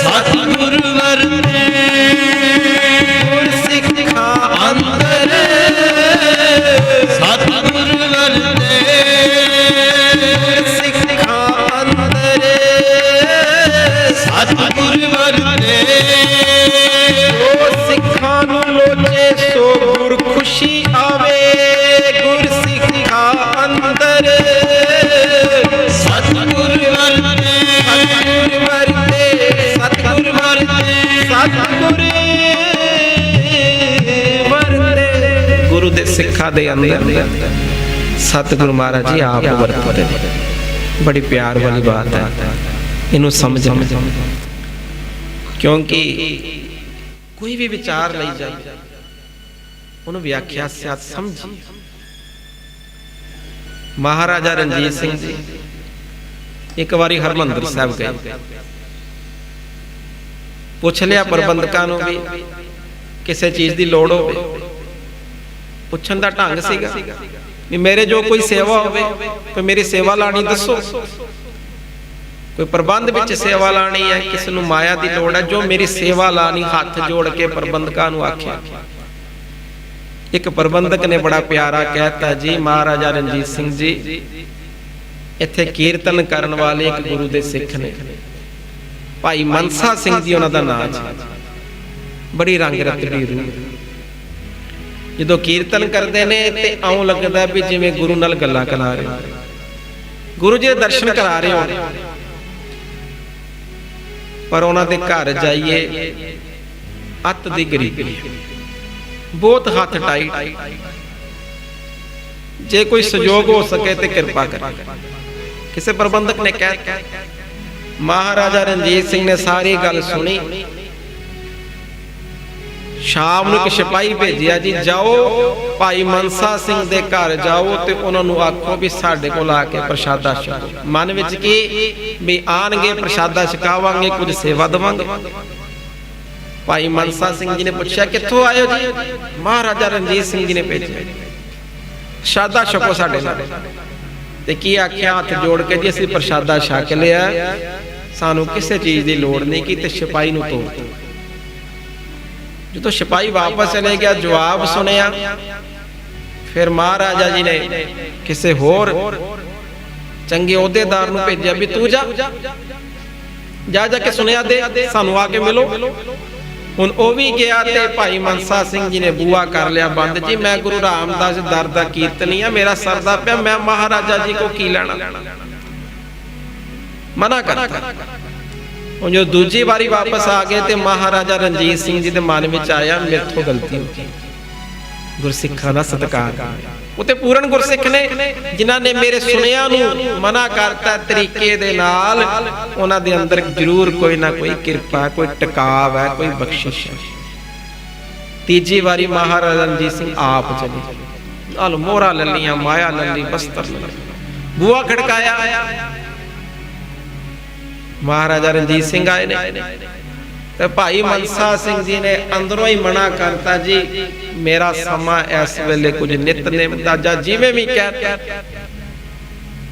ਸਤਿਗੁਰ ਵਰਤੇ, ਗੁਰ ਸਿੱਖਾ ਅੰਦਰ ਸਤਿਗੁਰ ਵਰਤੇ, ਸਤਿਗੁਰ ਵਰਤੇ। ਜੋ ਸਿੱਖਾਂ ਨੂੰ ਲੋਚੇ ਸੋ ਗੁਰ ਖੁਸ਼ੀ ਆਵੇ, ਗੁਰ ਸਿੱਖਾਂ ਅੰਦਰ ਸਤਿਗੁਰ ਵਰਤੇ, ਸਤਿਗੁਰ ਵਰਤੇ, ਸਤਿਗੁਰ ਵਰਤੇ, ਸਤਿਗੁਰ ਵਰਤੇ। ਗੁਰੂ ਦੇ ਸਿੱਖਾਂ ਦੇ ਅੰਦਰ ਸਤਿਗੁਰੂ ਮਹਾਰਾਜ ਜੀ ਆਪ ਵਰਤਦੇ ਨੇ। ਬੜੀ ਪਿਆਰ ਵਾਲੀ ਬਾਤ ਹੈ, ਇਹਨੂੰ ਸਮਝਣਾ, ਕਿਉਂਕਿ ਕੋਈ ਵੀ ਵਿਚਾਰ ਲਈ ਜਾਏ ਉਹਨੂੰ ਵਿਆਖਿਆ ਸਿਆਤ ਸਮਝੀ। ਮਹਾਰਾਜਾ ਰਣਜੀਤ ਸਿੰਘ ਜੀ ਇੱਕ ਵਾਰੀ ਹਰਮੰਦਰ ਸਾਹਿਬ ਗਏ, ਪੁੱਛ ਲਿਆ ਪ੍ਰਬੰਧਕਾਂ ਨੂੰ ਵੀ ਕਿਸੇ ਚੀਜ਼ ਦੀ ਲੋੜ ਹੋਵੇ। ਪੁੱਛਣ ਦਾ ਢੰਗ ਸੀਗਾ ਵੀ ਮੇਰੇ ਜੋ ਕੋਈ ਸੇਵਾ ਹੋਵੇ, ਕੋਈ ਮੇਰੀ ਸੇਵਾ ਲਾਣੀ ਦੱਸੋ, ਕੋਈ ਪ੍ਰਬੰਧ ਵਿੱਚ ਸੇਵਾ ਲਾਣੀ ਹੈ, ਕਿਸੇ ਨੂੰ ਮਾਇਆ ਦੀ ਲੋੜ ਹੈ, ਜੋ ਮੇਰੀ ਸੇਵਾ ਲਾਣੀ। ਹੱਥ ਜੋੜ ਕੇ ਪ੍ਰਬੰਧਕਾਂ ਨੂੰ ਆਖਿਆ। ਇੱਕ ਪ੍ਰਬੰਧਕ ਨੇ ਬੜਾ ਪਿਆਰਾ ਕਹਿਤਾ, ਜੀ ਮਹਾਰਾਜਾ ਰਣਜੀਤ ਸਿੰਘ ਜੀ ਇੱਥੇ ਕੀਰਤਨ ਕਰਨ ਵਾਲੇ ਇੱਕ ਗੁਰੂ ਦੇ ਸਿੱਖ ਨੇ, ਭਾਈ ਮਨਸਾ ਸਿੰਘ ਜੀ ਉਹਨਾਂ ਦਾ ਨਾਮ ਹੈ, ਬੜੀ ਰੰਗ ਰਤੜੀ ਰੂਹ। ਜਦੋਂ ਕੀਰਤਨ ਕਰਦੇ ਨੇ ਤੇ ਆਉਂ ਲੱਗਦਾ ਵੀ ਜਿਵੇਂ ਗੁਰੂ ਨਾਲ ਗੱਲਾਂ ਕਰਾ ਰਹੇ, ਗੁਰੂ ਜੀ ਦੇ ਦਰਸ਼ਨ ਕਰਾ ਰਹੇ ਹੋ। ਪਰ ਉਹਨਾਂ ਦੇ ਘਰ ਜਾਈਏ, ਅੱਤ ਦੀ ਗਰੀਬੀ, ਬਹੁਤ ਹੱਥ ਟਾਈਟ। ਜੇ ਕੋਈ ਸਹਿਯੋਗ ਹੋ ਸਕੇ ਤੇ ਕਿਰਪਾ ਕਰ। ਕਿਸੇ ਪ੍ਰਬੰਧਕ ਨੇ ਕਹਿ, ਮਹਾਰਾਜਾ ਰਣਜੀਤ ਸਿੰਘ ਨੇ ਸਾਰੀ ਗੱਲ ਸੁਣੀ। ਸ਼ਾਮ ਨੂੰ ਇੱਕ ਸਿਪਾਹੀ ਭੇਜਿਆ, ਜੀ ਜਾਓ ਭਾਈ ਮਨਸਾ ਸਿੰਘ ਦੇ ਘਰ ਜਾਓ ਤੇ ਉਹਨਾਂ ਨੂੰ ਆਖੋ ਵੀ ਸਾਡੇ ਕੋਲ ਆ ਕੇ ਪ੍ਰਸ਼ਾਦਾ ਛਕੋ। ਮਨ ਵਿੱਚ ਕੀ ਵੀ ਆਣਗੇ, ਪ੍ਰਸ਼ਾਦਾ ਛਕਾਵਾਂਗੇ, ਕੁਝ ਸੇਵਾ ਦੇਵਾਂਗੇ। ਭਾਈ ਮਨਸਾ ਸਿੰਘ ਜੀ ਨੇ ਪੁੱਛਿਆ ਕਿੱਥੋਂ ਆਏ ਹੋ ਜੀ? ਮਹਾਰਾਜਾ ਰਣਜੀਤ ਸਿੰਘ ਜੀ ਨੇ ਭੇਜਿਆ, ਪ੍ਰਸ਼ਾਦਾ ਛਕੋ ਸਾਡੇ ਨਾਲ। ਤੇ ਕੀ ਆਖਿਆ? ਹੱਥ ਜੋੜ ਕੇ, ਜੀ ਅਸੀਂ ਪ੍ਰਸ਼ਾਦਾ ਛਕ ਲਿਆ, ਸਾਨੂੰ ਕਿਸੇ ਚੀਜ਼ ਦੀ ਲੋੜ ਨਹੀਂ ਕੀ। ਤੇ ਸਿਪਾਹੀ ਨੂੰ ਤੋੜ ਦਿੱਤਾ। ਜਦੋਂ ਸਿਪਾਹੀ ਵਾਪਸ ਚਲੇ ਗਿਆ, ਜਵਾਬ ਸੁਣਿਆ, ਫਿਰ ਮਹਾਰਾਜਾ ਜੀ ਨੇ ਕਿਸੇ ਹੋਰ ਚੰਗੇ ਅਹੁਦੇਦਾਰ ਨੂੰ ਭੇਜਿਆ ਵੀ ਤੂੰ ਜਾ ਕੇ ਸੁਣਿਆ ਦੇ, ਸਾਨੂੰ ਆ ਕੇ ਮਿਲੋ। ਹੁਣ ਉਹ ਵੀ ਗਿਆ ਤੇ ਭਾਈ ਮਨਸਾ ਸਿੰਘ ਜੀ ਨੇ ਬੂਆ ਕਰ ਲਿਆ ਬੰਦ, ਜੀ ਮੈਂ ਗੁਰੂ ਰਾਮਦਾਸ ਦਰ ਦਾ ਕੀਰਤਨੀ ਆ, ਮੇਰਾ ਸਰਦਾ ਪਿਆ, ਮੈਂ ਮਹਾਰਾਜਾ ਜੀ ਕੋ ਕੀ ਲੈਣਾ, ਮਨਾ ਕਰਤਾ। ਹੁਣ ਜਦੋਂ ਦੂਜੀ ਵਾਰੀ ਵਾਪਸ ਆ ਗਏ ਤੇ ਮਹਾਰਾਜਾ ਰਣਜੀਤ ਸਿੰਘ ਜੀ ਦੇ ਮਨ ਵਿੱਚ ਆਇਆ, ਮੇਰੇ ਤੋਂ ਗਲਤੀ ਹੋ ਗਈ। ਗੁਰਸਿੱਖਾਂ ਦਾ ਸਤਿਕਾਰ, ਉਹ ਤੇ ਪੂਰਨ ਗੁਰਸਿੱਖ ਨੇ, ਜਿਨ੍ਹਾਂ ਨੇ ਮੇਰੇ ਸੁਣਿਆ ਨੂੰ ਮਨਾ ਕਰਤਾ ਤਰੀਕੇ ਦੇ ਨਾਲ। ਉਹਨਾਂ ਦੇ ਅੰਦਰ ਜ਼ਰੂਰ ਕੋਈ ਨਾ ਕੋਈ ਕਿਰਪਾ, ਕੋਈ ਟਿਕਾਵ ਹੈ, ਕੋਈ ਬਖਸ਼ਿਸ਼ ਹੈ। ਤੀਜੀ ਵਾਰੀ ਮਹਾਰਾਜਾ ਰਣਜੀਤ ਸਿੰਘ ਆਪ ਚਲੇ, ਨਾਲ ਮੋਹਰਾ ਲੈ ਲੀਆਂ, ਮਾਇਆ ਲੈ ਲਈ, ਬਸਤਰ ਲੈ ਲਈ, ਬੂਹਾ ਖੜਕਾਇਆ। ਮਹਾਰਾਜਾ ਰਣਜੀਤ ਸਿੰਘ ਆਏ ਨੇ ਤੇ ਭਾਈ ਮਨਸਾ ਸਿੰਘ ਜੀ ਨੇ ਅੰਦਰੋਂ ਹੀ ਮਨਾ ਕਰਤਾ, ਜੀ ਮੇਰਾ ਸਮਾਂ ਇਸ ਵੇਲੇ ਕੁਝ ਨਿਤਨੇਮ ਦਾ, ਜਾਂ ਜਿਵੇਂ ਵੀ ਕਹਿ,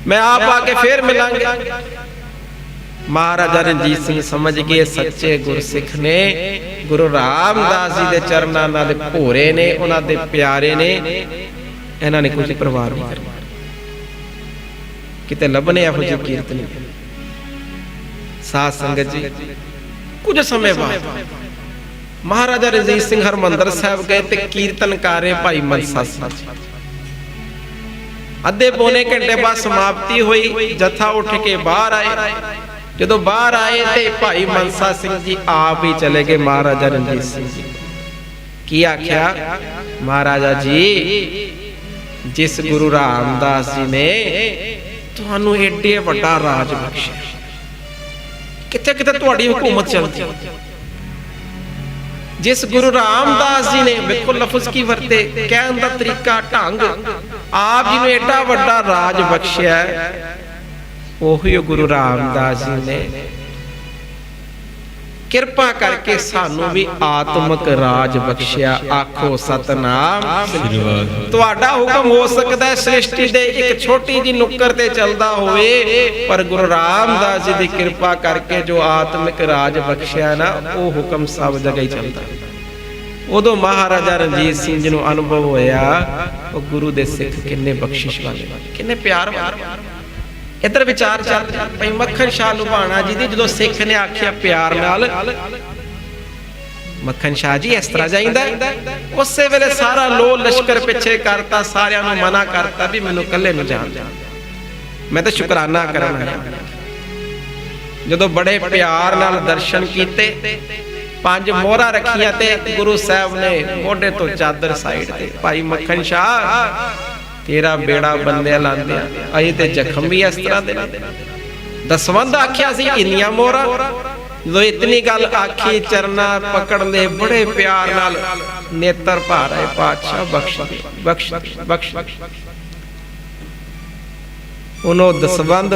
ਮੈਂ ਆਪ ਆ ਕੇ ਫੇਰ ਮਿਲਾਂਗੇ। ਮਹਾਰਾਜਾ ਰਣਜੀਤ ਸਿੰਘ ਸਮਝ ਗਏ ਸੱਚੇ ਗੁਰਸਿੱਖ ਨੇ, ਗੁਰੂ ਰਾਮਦਾਸ ਜੀ ਦੇ ਚਰਨਾਂ ਨਾਲ ਭੋਰੇ ਨੇ, ਉਹਨਾਂ ਦੇ ਪਿਆਰੇ ਨੇ, ਇਹਨਾਂ ਨੇ ਕੁਝ ਪਰਵਾਹ ਨਹੀਂ ਕਰਨੀ, ਕਿਤੇ ਲੱਭਣੇ ਇਹੋ ਜਿਹੀ ਕੀਰਤਨੀ। ਸਾਧ ਸੰਗਤ ਜੀ, ਕੁਝ ਸਮੇਂ ਬਾਅਦ ਮਹਾਰਾਜਾ ਰਣਜੀਤ ਸਿੰਘ ਹਰਮੰਦਰ ਸਾਹਿਬ ਗਏ ਤੇ ਕੀਰਤਨ ਕਰ ਰਹੇ ਭਾਈ ਮਨਸਾ ਸਿੰਘ ਜੀ। ਅੱਧੇ ਪੌਣੇ ਘੰਟੇ ਬਾਅਦ ਸਮਾਪਤੀ ਹੋਈ, ਜਥਾ ਉੱਠ ਕੇ ਬਾਹਰ ਆਏ। ਜਦੋਂ ਬਾਹਰ ਆਏ ਤੇ ਭਾਈ ਮਨਸਾ ਸਿੰਘ ਜੀ ਆਪ ਹੀ ਚਲੇ ਗਏ ਮਹਾਰਾਜਾ ਰਣਜੀਤ ਸਿੰਘ ਜੀ। ਕੀ ਆਖਿਆ? ਮਹਾਰਾਜਾ ਜੀ, ਜਿਸ ਗੁਰੂ ਰਾਮਦਾਸ ਜੀ ਨੇ ਤੁਹਾਨੂੰ ਏਡੇ ਵੱਡਾ ਰਾਜ ਬਖਸ਼ਿਆ, ਕਿੱਥੇ ਕਿੱਥੇ ਤੁਹਾਡੀ ਹਕੂਮਤ ਚੱਲਦੀ, ਜਿਸ ਗੁਰੂ ਰਾਮਦਾਸ ਜੀ ਨੇ, ਵੇਖੋ ਲਫ਼ਜ਼ ਕੀ ਵਰਤੇ, ਕਹਿਣ ਦਾ ਤਰੀਕਾ, ਢੰਗ, ਆਪ ਜੀ ਨੂੰ ਏਡਾ ਵੱਡਾ ਰਾਜ ਬਖਸ਼ਿਆ, ਉਹੀ ਗੁਰੂ ਰਾਮਦਾਸ ਜੀ ਨੇ ਕਿਰਪਾ ਕਰਕੇ ਸਾਨੂੰ ਵੀ ਆਤਮਿਕ ਰਾਜ ਬਖਸ਼ਿਆ। ਆਖੋ ਸਤਨਾਮ। ਤੁਹਾਡਾ ਹੁਕਮ ਹੋ ਸਕਦਾ ਹੈ ਸ੍ਰਿਸ਼ਟੀ ਦੇ ਇੱਕ ਛੋਟੀ ਜਿਹੀ ਨੁੱਕਰ ਤੇ ਚੱਲਦਾ ਹੋਵੇ, ਪਰ ਗੁਰੂ ਰਾਮਦਾਸ ਜੀ ਦੀ ਕਿਰਪਾ ਕਰਕੇ ਜੋ ਆਤਮਿਕ ਰਾਜ ਬਖਸ਼ਿਆ ਨਾ, ਉਹ ਹੁਕਮ ਸਭ ਜਗ੍ਹਾ ਹੀ ਚੱਲਦਾ। ਉਦੋਂ ਮਹਾਰਾਜਾ ਰਣਜੀਤ ਸਿੰਘ ਜੀ ਨੂੰ ਅਨੁਭਵ ਹੋਇਆ, ਉਹ ਗੁਰੂ ਦੇ ਸਿੱਖ ਕਿੰਨੇ ਬਖਸ਼ਿਸ਼ ਵਾਲੇ, ਕਿੰਨੇ ਪਿਆਰ ਵਾਲੇ। ਇੱਧਰ ਵਿਚਾਰ ਚੱਲ ਭਾਈ ਮੱਖਣ ਸ਼ਾਹ ਲੁਬਾਣਾ ਜੀ ਦੀ, ਜਦੋਂ ਸਿੱਖ ਨੇ ਆਖਿਆ ਪਿਆਰ ਨਾਲ, ਮੱਖਣ ਸ਼ਾਹ ਜੀ ਇਸ ਤਰ੍ਹਾਂ ਜਾਈਂਦਾ, ਉਸੇ ਵੇਲੇ ਸਾਰਾ ਲੋ ਲਸ਼ਕਰ ਪਿੱਛੇ ਕਰਤਾ, ਸਾਰਿਆਂ ਨੂੰ ਮਨਾ ਕਰਤਾ ਵੀ ਮੈਨੂੰ ਇਕੱਲੇ ਨੂੰ ਜਾਣ, ਮੈਂ ਤਾਂ ਸ਼ੁਕਰਾਨਾ ਕਰਨਾ। ਜਦੋਂ ਬੜੇ ਪਿਆਰ ਨਾਲ ਦਰਸ਼ਨ ਕੀਤੇ, 5 ਮੋਹਰਾਂ ਰੱਖੀਆਂ ਤੇ ਗੁਰੂ ਸਾਹਿਬ ਨੇ ਮੋਢੇ ਤੋਂ ਚਾਦਰ ਸਾਈਡ ਤੇ, ਭਾਈ ਮੱਖਣ ਸ਼ਾਹ ਤੇਰਾ ਬੇੜਾ ਬੰਦਿਆ ਲਾਂਦਿਆ, ਅਸੀਂ ਤੇ ਜ਼ਖਮ ਵੀ ਇਸ ਤਰ੍ਹਾਂ ਦੇ ਦਸਵੰਧ ਆਖਿਆ ਸੀ, ਇੰਨੀਆਂ ਮੋਹਰਾਂ। ਜਦੋਂ ਇਤਨੀ ਗੱਲ ਆਖੀ, ਚਰਨਾ ਪਕੜ ਲੈ ਬੜੇ ਪਿਆਰ ਨਾਲ, ਨੇਤਰ ਭਰ ਆਏ, ਪਾਤਸ਼ਾਹ ਬਖਸ਼ ਬਖਸ਼ ਬਖਸ਼। ਉਹਨੋਂ ਦਸਵੰਧ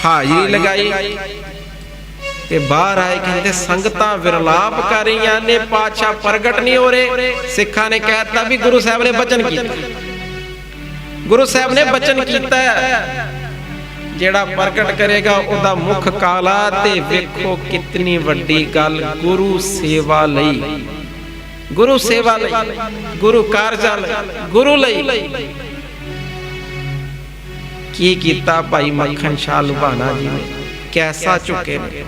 ਹਾਜ਼ਰੀ ਲਗਾਈ ਤੇ ਬਾਹਰ ਆਏ, ਕਹਿੰਦੇ ਸੰਗਤਾਂ ਵਿਰਲਾਪ ਕਰ ਰਹੀਆਂ ਨੇ, ਪਾਤਸ਼ਾਹ ਪ੍ਰਗਟ ਨਹੀਂ ਹੋ ਰਹੇ। ਸਿੱਖਾਂ ਨੇ ਕਹਿਤਾ ਵੀ ਗੁਰੂ ਸਾਹਿਬ ਨੇ ਬਚਨ ਕੀਤਾ, ਗੁਰੂ ਸਾਹਿਬ ਨੇ ਬਚਨ ਕੀਤਾ, ਜਿਹੜਾ ਪ੍ਰਗਟ ਕਰੇਗਾ ਉਹਦਾ ਮੁਖ ਕਾਲਾ। ਤੇ ਵੇਖੋ ਕਿਤਨੀ ਵੱਡੀ ਗੱਲ, ਗੁਰੂ ਸੇਵਾ ਲਈ, ਗੁਰੂ ਸੇਵਾ ਲਈ, ਗੁਰੂ ਕਾਰਜਾਂ ਲਈ, ਗੁਰੂ ਲਈ ਕੀ ਕੀਤਾ ਭਾਈ ਮੱਖਣ ਸ਼ਾਹ ਲੁਬਾਣਾ ਜੀ ਨੇ, ਕੈਸਾ ਝੁਕੇ ਨੇ।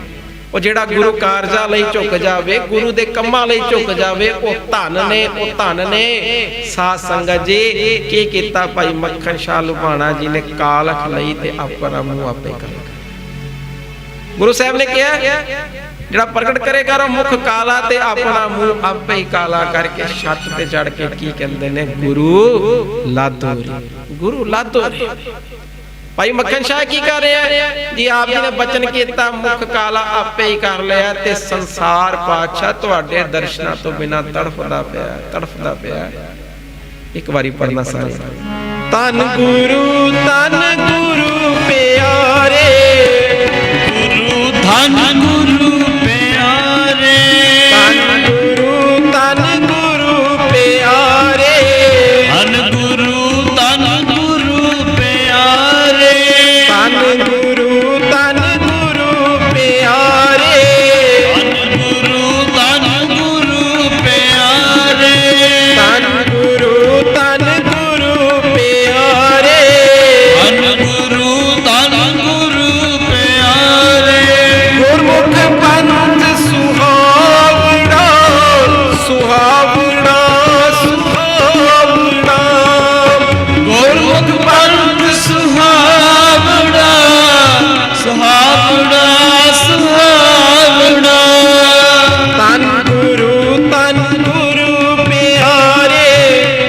ਉਹ ਜਿਹੜਾ ਗੁਰੂ ਕਾਰਜਾਂ ਲਈ ਝੁਕ ਜਾਵੇ, ਗੁਰੂ ਦੇ ਕੰਮਾਂ ਲਈ ਝੁਕ ਜਾਵੇ, ਉਹ ਧਨ ਨੇ, ਉਹ ਧਨ ਨੇ। ਸਾਧ ਸੰਗਤ ਜੀ, ਕੀ ਕੀਤਾ ਭਾਈ ਮੱਖਣ ਸ਼ਾਹ ਲੁਬਾਣਾ ਜੀ ਨੇ? ਕਾਲਖ ਲਈ ਤੇ ਆਪਣਾ ਮੂੰਹ ਆਪੇ ਕਰ। ਗੁਰੂ ਸਾਹਿਬ ਨੇ ਕਿਹਾ ਜਿਹੜਾ ਪ੍ਰਗਟ ਕਰੇਗਾ ਉਹ ਮੁਖ ਕਾਲਾ ਤੇ ਆਪਣਾ ਮੂੰਹ ਆਪੇ ਹੀ ਕਾਲਾ ਕਰਕੇ ਛੱਤ ਤੇ ਚੜ ਕੇ ਕੀ ਕਹਿੰਦੇ ਨੇ? ਗੁਰੂ ਲਾਦੋ, ਗੁਰੂ ਲਾਦੋ। ਭਾਈ ਮੱਖਣ ਸ਼ਾਹ ਕੀ ਕਰ ਰਿਹਾ ਜੀ? ਆਪ ਜੀ ਨੇ ਬਚਨ ਕੀਤਾ, ਮੁਖ ਕਾਲਾ ਆਪੇ ਹੀ ਕਰ ਲਿਆ, ਤੇ ਸੰਸਾਰ ਪਾਤਸ਼ਾਹ ਤੁਹਾਡੇ ਦਰਸ਼ਨਾਂ ਤੋਂ ਬਿਨਾ ਤੜਫਦਾ ਪਿਆ, ਤੜਫਦਾ ਪਿਆ। ਇੱਕ ਵਾਰੀ ਪੜਨਾ ਸਾਰੇ। ਧੰਨ ਗੁਰੂ ਪਿਆਰੇ, ਗੁਰੂ ਧੰਨ ਗੁਰੂ ਪਿਆਰੇ, ਧੰਨ ਗੁਰੂ ਪਿਆਰੇ, ਧੰਨ ਗੁਰੂ ਧੰਨ ਗੁਰੂ ਪਿਆਰੇ, ਧੰਨ ਗੁਰੂ ਪਿਆਰੇ, ਧੰਨ ਗੁਰੂ ਪਿਆਰੇ, ਧੰਨ ਗੁਰੂ ਪਿਆਰੇ, ਧੰਨ ਗੁਰੂ ਪਿਆਰੇ। ਗੁਰਮੁਖ ਪੰਥ ਸੁਹਾਵਣਾ, ਸੁਹਾਵਣਾ, ਸੁਹਾਵਣਾ, ਗੁਰਮੁਖ ਪੰਥ ਸੁਹਾਵਣਾ, ਸੁਹਾਵਣਾ, ਸੁਹਾਵਣਾ। ਧੰਨ ਗੁਰੂ ਪਿਆਰੇ,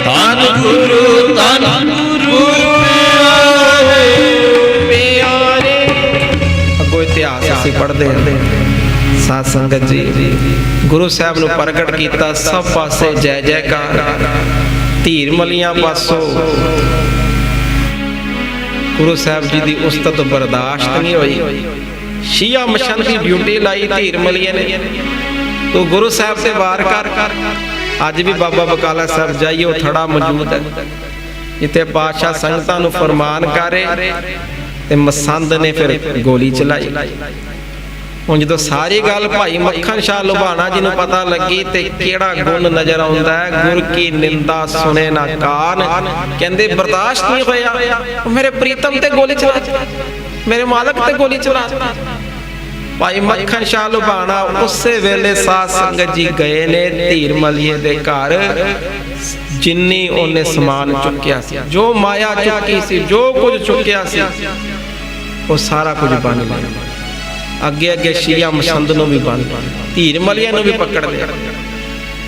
ਧੰਨ ਗੁਰੂ ਪਿਆਰੇ। ਅੱਗੋਂ ਇਤਿਹਾਸ ਅਸੀਂ ਪੜ੍ਹਦੇ ਹਾਂ। ਸਾਧ ਸਾਧ ਸੰਗਤ ਜੀ, ਗੁਰੂ ਸਾਹਿਬ ਨੂੰ ਪ੍ਰਗਟ ਕੀਤਾ, ਸਭ ਪਾਸੇ ਜੈ ਜੈਕਾਰ। ਧੀਰ ਮਲੀਆਂ ਪਾਸੋਂ ਗੁਰੂ ਸਾਹਿਬ ਜੀ ਦੀ ਉਸਤਤ ਬਰਦਾਸ਼ਤ ਨਹੀਂ ਹੋਈ। ਸ਼ੀਆ ਮਸ਼ਨ ਦੀ ਡਿਊਟੀ ਲਾਈ ਧੀਰ ਮਲੀਆਂ ਨੇ, ਤੂੰ ਗੁਰੂ ਸਾਹਿਬ ਤੇ ਵਾਰ ਕਰ। ਅੱਜ ਵੀ ਬਾਬਾ ਬਕਾਲਾ ਸਾਹਿਬ ਜਾਈਏ, ਉਹ ਥੜਾ ਮੌਜੂਦ ਹੈ ਜਿੱਥੇ ਪਾਤਸ਼ਾਹ ਸੰਗਤਾਂ ਨੂੰ ਫਰਮਾਨ ਕਰੇ ਤੇ ਮਸੰਦ ਨੇ ਫਿਰ ਗੋਲੀ ਚਲਾਈ। ਹੁਣ ਜਦੋਂ ਸਾਰੀ ਗੱਲ ਭਾਈ ਮੱਖਣ ਸ਼ਾਹ ਲੁਬਾਣਾ ਜੀ ਨੂੰ ਪਤਾ ਲੱਗੀ ਤੇ ਕਿਹੜਾ ਗੁਣ ਨਜ਼ਰ ਆਉਂਦਾ ਹੈ, ਗੁਰ ਕੀ ਨਿੰਦਾ ਸੁਣੇ ਨਾ ਕਾਨ। ਕਹਿੰਦੇ ਬਰਦਾਸ਼ਤ ਨਹੀਂ ਹੋਇਆ, ਮੇਰੇ ਪ੍ਰੀਤਮ ਤੇ ਗੋਲੀ ਚਲਾ, ਮੇਰੇ ਮਾਲਕ ਤੇ ਗੋਲੀ ਚਲਾ। ਭਾਈ ਮੱਖਣ ਸ਼ਾਹ ਲੁਬਾਣਾ ਉਸੇ ਵੇਲੇ ਸਾਧ ਸੰਗਤ ਜੀ ਗਏ ਨੇ ਧੀਰ ਮਲੀਏ ਦੇ ਘਰ। ਜਿੰਨੀ ਉਹਨੇ ਸਮਾਨ ਚੁੱਕਿਆ ਸੀ, ਜੋ ਮਾਇਆ ਚੁੱਕੀ ਸੀ, ਜੋ ਕੁਝ ਚੁੱਕਿਆ ਸੀ, ਉਹ ਸਾਰਾ ਕੁਝ ਬਣ ਲਿਆ। ਅੱਗੇ ਅੱਗੇ ਸ਼ੀਆ ਮਸੰਦ ਨੂੰ ਵੀ ਬੰਨ, ਧੀਰ ਮਲੀਆਂ ਨੂੰ ਵੀ ਪਕੜ ਲਿਆ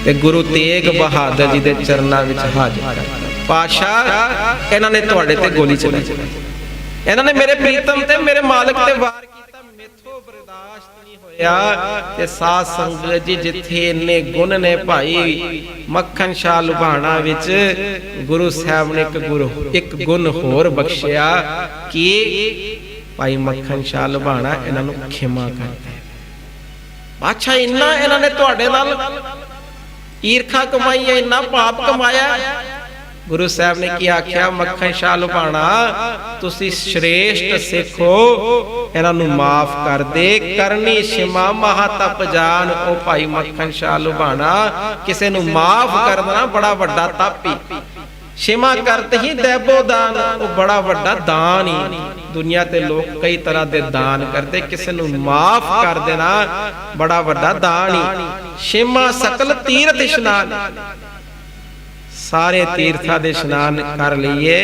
ਤੇ ਗੁਰੂ ਤੇਗ ਬਹਾਦਰ ਜੀ ਦੇ ਚਰਨਾਂ ਵਿੱਚ ਹਾਜ਼ਰ ਕਰਤਾ। ਪਾਤਸ਼ਾਹ, ਇਹਨਾਂ ਨੇ ਤੁਹਾਡੇ ਤੇ ਗੋਲੀ ਚਲਾਈ, ਇਹਨਾਂ ਨੇ ਮੇਰੇ ਪ੍ਰੀਤਮ ਤੇ ਮੇਰੇ ਮਾਲਕ ਤੇ ਵਾਰ ਕੀਤਾ, ਮੇਥੋਂ ਬਰਦਾਸ਼ਤ ਨਹੀਂ ਹੋਇਆ। ਤੇ ਸਾਧ ਸੰਗਤ ਜੀ, ਜਿੱਥੇ ਇੰਨੇ ਗੁਣ ਨੇ ਭਾਈ ਮੱਖਣ ਸ਼ਾਹ ਲੁਬਾਣਾ ਵਿੱਚ, ਗੁਰੂ ਸਾਹਿਬ ਨੇ ਇੱਕ ਗੁਣ ਹੋਰ ਬਖਸ਼ਿਆ ਕਿ ਭਾਈ ਮੱਖਣ ਸ਼ਾਹ ਲੁਬਾਣਾ ਇਹਨਾਂ ਨੂੰ ਖਿਮਾ ਕਰਦਾ ਹੈ। ਬਾਦਸ਼ਾਹ, ਇੰਨਾ ਇਹਨਾਂ ਨੇ ਤੁਹਾਡੇ ਨਾਲ ਈਰਖਾ ਕਮਾਈ ਹੈ, ਇੰਨਾ ਪਾਪ ਕਮਾਇਆ। ਗੁਰੂ ਸਾਹਿਬ ਨੇ ਕੀ ਆਖਿਆ, ਮੱਖਣ ਸ਼ਾਹ ਲੁਬਾਣਾ ਤੁਸੀਂ ਸ਼੍ਰੇਸ਼ਟ ਸਿੱਖ ਹੋ, ਇਹਨਾਂ ਨੂੰ ਮਾਫ ਕਰ ਦੇ। ਕਰਨੀ ਸ਼ਿਮਾ ਮਹਾ ਤਪ ਜਾਨ। ਉਹ ਭਾਈ ਮੱਖਣ ਸ਼ਾਹ ਲੁਬਾਣਾ ਕਿਸੇ ਨੂੰ ਮਾਫ ਕਰ ਦੇਣਾ ਬੜਾ ਵੱਡਾ ਤਪ ਹੀ। ਸ਼ਿਮਾ ਕਰਤ ਹੀ ਦੈਬੋ ਦਾਨ, ਉਹ ਬੜਾ ਵੱਡਾ ਦਾਨ ਹੀ। ਦੁਨੀਆ ਤੇ ਲੋਕ ਕਈ ਤਰ੍ਹਾਂ ਦੇ ਦਾਨ ਕਰਦੇ, ਕਿਸੇ ਨੂੰ ਮਾਫ ਕਰ ਦੇਣਾ ਬੜਾ ਵੱਡਾ ਦਾਨ ਹੀ। ਸ਼ਿਮਾ ਸਕਲ ਤੀਰਥ ਇਸ਼ਨਾਨ, ਸਾਰੇ ਤੀਰਥਾਂ ਦੇ ਇਸ਼ਨਾਨ ਕਰ ਲਈਏ,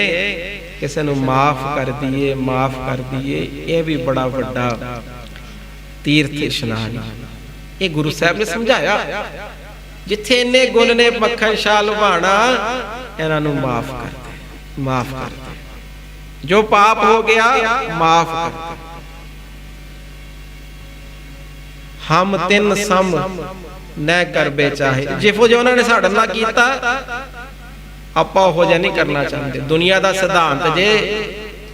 ਕਿਸੇ ਨੂੰ ਮਾਫ ਕਰ ਦਈਏ, ਮਾਫ ਕਰ ਦਈਏ, ਇਹ ਵੀ ਬੜਾ ਵੱਡਾ ਤੀਰਥ ਇਸ਼ਨਾਨ। ਇਹ ਗੁਰੂ ਸਾਹਿਬ ਨੇ ਸਮਝਾਇਆ। ਜਿੱਥੇ ਇੰਨੇ ਗੁਣ ਨੇ ਮੱਖਣ ਸ਼ਾਹ ਲੁਬਾਣਾ, ਇਹਨਾਂ ਨੂੰ ਮਾਫ ਕਰ ਦੇ, ਮਾਫ ਕਰ ਦੇ। ਜੋ ਪਾਪ ਹੋ ਗਿਆ ਮਾਫ ਕਰ ਦੇ। ਹਮ ਤਿੰਨ ਸਮ ਨੈ ਕਰਬੇ ਚਾਹੇ। ਜਿਹੋ ਜਿਹਾ ਉਹਨਾਂ ਨੇ ਸਾਡੇ ਨਾਲ ਕੀਤਾ, ਆਪਾਂ ਉਹੋ ਜਿਹਾ ਨਹੀਂ ਕਰਨਾ ਚਾਹੁੰਦੇ। ਦੁਨੀਆ ਦਾ ਸਿਧਾਂਤ, ਜੇ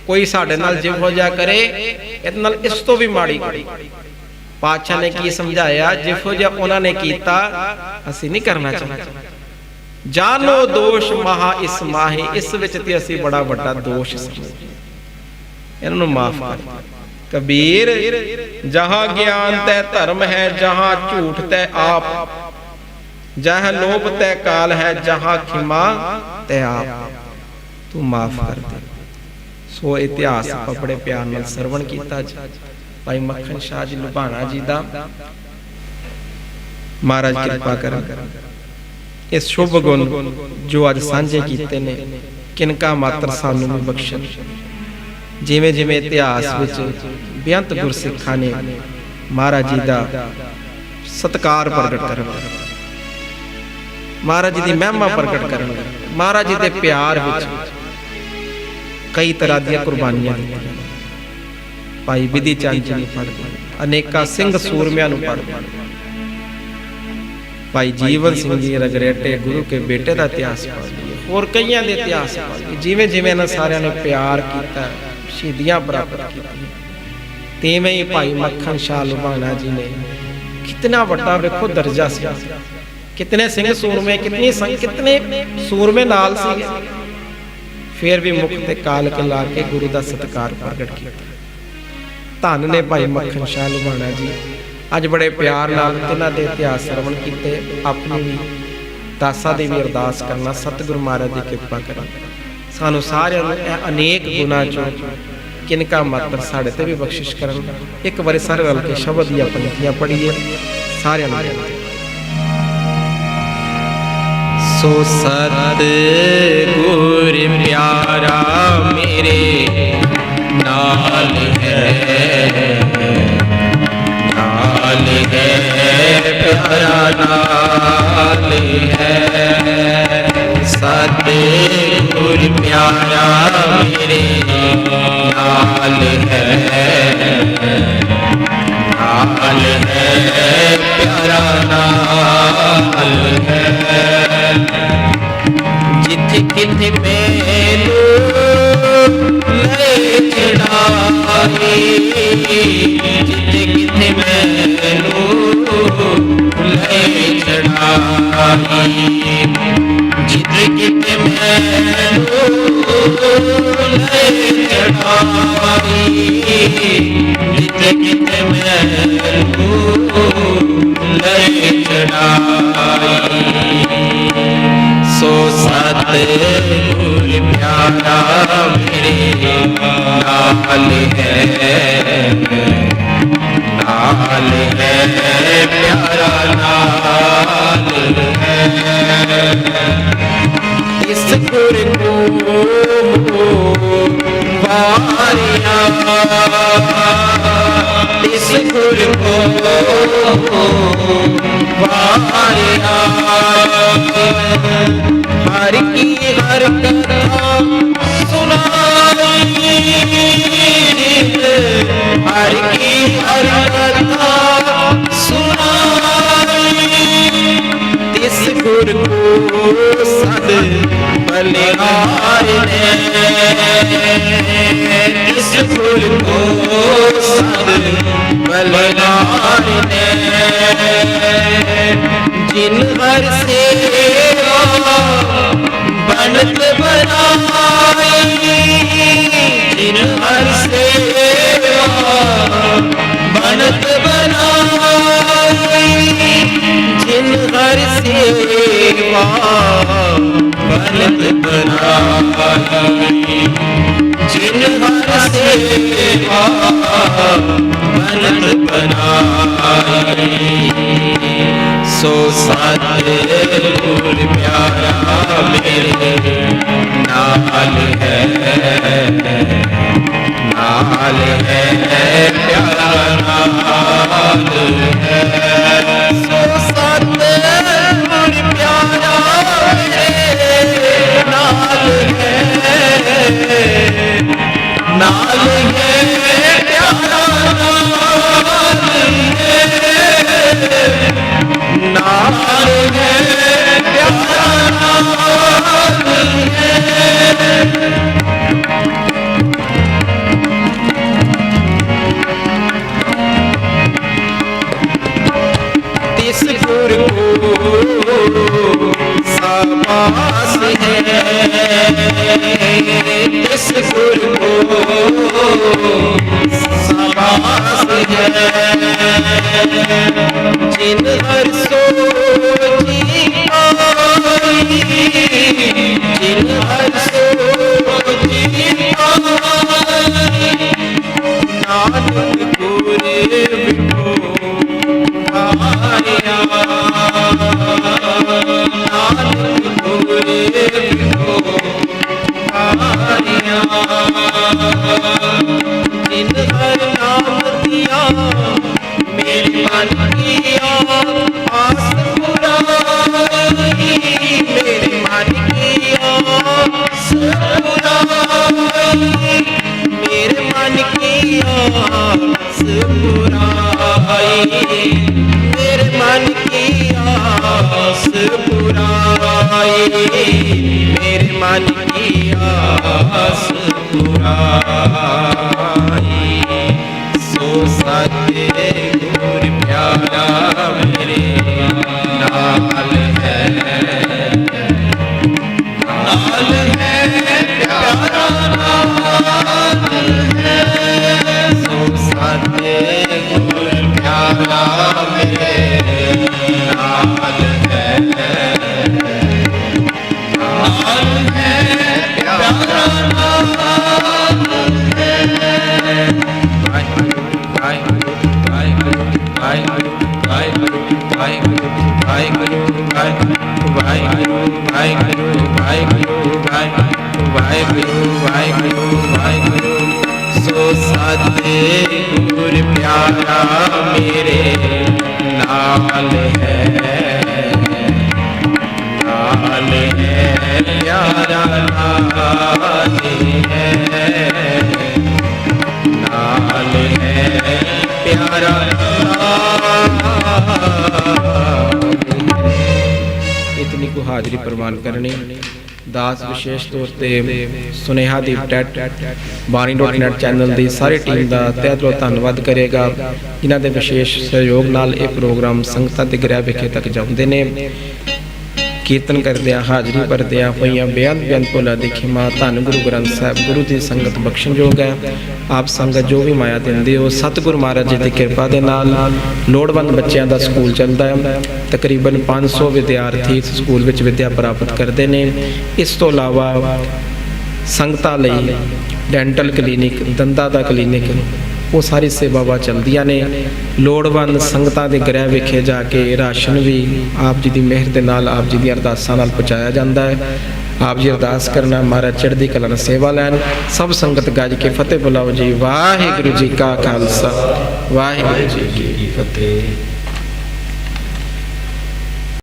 ਕੋਈ ਸਾਡੇ ਨਾਲ ਜਿਹੋ ਜਿਹਾ ਕਰੇ, ਇਹਦੇ ਨਾਲ ਇਸ ਤੋਂ ਵੀ ਮਾੜੀ ਕਰੇ। ਪਾਤਸ਼ਾਹ ਨੇ ਕੀ ਸਮਝਾਇਆ, ਜਿਹੋ ਜਿਹਾ ਉਹਨਾਂ ਨੇ ਕੀਤਾ ਅਸੀਂ ਨਹੀਂ ਕਰਨਾ ਚਾਹੁੰਦੇ। ਜਾਨੋ ਦੋਸ਼ ਮਹਾ ਇਸ ਮਾਹੇ, ਇਸ ਵਿੱਚ ਤੇ ਅਸੀਂ ਬੜਾ ਵੱਡਾ ਦੋਸ਼ ਸਮਝਦੇ, ਇਹਨਾਂ ਨੂੰ ਮਾਫ ਕਰ। ਕਬੀਰ, ਜਹਾਂ ਗਿਆਨ ਤੈ ਧਰਮ ਹੈ, ਜਹਾਂ ਝੂਠ ਤੈ ਆਪ, ਜਹਾਂ ਲੋਭ ਤੈ ਕਾਲ ਹੈ, ਜਹਾਂ ਖਿਮਾ ਤੈ ਆਪ। ਤੂੰ ਮਾਫ ਕਰ ਦੇ। ਸੋ ਇਤਿਹਾਸ ਆਪਾਂ ਬੜੇ ਪਿਆਰ ਨਾਲ ਸਰਵਣ ਕੀਤਾ ਜੀ। ਭਾਈ ਮੱਖਣ ਸ਼ਾਹ ਜੀ ਲੁਬਾਣਾ ਜੀ ਦਾ ਮਹਾਰਾਜ ਕਿਰਪਾ ਕਰਨ। ਇਸ ਸ਼ੁਭ ਗੁਣ ਜੋ ਅੱਜ ਸਾਂਝੇ ਕੀਤੇ ਨੇ, ਕਿਨਕਾ ਮਾਤਰ ਸਾਨੂੰ ਵੀ ਬਖਸ਼ਣ। ਜਿਵੇਂ ਜਿਵੇਂ ਇਤਿਹਾਸ ਵਿੱਚ ਬੇਅੰਤ ਗੁਰਸਿੱਖਾਂ ਨੇ ਮਹਾਰਾਜ ਜੀ ਦਾ ਸਤਿਕਾਰ ਪ੍ਰਗਟ ਕਰਨ, ਮਹਾਰਾਜ ਜੀ ਦੀ ਮਹਿਮਾ ਪ੍ਰਗਟ ਕਰਨ, ਮਹਾਰਾਜ ਜੀ ਦੇ ਪਿਆਰ ਵਿੱਚ ਕਈ ਤਰ੍ਹਾਂ ਦੀਆਂ ਕੁਰਬਾਨੀਆਂ ਦਿੱਤੀਆਂ। ਭਾਈ ਬਿਧੀ ਚੰਦ ਜੀ ਨੂੰ ਪੜ੍ਹਦੇ, ਅਨੇਕਾਂ ਸਿੰਘ ਸੂਰਮਿਆਂ ਨੂੰ ਪੜ੍ਹਦੇ, ਭਾਈ ਜੀਵਨ ਸਿੰਘ ਜੀ ਰਗਰੇਟੇ ਗੁਰੂ ਕੇ ਬੇਟੇ ਦਾ ਇਤਿਹਾਸ ਪੜ੍ਹਦੇ, ਹੋਰ ਕਈਆਂ ਦੇ ਇਤਿਹਾਸ ਪੜ੍ਹਦੇ। ਜਿਵੇਂ ਜਿਵੇਂ ਇਹਨਾਂ ਸਾਰਿਆਂ ਨੇ ਪਿਆਰ ਕੀਤਾ, ਸ਼ਹੀਦੀਆਂ ਪ੍ਰਾਪਤ ਕੀਤੀਆਂ, ਤਿਵੇਂ ਹੀ ਭਾਈ ਮੱਖਣ ਸ਼ਾਹ ਲੁਬਾਣਾ ਜੀ ਨੇ ਕਿਤਨਾ ਵੱਡਾ ਵੇਖੋ ਦਰਜਾ ਸੀ। ਕਿਤਨੇ ਸਿੰਘ ਸੂਰਮੇ, ਕਿਤਨੇ ਸੂਰਮੇ ਨਾਲ ਸੀ, ਫਿਰ ਵੀ ਮੁਖ ਤੇ ਕਾਲਕ ਲਾ ਕੇ ਗੁਰੂ ਦਾ ਸਤਿਕਾਰ ਪ੍ਰਗਟ ਕੀਤਾ। ਧੰਨ ਨੇ ਭਾਈ ਮੱਖਣ ਸ਼ਾਹ ਲੁਬਾਣਾ ਜੀ। ਅੱਜ ਬੜੇ ਪਿਆਰ ਨਾਲ ਇਹਨਾਂ ਦੇ ਇਤਿਹਾਸ ਸਰਵਣ ਕੀਤੇ। ਆਪਣੀ ਵੀ ਦਾਸਾਂ ਦੀ ਵੀ ਅਰਦਾਸ ਕਰਨਾ, ਸਤਿਗੁਰੂ ਮਹਾਰਾਜ ਦੀ ਕਿਰਪਾ ਕਰਨ, ਸਾਨੂੰ ਸਾਰਿਆਂ ਨੂੰ ਇਹ ਅਨੇਕ ਗੁਣਾਂ ਚੋਂ ਕਿਨਕਾ ਮਾਤਰ ਸਾਡੇ ਤੇ ਵੀ ਬਖਸ਼ਿਸ਼ ਕਰਨ। ਇੱਕ ਵਾਰੀ ਸਾਰੇ ਰਲ ਕੇ ਸ਼ਬਦ ਦੀਆਂ ਪੰਕਤੀਆਂ ਪੜ੍ਹੀਏ ਸਾਰਿਆਂ ਨੂੰ। ਸੋ ਸਤ ਗੁਰ ਪਿਆਰਾ ਮੇਰੇ ਨਾਲ ਹੈ, ਨਾਲ ਹੈ ਪਿਆਰਾ ਨਾਲ ਹੈ। ਸਤ ਗੁਰ ਪਿਆਰਾ ਮੇਰੇ ਨਾਲ ਹੈ, नाल है प्यारा नाल है। जिथे किथे मैनू ले चढ़ाई, जिथे किथे मैनू ले चढ़ाई, जिथे किथे मैनू ले चढ़ाई, जिथे किथे मैनू ले चढ़ाई। सो सतगुर प्यारा मेरे नाल है, नाल है प्यारा नाल है। इस गुर को वारिया, इस गुर को वारिया, हर की हर कथा सुनाई, हर की हर कथा सुनाई। तिस गुर को सद बलिहार ने, तिस गुर को सद बलिहार ने, जिन हर सेवा बनत बनाई, जिन हर सेवा बनत बनाई, जिन हर सेवा बनत बनाई, जिन हर सेवा बनत बनाई। सो सतगुर प्यारा मेरे नाल है, नाल है प्यारा नाल है। सो सतगुर प्यारा मेरे नाल है, नाल है प्यारा नाल है, नाल है प्यारा नाल है। तिस गुर को साबास है, तिस गुर को साबास है, जिन हर सोची आई, जिन हर सोची आई, नानक गुरे बिठो हारिया, नानक गुरे बिठो हारिया। जिन हर नाम दिया मेरे मन की आस पुराई, मेरे मन की आस पुराई, मेरे मन की आस पुराई, मेरे मन की आस पुराई, मेरे मन की आस पुराई। सो सतगुर प्यारा मेरे नाल है, नाल है प्यारा नाल है। सो सतगुर प्यारा मेरे नाल है, नाल है प्यारा नाल है। वाहिगुरु वाहिगुरु वाहिगुरु वाहिगुरु वाहिगुरु वाहिगुरु वाहिगुरु वाहिगुरु वाहिगुरु वाहिगुरु वाहिगुरु वाहिगुरु वाहिगुरु। सो सतगुर प्यारा मेरे नाल है, नाल है प्यारा नाल है, नाल है प्यारा ਕੋ ਹਾਜ਼ਰੀ ਪ੍ਰਵਾਨ ਕਰਨੀ। ਦਾਸ ਵਿਸ਼ੇਸ਼ ਤੌਰ ਤੇ ਸੁਨੇਹਾ ਦੀ ਟੈਟ ਬਾਣੀ.net ਚੈਨਲ ਦੀ ਸਾਰੀ ਟੀਮ ਦਾ ਤਹਿ ਦਿਲੋਂ ਧੰਨਵਾਦ ਕਰੇਗਾ, ਜਿਨ੍ਹਾਂ ਦੇ ਵਿਸ਼ੇਸ਼ ਸਹਿਯੋਗ ਨਾਲ ਇਹ ਪ੍ਰੋਗਰਾਮ ਸੰਗਤਾਂ ਦੇ ਗ੍ਰਹਿ ਵਿਖੇ ਤੱਕ ਜਾਂਦੇ ਨੇ। ਕੀਰਤਨ ਕਰਦਿਆਂ ਹਾਜ਼ਰੀ ਭਰਦਿਆਂ ਹੋਈਆਂ ਬੇਅੰਤ ਭੁੱਲਾਂ ਦੀ ਖਿਮਾ ਧੰਨ ਗੁਰੂ ਗ੍ਰੰਥ ਸਾਹਿਬ ਗੁਰੂ ਦੀ ਸੰਗਤ ਬਖਸ਼ਣਯੋਗ ਹੈ। ਆਪ ਸੰਗਤ ਜੋ ਵੀ ਮਾਇਆ ਦਿੰਦੇ ਹੋ, ਸਤਿਗੁਰੂ ਮਹਾਰਾਜ ਜੀ ਦੀ ਕਿਰਪਾ ਦੇ ਨਾਲ ਲੋੜਵੰਦ ਬੱਚਿਆਂ ਦਾ ਸਕੂਲ ਚੱਲਦਾ ਹੈ। ਤਕਰੀਬਨ 500 ਵਿਦਿਆਰਥੀ ਇਸ ਸਕੂਲ ਵਿੱਚ ਵਿੱਦਿਆ ਪ੍ਰਾਪਤ ਕਰਦੇ ਨੇ। ਇਸ ਤੋਂ ਇਲਾਵਾ ਸੰਗਤਾਂ ਲਈ ਡੈਂਟਲ ਕਲੀਨਿਕ, ਦੰਦਾਂ ਦਾ ਕਲੀਨਿਕ, ਉਹ ਸਾਰੀ ਸੇਵਾਵਾਂ ਚੱਲਦੀਆਂ ਨੇ। ਲੋੜਵੰਦ ਸੰਗਤਾਂ ਦੇ ਗ੍ਰਹਿ ਵਿਖੇ ਜਾ ਕੇ ਰਾਸ਼ਨ ਵੀ ਆਪ ਜੀ ਦੀ ਮਿਹਰ ਦੇ ਨਾਲ, ਆਪ ਜੀ ਦੀਆਂ ਅਰਦਾਸਾਂ ਨਾਲ ਪਹੁੰਚਾਇਆ ਜਾਂਦਾ ਹੈ। ਆਪ ਜੀ ਅਰਦਾਸ ਕਰਨਾ, ਮਹਾਰਾਜ ਚੜ੍ਹਦੀ ਕਲਾ ਨਾਲ ਸੇਵਾ ਲੈਣ। ਸਭ ਸੰਗਤ ਗੱਜ ਕੇ ਫਤਿਹ ਬੁਲਾਓ ਜੀ। ਵਾਹਿਗੁਰੂ ਜੀ ਕਾ ਖਾਲਸਾ, ਵਾਹਿਗੁਰੂ ਜੀ ਕੀ ਫਤਿਹ।